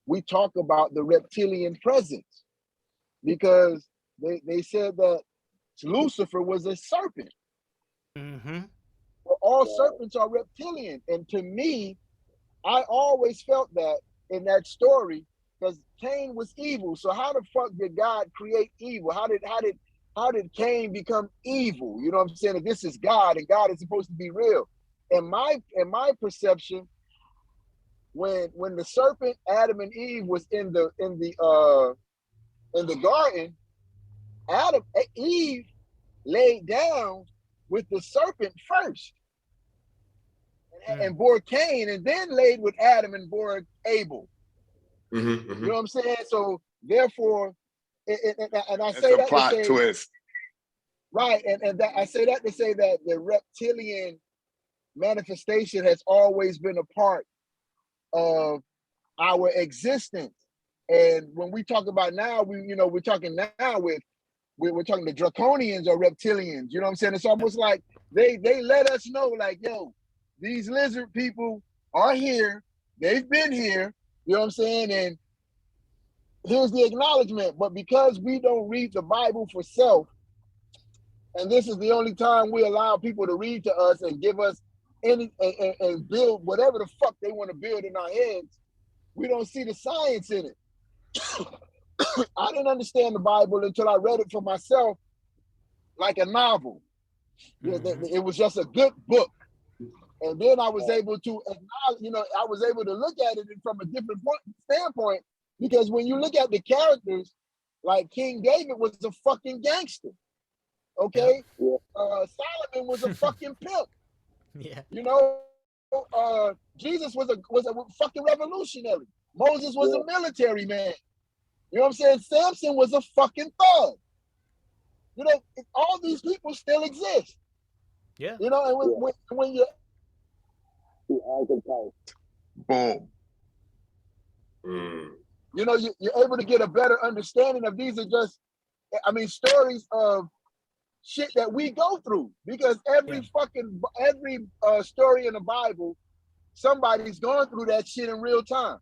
we talk about the reptilian presence, because they said that Lucifer was a serpent. Mm-hmm. Well, all serpents are reptilian. And to me, I always felt that in that story, because Cain was evil. So how the fuck did God create evil? How did Cain become evil? You know what I'm saying? If this is God and God is supposed to be real. In my perception, when the serpent, Adam and Eve, was in the garden, Eve laid down with the serpent first, and bore Cain, and then laid with Adam and bore Abel. Mm-hmm, mm-hmm. You know what I'm saying? So therefore, and I It's say a that plot to say, twist. right, and I say that to say that the reptilian manifestation has always been a part of our existence. And when we talk about now, we're talking now we're talking the draconians or reptilians. You know what I'm saying? It's almost like they let us know, like, yo, these lizard people are here. They've been here. You know what I'm saying? And here's the acknowledgement. But because we don't read the Bible for self, and this is the only time we allow people to read to us and give us any and build whatever the fuck they want to build in our heads, we don't see the science in it. I didn't understand the Bible until I read it for myself, like a novel. Mm-hmm. It was just a good book. And then I was able to acknowledge, I was able to look at it from a different standpoint, because when you look at the characters, like King David was a fucking gangster. Okay? Yeah. Solomon was a fucking pimp. Yeah. Jesus was a fucking revolutionary. Moses was a military man. You know what I'm saying? Samson was a fucking thug. All these people still exist. Yeah. And when you're boom. You're able to get a better understanding of these are just, stories of shit that we go through, because every story in the Bible, somebody's going through that shit in real time.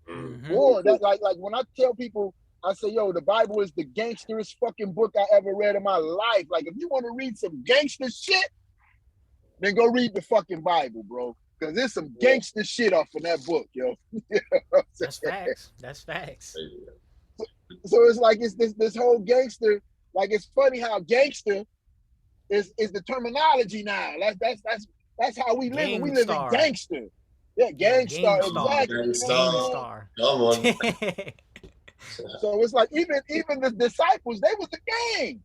Mm-hmm. Or that like when I tell people, I say, yo, the Bible is the gangsterest fucking book I ever read in my life. Like, if you want to read some gangster shit, then go read the fucking Bible, bro. Because there's some gangster shit off in that book, yo. That's facts. That's facts. So it's like it's this whole gangster. Like, it's funny how gangster is the terminology now. That's how we live. We live in gangster. Yeah, gangstar, exactly. Gangstar. Come on. So it's like even the disciples, they was a gang.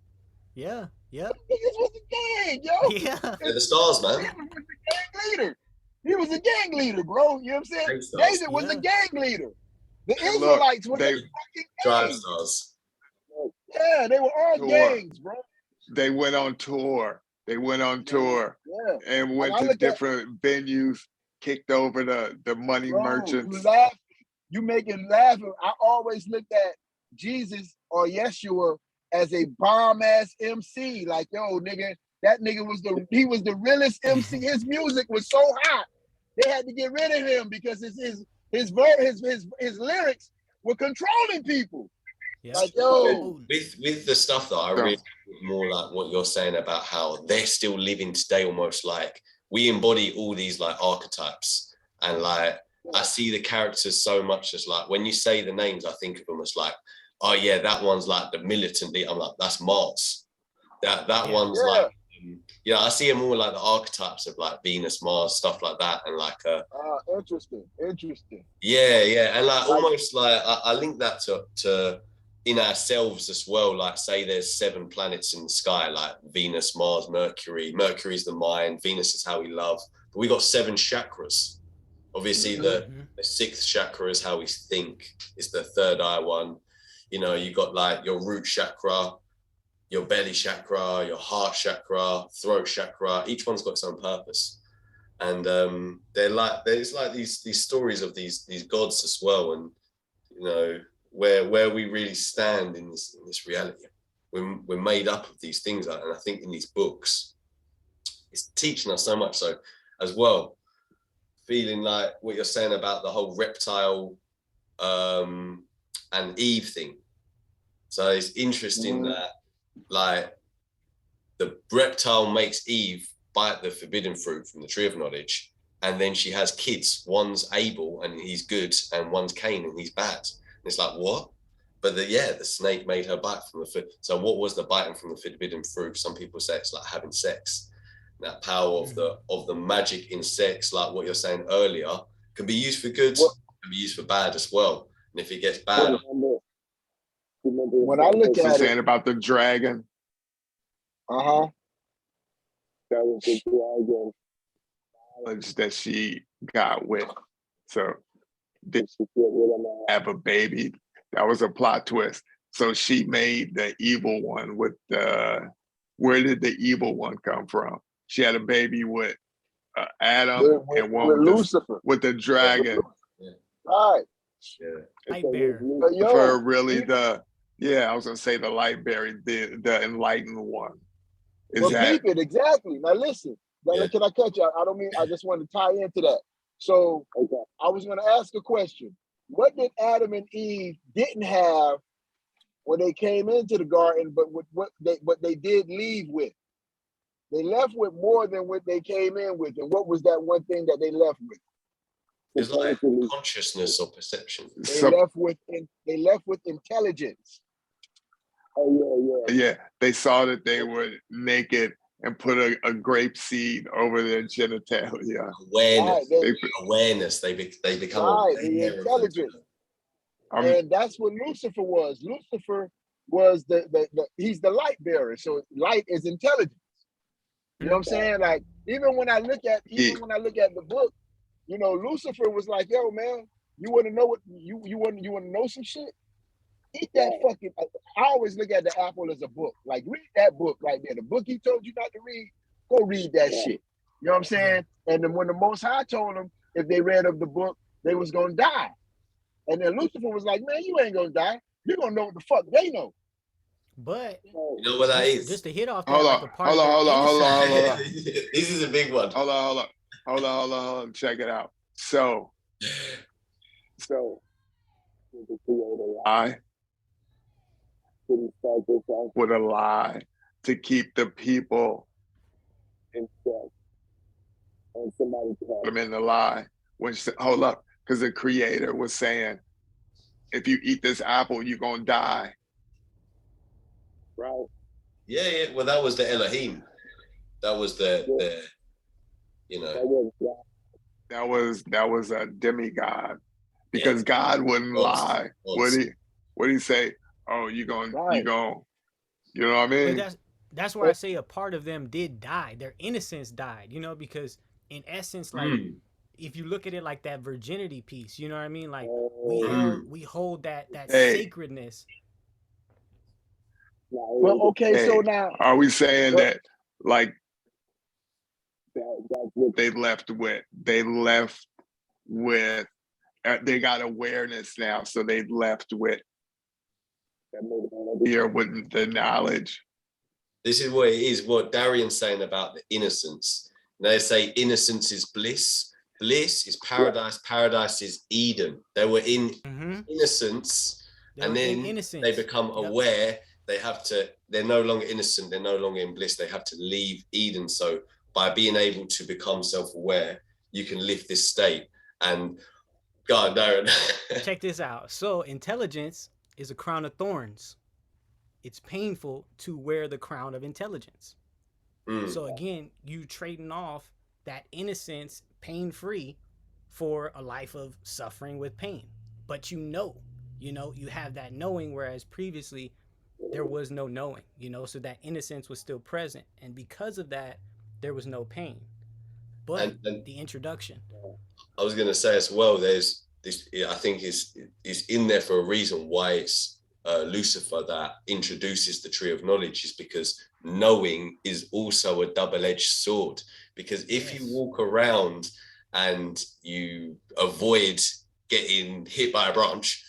Yeah, yeah. This was a gang, yo. Yeah. They're the stars, man. David was a gang leader. He was a gang leader, bro. You know what I'm saying? David was a gang leader. The Israelites were the fucking drive stars. Yeah, they were all gangs, bro. They went on tour. Yeah. And went to different venues, kicked over the money merchants. You make it laugh. I always looked at Jesus or Yeshua as a bomb ass MC. Like, yo, nigga, that nigga was the realest MC. His music was so hot, they had to get rid of him because his lyrics were controlling people. Yeah. Like, yo, with the stuff that I read, more like what you're saying about how they're still living today, almost like we embody all these like archetypes, and like I see the characters so much as like, when you say the names, I think of them as like, oh yeah, that one's like the militant. I'm like, that's Mars. That one's like, I see them all like the archetypes of like Venus, Mars, stuff like that, and like interesting. Yeah, and like almost like I link that to in ourselves as well. Like, say there's 7 planets in the sky, like Venus, Mars, Mercury. Mercury's the mind, Venus is how we love. But we got 7 chakras. Obviously, the 6th chakra is how we think. It's the third eye one. You know, you got like your root chakra, your belly chakra, your heart chakra, throat chakra. Each one's got its own purpose. And there's like these stories of these gods as well, and you know where we really stand in this reality. We're made up of these things, and I think in these books, it's teaching us so much. So as well, feeling like what you're saying about the whole reptile and Eve thing. So it's interesting that like the reptile makes Eve bite the forbidden fruit from the tree of knowledge, and then she has kids. One's Abel and he's good, and one's Cain and he's bad. And it's like, what? But the snake made her bite from the foot. So what was the biting from the forbidden fruit? Some people say it's like having sex. That power of the magic in sex, like what you're saying earlier, can be used for good, can be used for bad as well. And if it gets bad, when I look at saying about the dragon. That was the dragon knowledge that she got with. So did she have a baby? That was a plot twist. So she made the evil one with where did the evil one come from? She had a baby with Adam and one with Lucifer, with the dragon. Right. Light bearer. For really I was gonna say the light bearer, the enlightened one. Keep it exactly. Now listen. Can I cut you? I don't mean. I just want to tie into that. So I was going to ask a question. What did Adam and Eve didn't have when they came into the garden, but what they did leave with? They left with more than what they came in with. And what was that one thing that they left with? It's like consciousness or perception. They left with intelligence. Yeah, they saw that they were naked and put a grape seed over their genitalia. Awareness. They become the intelligence. And that's what Lucifer was. Lucifer was he's the light bearer. So light is intelligence. You know what I'm saying? Like even when I look at the book, you know, Lucifer was like, yo, man, you want to know what you want to know some shit? Eat that fucking. I always look at the apple as a book. Like, read that book right there. The book he told you not to read, go read that shit. You know what I'm saying? And then when the Most High told them if they read of the book, they was gonna die. And then Lucifer was like, man, you ain't gonna die. You're gonna know what the fuck they know. But you know what that is? Just to hit off that, hold on. This is a big one. Hold on. Check it out. So the creator lie. With a lie to keep the people in check, and somebody put them in the lie. Hold up, because the creator was saying, if you eat this apple, you're gonna die. Right? Yeah. Well, that was the Elohim. That was the you know. That was a demigod, because God wouldn't lie. What did he say? Oh, you know what I mean? But that's where I say a part of them did die. Their innocence died, you know, because in essence, like if you look at it like that virginity piece, you know what I mean? Like we hold that sacredness. Well, okay, so now are we saying that like that's what they left with? They left with they got awareness now, so they left with here with the knowledge. This is what it is. What Darian's saying about the innocence. They say innocence is bliss. Bliss is paradise. Paradise is Eden. They were in innocence, and then they become aware. They're no longer innocent. They're no longer in bliss. They have to leave Eden. So by being able to become self-aware, you can lift this state. And God, Darren. Check this out. So intelligence is a crown of thorns. It's painful to wear the crown of intelligence. So again, you trading off that innocence, pain-free, for a life of suffering with pain. But you have that knowing, whereas previously there was no knowing, so that innocence was still present. And because of that, there was no pain. But and the introduction. I was going to say as well, there's this, I think is in there for a reason why it's Lucifer that introduces the tree of knowledge, is because knowing is also a double-edged sword. Because if you walk around and you avoid getting hit by a branch,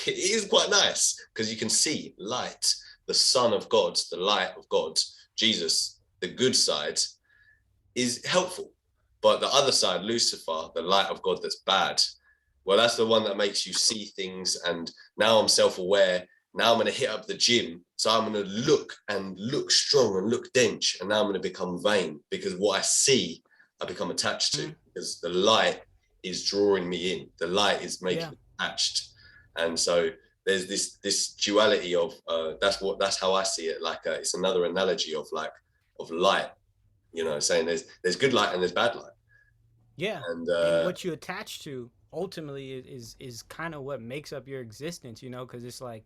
it is quite nice because you can see light, the Son of God, the light of God, Jesus, the good side is helpful. But the other side, Lucifer, the light of God that's bad, well, that's the one that makes you see things. And now I'm self-aware. Now I'm going to hit up the gym. So I'm going to look strong and look dense. And now I'm going to become vain because what I see, I become attached to, because the light is drawing me in. The light is making me attached. And so there's this duality of, that's how I see it. Like it's another analogy of light, saying there's good light and there's bad light. Yeah. And what you attach to ultimately is kind of what makes up your existence, because it's like,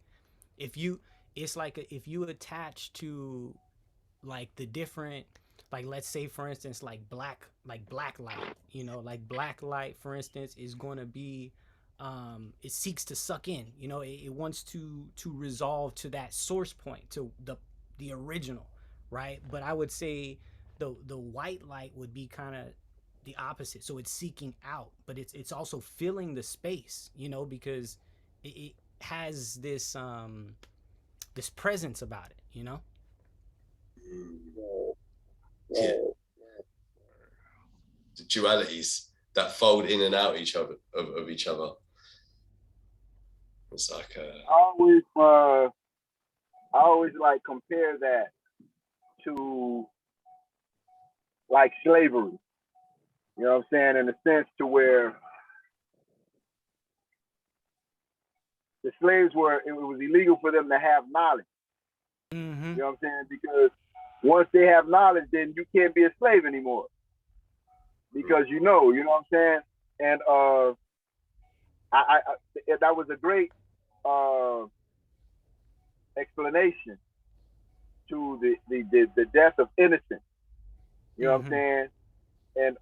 if you attach to like the different, like, let's say for instance, like black light, like black light, for instance, is going to be, it seeks to suck in, it wants to resolve to that source point, to the original, right? But I would say the white light would be kind of the opposite. So it's seeking out, but it's also filling the space, because it has this this presence about it, Yeah. The dualities that fold in and out of each other. It's like I always like compare that to like slavery. You know what I'm saying? In a sense to where the slaves it was illegal for them to have knowledge. Mm-hmm. You know what I'm saying? Because once they have knowledge, then you can't be a slave anymore. Because you know what I'm saying? And I that was a great explanation to the death of innocence. You know what I'm saying? And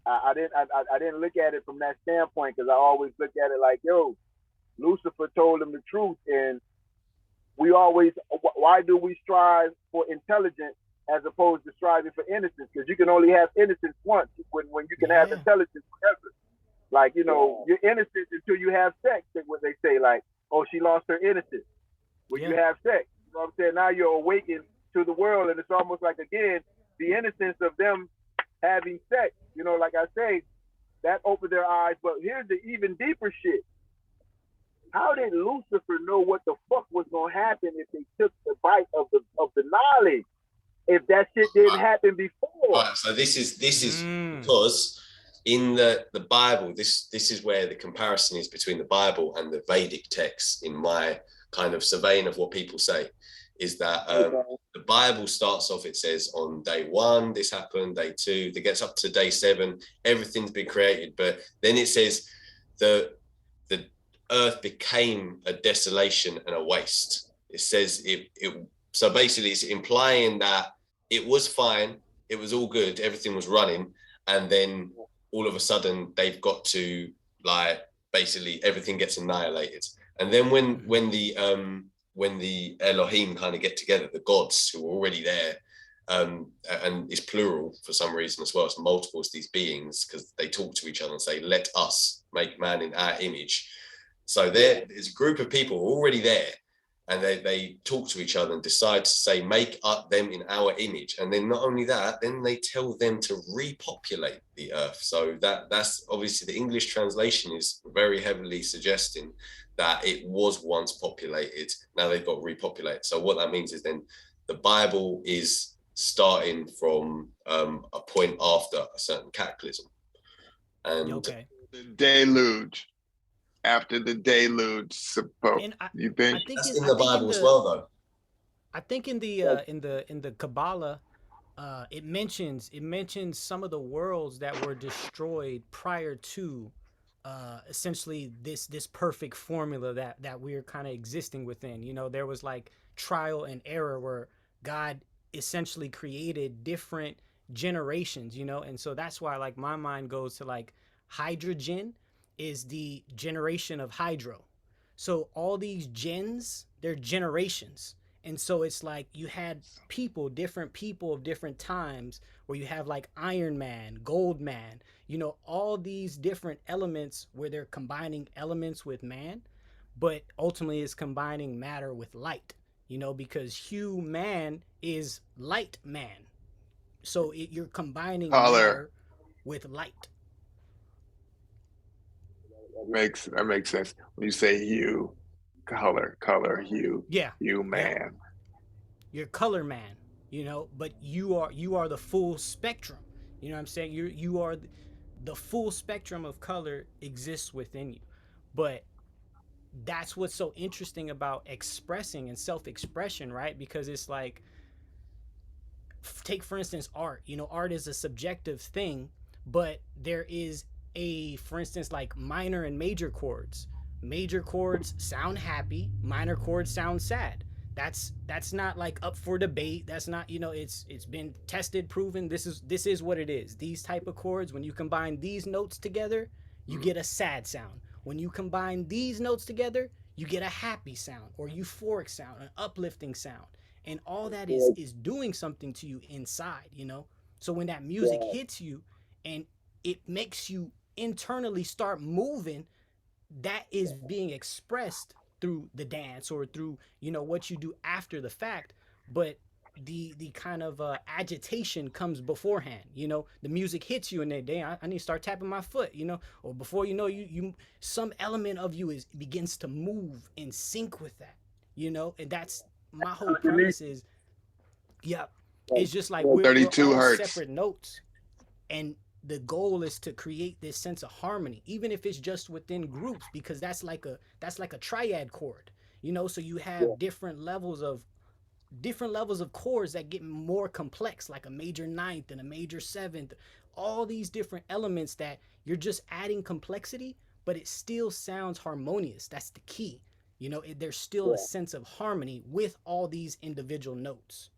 I didn't look at it from that standpoint, because I always look at it like, yo, Lucifer told him the truth, and why do we strive for intelligence as opposed to striving for innocence? Because you can only have innocence once when you can have intelligence forever. Like, you're innocent until you have sex. That's what they say, like, oh, she lost her innocence when you have sex. You know what I'm saying? Now you're awakened to the world, and it's almost like, again, the innocence of them having sex, like I say, that opened their eyes. But here's the even deeper shit. How did Lucifer know what the fuck was gonna happen if they took the bite of the knowledge? If that shit didn't happen before. Right, so this is because in the Bible, this is where the comparison is between the Bible and the Vedic texts, in my kind of surveying of what people say, is that the Bible starts off, it says on day 1 this happened, day 2, it gets up to day 7, everything's been created, but then it says the earth became a desolation and a waste. It says it so basically it's implying that it was fine, it was all good, everything was running, and then all of a sudden they've got to, like, basically everything gets annihilated. And then when the Elohim kind of get together, the gods who are already there, and it's plural for some reason as well, it's multiples, these beings, because they talk to each other and say, let us make man in our image. So there's a group of people already there, and they talk to each other and decide to say, make up them in our image. And then not only that, then they tell them to repopulate the earth. So that's obviously, the English translation is very heavily suggesting that it was once populated, now they've got repopulated. So what that means is then the Bible is starting from a point after a certain cataclysm. And The deluge. After the deluge, And you think? That's in the Bible as well, though. I think in the Kabbalah, it mentions some of the worlds that were destroyed prior to essentially this perfect formula that we're kind of existing within. You know, there was like trial and error where God essentially created different generations, you know, and so that's why like my mind goes to like hydrogen is the generation of hydro. So all these gens, they're generations. And so it's like you had different people of different times where you have like Iron Man, Gold Man, you know, all these different elements where they're combining elements with man, but ultimately it's combining matter with light, you know, because hue man is light man. So you're combining matter with light. That makes sense. When you say hue, color, hue, hue man. You're color man, you know, but you are the full spectrum. You know what I'm saying? You are the full spectrum of color exists within you. But that's what's so interesting about expressing and self-expression, right? Because it's like, take for instance art. You know, art is a subjective thing, but there is for instance, like minor and major chords. Major chords sound happy, minor chords sound sad. That's not like up for debate. That's not, you know, it's been tested, proven. This is what it is. These type of chords, when you combine these notes together, you get a sad sound. When you combine these notes together, you get a happy sound or euphoric sound, an uplifting sound. And all that is doing something to you inside, you know? So when that music hits you and it makes you internally start moving, that is being expressed through the dance or through, you know, what you do after the fact. But the kind of agitation comes beforehand. You know, the music hits you and then, damn, I need to start tapping my foot, you know, or before you know, you some element of you begins to move in sync with that, you know. And that's my whole premise is, it's just like we're all hertz. Separate notes, and the goal is to create this sense of harmony, even if it's just within groups, because that's like a triad chord, you know. So you have different levels of chords that get more complex, like a major ninth and a major seventh, all these different elements that you're just adding complexity, but it still sounds harmonious. That's the key, you know. There's still a sense of harmony with all these individual notes.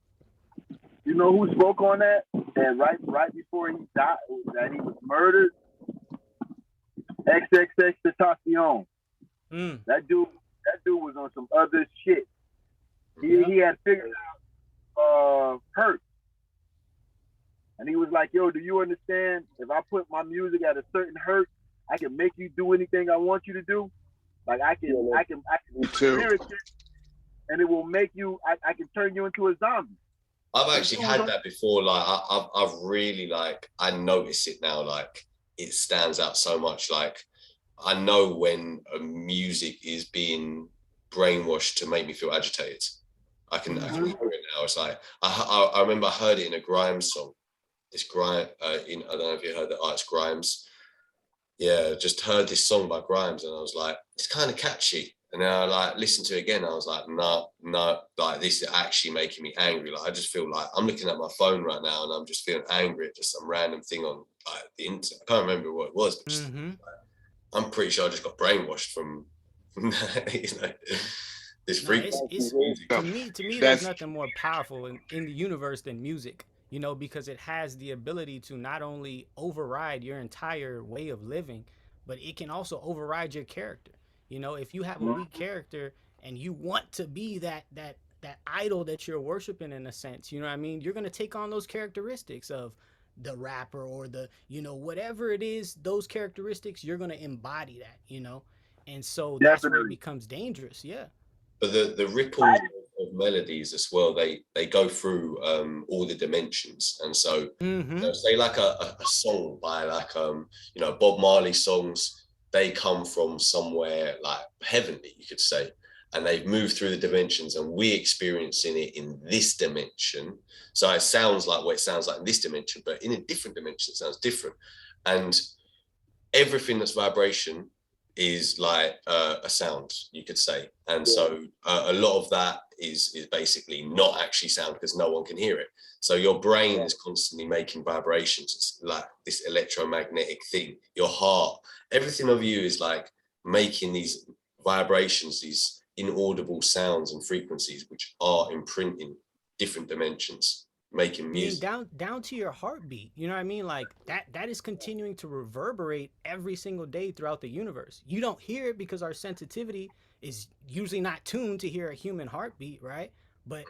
You know who spoke on that? And right before he died, that he was murdered. XXX Tentacion. That dude was on some other shit. He had figured out hurt. And he was like, yo, do you understand? If I put my music at a certain hertz, I can make you do anything I want you to do. Like I can spirit it, and it will make you, I can turn you into a zombie. I've actually had that before. Like I've really, like, I notice it now. Like it stands out so much. Like I know when a music is being brainwashed to make me feel agitated. I can hear it now. It's like I remember I heard it in a Grimes song. This Grimes, I don't know if you heard that. Oh, it's Grimes. Yeah, just heard this song by Grimes, and I was like, it's kind of catchy. And then I like listened to it again. I was like, no, like this is actually making me angry. Like I just feel like I'm looking at my phone right now, and I'm just feeling angry at just some random thing on like the internet. I can't remember what it was, but just, like, I'm pretty sure I just got brainwashed from you know, this frequency. To me, there's nothing more powerful in the universe than music. You know, because it has the ability to not only override your entire way of living, but it can also override your character. You know, if you have a weak character and you want to be that idol that you're worshiping, in a sense, you know what I mean? You're going to take on those characteristics of the rapper or the, you know, whatever it is, those characteristics, you're going to embody that, you know? And so that's where it becomes dangerous. Yeah. But the ripples of melodies as well, they go through all the dimensions. And so, you know, say like a song by like, you know, Bob Marley songs, they come from somewhere like heavenly, you could say, and they've moved through the dimensions, and we're experiencing it in this dimension. So it sounds like what it sounds like in this dimension, but in a different dimension, it sounds different. And everything that's vibration is like a sound, you could say. And so a lot of that is basically not actually sound because no one can hear it. So your brain is constantly making vibrations. It's like this electromagnetic thing. Your heart, everything of you is like making these vibrations, these inaudible sounds and frequencies, which are imprinting different dimensions, making music. Down to your heartbeat, you know what I mean? Like that is continuing to reverberate every single day throughout the universe. You don't hear it because our sensitivity is usually not tuned to hear a human heartbeat, right? But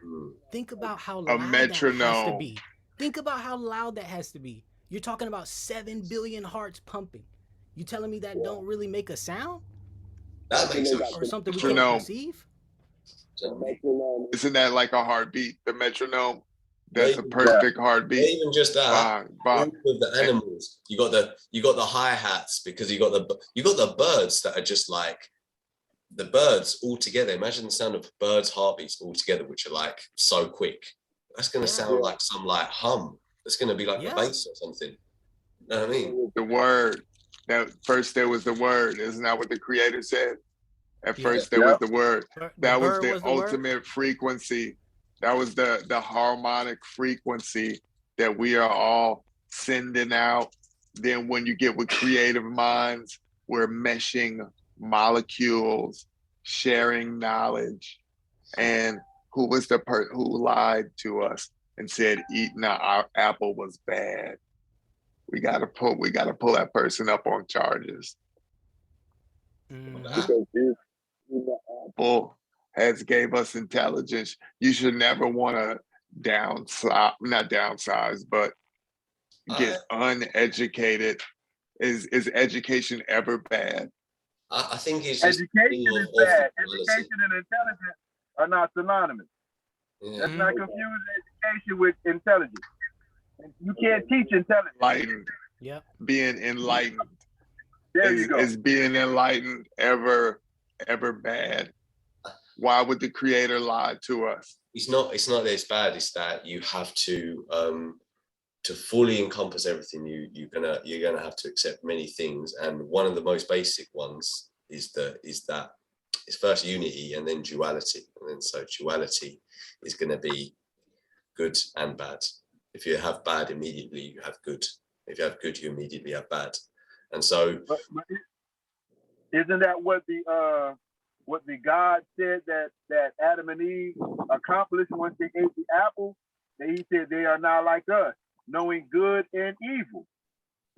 think about how loud that has to be. Think about how loud that has to be. You're talking about 7 billion hearts pumping. You telling me that don't really make a sound? That makes sense. Or something we can't perceive? Isn't that like a heartbeat? The metronome? That's a perfect heartbeat. Even just that, with the animals, you got the hi-hats, because you got the birds that are just like the birds all together. Imagine the sound of birds' heartbeats all together, which are like so quick. That's gonna sound like some like hum. It's gonna be like a bass or something. You know what I mean? The word. That first there was the word. Isn't that what the creator said? At first there was the word. That was the ultimate frequency. That was the harmonic frequency that we are all sending out. Then when you get with creative minds, we're meshing molecules, sharing knowledge. And who was the person who lied to us and said eating our apple was bad? We gotta pull that person up on charges. Because the apple has gave us intelligence. You should never want to not downsize, but get uneducated. Is education ever bad? I think it's just education is bad. Education and intelligence are not synonymous. Let's not confuse education with intelligence. You can't teach intelligence. Enlightened. Yeah. Being enlightened. There you go. Is being enlightened ever bad? Why would the creator lie to us? It's not that it's bad. It's that you have to fully encompass everything. You're gonna have to accept many things, and one of the most basic ones is that it's first unity and then duality, and then so duality is gonna be good and bad. If you have bad immediately, you have good. If you have good, you immediately have bad, and so. But isn't that what the God said that Adam and Eve accomplished once they ate the apple? That he said they are now like us, knowing good and evil.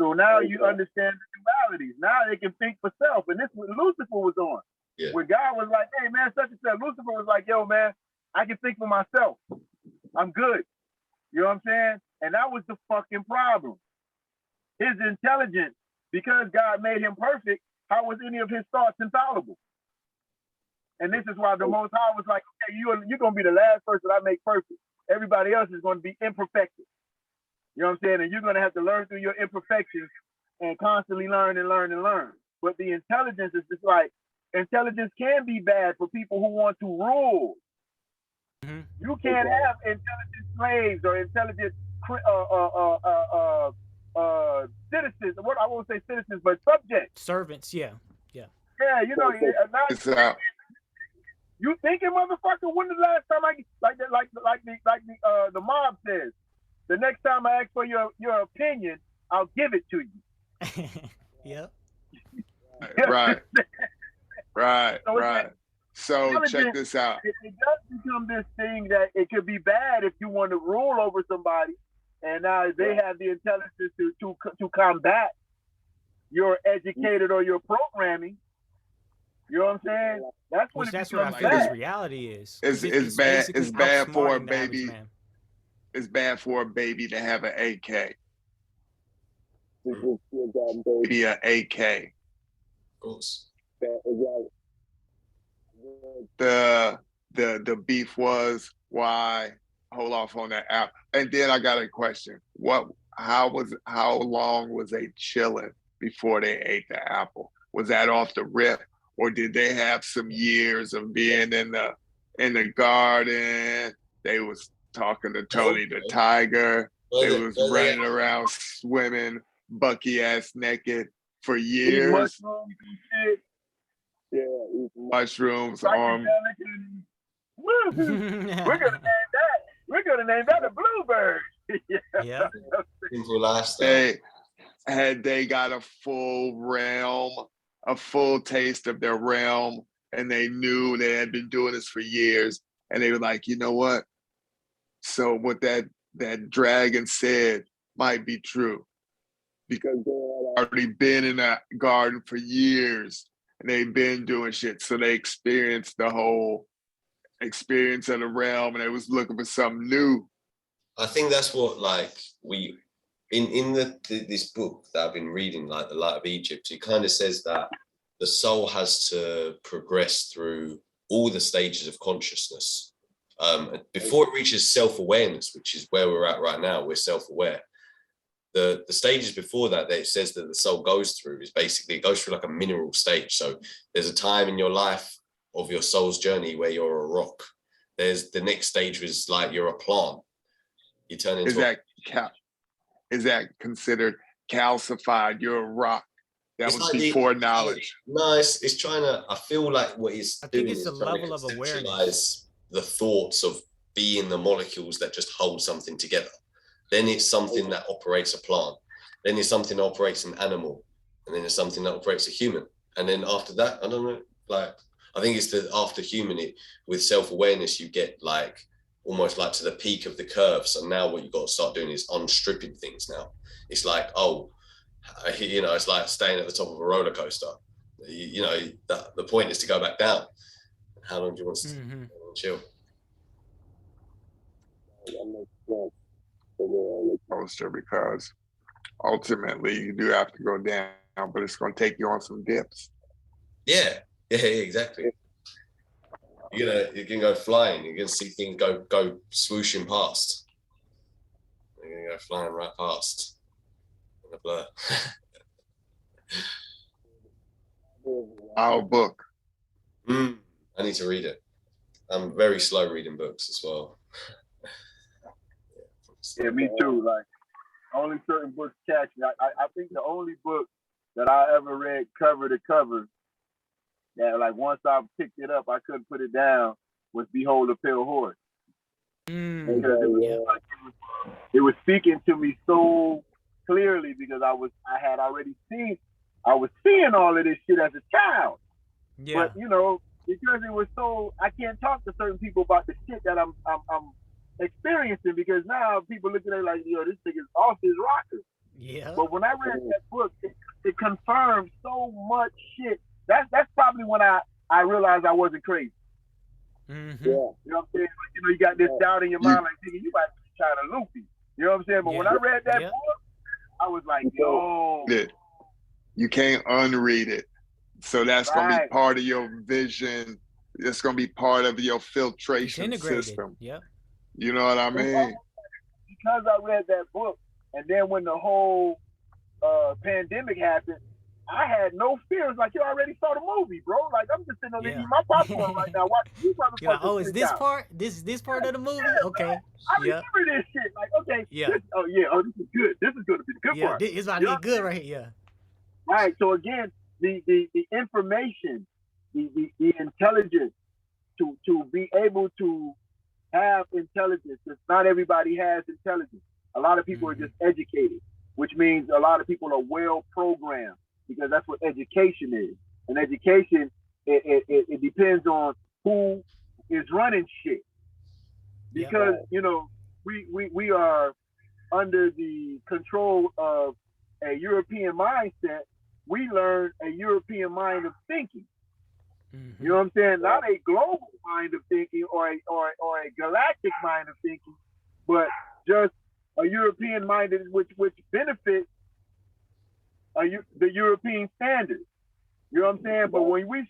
So now you understand the dualities. Now they can think for self. And this is what Lucifer was on. Yeah. When God was like, hey man, such and such, Lucifer was like, yo man, I can think for myself. I'm good. You know what I'm saying? And that was the fucking problem. His intelligence, because God made him perfect, how was any of his thoughts infallible? And this is why the Most High was like, okay, you're going to be the last person I make perfect. Everybody else is going to be imperfected. You know what I'm saying? And you're going to have to learn through your imperfections and constantly learn and learn and learn. But the intelligence is just like, intelligence can be bad for people who want to rule. Mm-hmm. You can't have intelligent slaves or intelligent citizens. What I won't say citizens, but subjects. Servants, yeah. Yeah, you know, you thinking, motherfucker, when the last time the mob says, the next time I ask for your opinion, I'll give it to you. Yep. Right. So check this out. It does become this thing that it could be bad if you want to rule over somebody, and now they have the intelligence to combat your educated or your programming. You know what I'm saying? That's what I feel this reality is. It's bad for a baby. It's bad for a baby to have an AK. Be an AK. Of course. The beef was why hold off on that app. And then I got a question. How long was they chilling before they ate the apple? Was that off the rip? Or did they have some years of being in the garden? They was talking to Tony the Tiger. They was running around swimming, bucky ass naked. for Eat years. mushrooms and shit. Yeah, eat mushrooms. Psychedelic and- Woo! We're gonna name that. We're gonna name that a bluebird. Yeah. Simple lifestyle. They got a full realm, a full taste of their realm, and they knew they had been doing this for years, and they were like, you know what? So what that dragon said might be true, because they had already been in that garden for years, and they've been doing shit. So they experienced the whole experience of the realm, and they was looking for something new. I think that's what, like, we in this book that I've been reading, like The Light of Egypt, it kind of says that the soul has to progress through all the stages of consciousness before it reaches self-awareness, which is where we're at right now. We're self-aware. The stages before that it says that the soul goes through is basically, it goes through like a mineral stage. So there's a time in your life of your soul's journey where you're a rock. There's the next stage was like you're a plant. You turn into Is that considered calcified? You're a rock. That was like before knowledge. No, it's trying to, I feel like what it's I doing think it's is a trying level to of awareness. conceptualize the thoughts of being the molecules that just hold something together. Then it's something that operates a plant. Then it's something that operates an animal. And then it's something that operates a human. And then after that, I don't know, like, I think it's the after human, with self-awareness, you get like almost like to the peak of the curve. So now what you've got to start doing is unstripping things now. It's like, oh, you know, it's like staying at the top of a roller coaster. You know, the point is to go back down. How long do you want to chill? Coaster, because ultimately you do have to go down, but it's going to take you on some dips. Yeah, exactly. You can go flying. You can see things go swooshing past. You're gonna go flying right past in a blur. Our book. I need to read it. I'm very slow reading books as well. Yeah, me too. Like, only certain books catch me. I think the only book that I ever read cover to cover, that like once I picked it up, I couldn't put it down, was Behold a Pale Horse. Because it was speaking to me so clearly, because I was seeing all of this shit as a child. Yeah. But you know, because it was so, I can't talk to certain people about the shit that I'm experiencing, because now people looking at it like, yo, this thing is off his rocker. Yeah. But when I read that book, it confirmed so much shit. That's probably when I realized I wasn't crazy. Mm-hmm. Yeah. You know what I'm saying? Like, you know, you got this doubt in your mind, like, nigga, you might be trying to loopy. You know what I'm saying? But when I read that book, I was like, yo. You can't unread it. So that's going to be part of your vision. It's going to be part of your filtration system. Yep. You know what I mean? Because I read that book, and then when the whole pandemic happened, I had no fears. Like, you already saw the movie, bro. Like, I'm just sitting there eating my popcorn right now, watching you motherfuckers. Like, oh, is this part? This part of the movie? Okay. I remember this shit. Like, okay. Yeah. This is good. This is going to be the good part. It's about to get good right here. Yeah. Right. So again, the information, the intelligence to be able to have intelligence, because not everybody has intelligence. A lot of people are just educated, which means a lot of people are well programmed, because that's what education is. And education, it depends on who is running shit. Because, you know, we are under the control of a European mindset. We learn a European mind of thinking. You know what I'm saying? Not a global mind of thinking or a galactic mind of thinking, but just a European mind which benefits the European standards. You know what I'm saying? But when we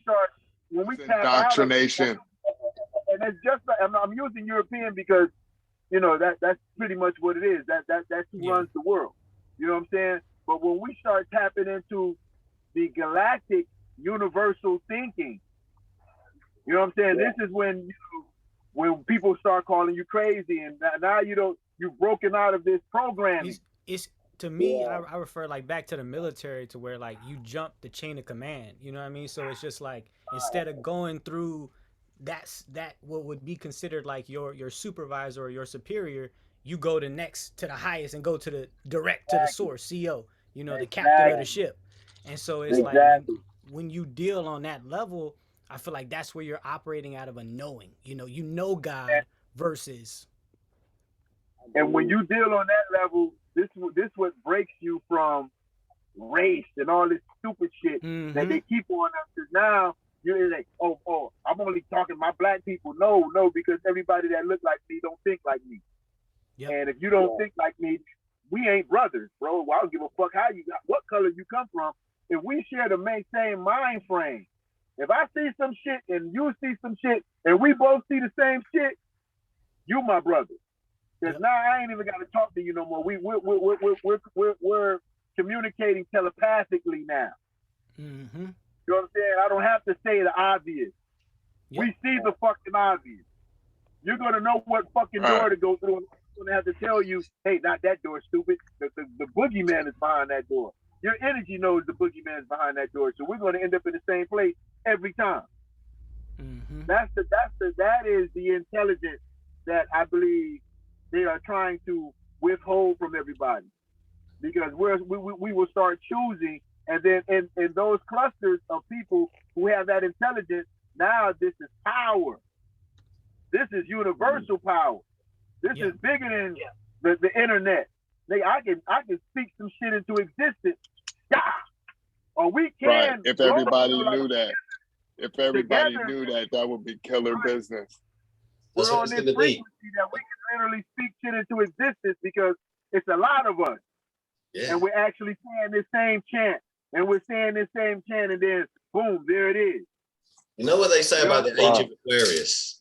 tap indoctrination, and it's just I'm using European because, you know, that's pretty much what it is. That's who runs the world. You know what I'm saying? But when we start tapping into the galactic universal thinking, you know what I'm saying? This is when people start calling you crazy, and now you've broken out of this programming. It's to me, I refer like back to the military, to where like you jump the chain of command. You know what I mean? So it's just like, instead of going through that what would be considered like your supervisor or your superior, you go to the highest and go to the direct to the source, CO. You know, the captain of the ship. And so it's like when you deal on that level, I feel like that's where you're operating out of a knowing. You know God versus. And when you deal on that level, this what breaks you from race and all this stupid shit that they keep on us. Because now you're like, oh, I'm only talking my black people. No, because everybody that look like me don't think like me. Yep. And if you don't think like me, we ain't brothers, bro. Well, I don't give a fuck what color you come from. If we share the same mind frame, if I see some shit and you see some shit and we both see the same shit, you my brother. Because now I ain't even got to talk to you no more. We're communicating telepathically now. Mm-hmm. You know what I'm saying? I don't have to say the obvious. Yep. We see the fucking obvious. You're gonna know what fucking door to go through. And I'm gonna have to tell you, hey, not that door, stupid. The boogeyman is behind that door. Your energy knows the boogeyman is behind that door. So we're gonna end up in the same place every time. Mm-hmm. That is the intelligence that I believe they are trying to withhold from everybody, because we will start choosing, and then in those clusters of people who have that intelligence, now this is power. This is universal power. This is bigger than the internet. I can speak some shit into existence. Yeah. Or we can. Right. If everybody knew that. If everybody knew that, that would be killer business. We're on this frequency that we can literally speak shit into existence, because it's a lot of us. Yeah. And we're actually saying this same chant. And we're saying this same chant, and then boom, there it is. You know what they say about the age of Aquarius?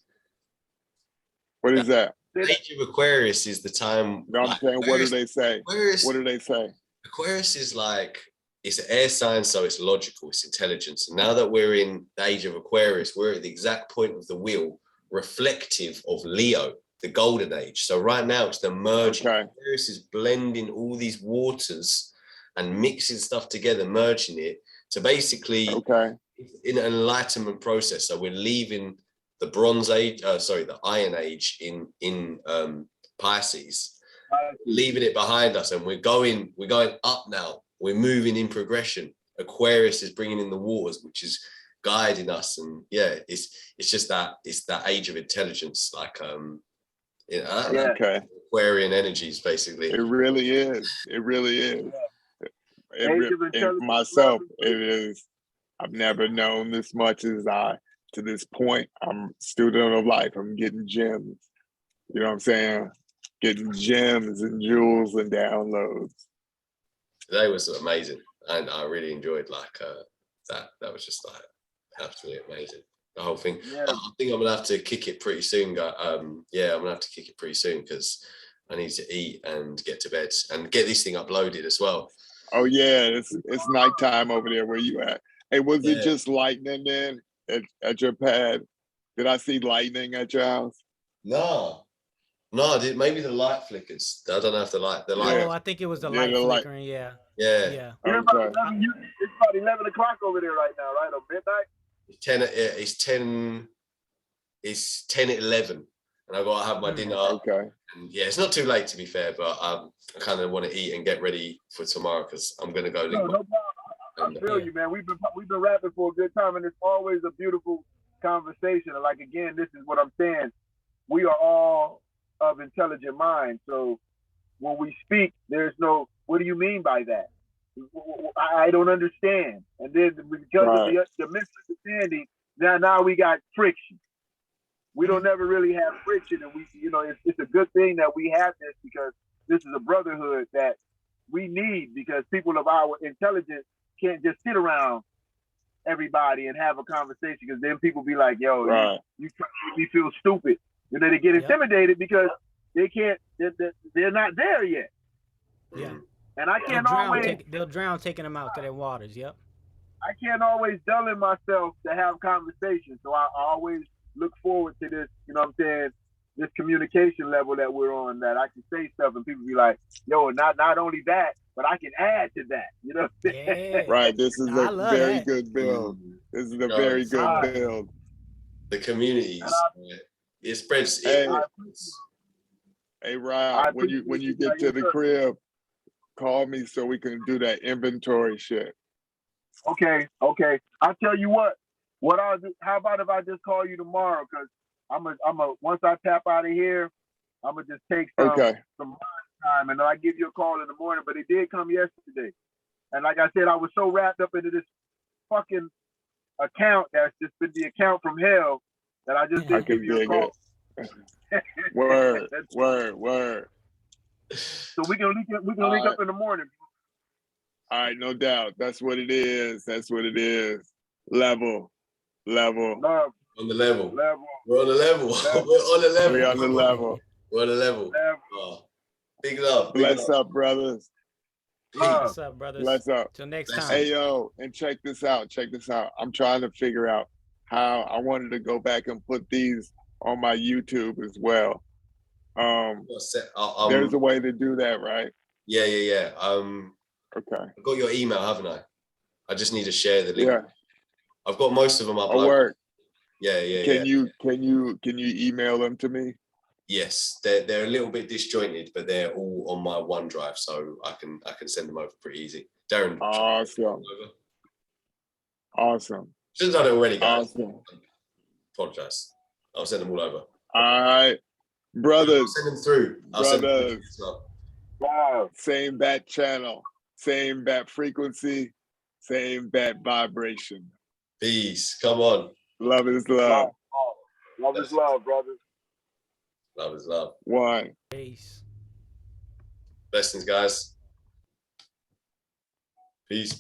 What is that? The age of Aquarius is the time. No, I'm saying, what do they say? What do they say? Aquarius is like, it's an air sign, so it's logical, it's intelligence. And now that we're in the age of Aquarius, we're at the exact point of the wheel reflective of Leo, the golden age. So right now it's the merging. Okay. Aquarius is blending all these waters and mixing stuff together, merging it to basically in an enlightenment process. So we're leaving the Bronze Age, the Iron Age in Pisces, leaving it behind us, and we're going up now. We're moving in progression. Aquarius is bringing in the waters, which is guiding us, and it's just that it's that age of intelligence, like Aquarian energies, basically. It really is. It really is. Myself, it is. I've never known this much as to this point. I'm a student of life. I'm getting gems. You know what I'm saying? Getting gems and jewels and downloads. Today was amazing, and I really enjoyed that. That was just like absolutely amazing. The whole thing. Yeah. I think I'm gonna have to kick it pretty soon. I'm gonna have to kick it pretty soon because I need to eat and get to bed and get this thing uploaded as well. Oh yeah, it's nighttime over there where you at. Hey, was it just lightning then at your pad? Did I see lightning at your house? No, I did. Maybe the light flickers. I don't know if the light. Oh, I think it was the light flickering. Yeah. Okay. It's about 11 o'clock over there right now, right? Or midnight? It's 10 at 11. And I got to have my dinner. Okay. And it's not too late, to be fair, but I kind of want to eat and get ready for tomorrow because I'm going to go. No problem. I feel you, man. We've been rapping for a good time, and it's always a beautiful conversation. And like, again, this is what I'm saying. We are all of intelligent minds. So when we speak, there's no, what do you mean by that? I don't understand. And then because of the misunderstanding, now we got friction. We don't never really have friction, and it's a good thing that we have this, because this is a brotherhood that we need, because people of our intelligence can't just sit around everybody and have a conversation, because then people be like, yo, you try to make me feel stupid. They get intimidated because they can't, they're not there yet. Yeah. And I can't they'll drown taking them out to their waters. Yep. I can't always dull in myself to have conversations. So I always look forward to this, you know what I'm saying, this communication level that we're on, that I can say stuff and people be like, yo, not only that, but I can add to that. You know. Yeah. Right. This is I a love very that. good build. This is a No, very good solid. build. The communities. It spreads. Hey. It, Hey Rob, when you get to the crib, call me so we can do that inventory shit. Okay. I'll tell you what I'll do. How about if I just call you tomorrow? Because I'm a once I tap out of here, I'm gonna just take some time, and I give you a call in the morning. But it did come yesterday, and like I said, I was so wrapped up into this fucking account that's just been the account from hell that I just didn't give you a call. Word. So we can link up in the morning. All right, no doubt. That's what it is. Level. Love. on the level. Level. We're on the level. We're on the level. We on the level. We're on the level. Oh, big love. Big Bless love. up, brothers. What's up, brothers? Bless up. Till next Bless time. Hey, yo, and check this out. I'm trying to figure out how I wanted to go back and put these on my YouTube as well. There's a way to do that, right? Yeah. Okay. I've got your email, haven't I? I just need to share the link. Yeah. I've got most of them uploaded. Oh, work. Yeah. Can you email them to me? Yes, they're a little bit disjointed, but they're all on my OneDrive, so I can send them over pretty easy. Darren. Awesome. Should have done it already, guys. Awesome. Apologize. I'll send them all over. All right, brothers. I'll send them through. Wow. Same bat channel, same bat frequency, same bat vibration. Peace. Come on. Love is love. Love is love, brothers. Love is love. One. Peace. Blessings, guys. Peace.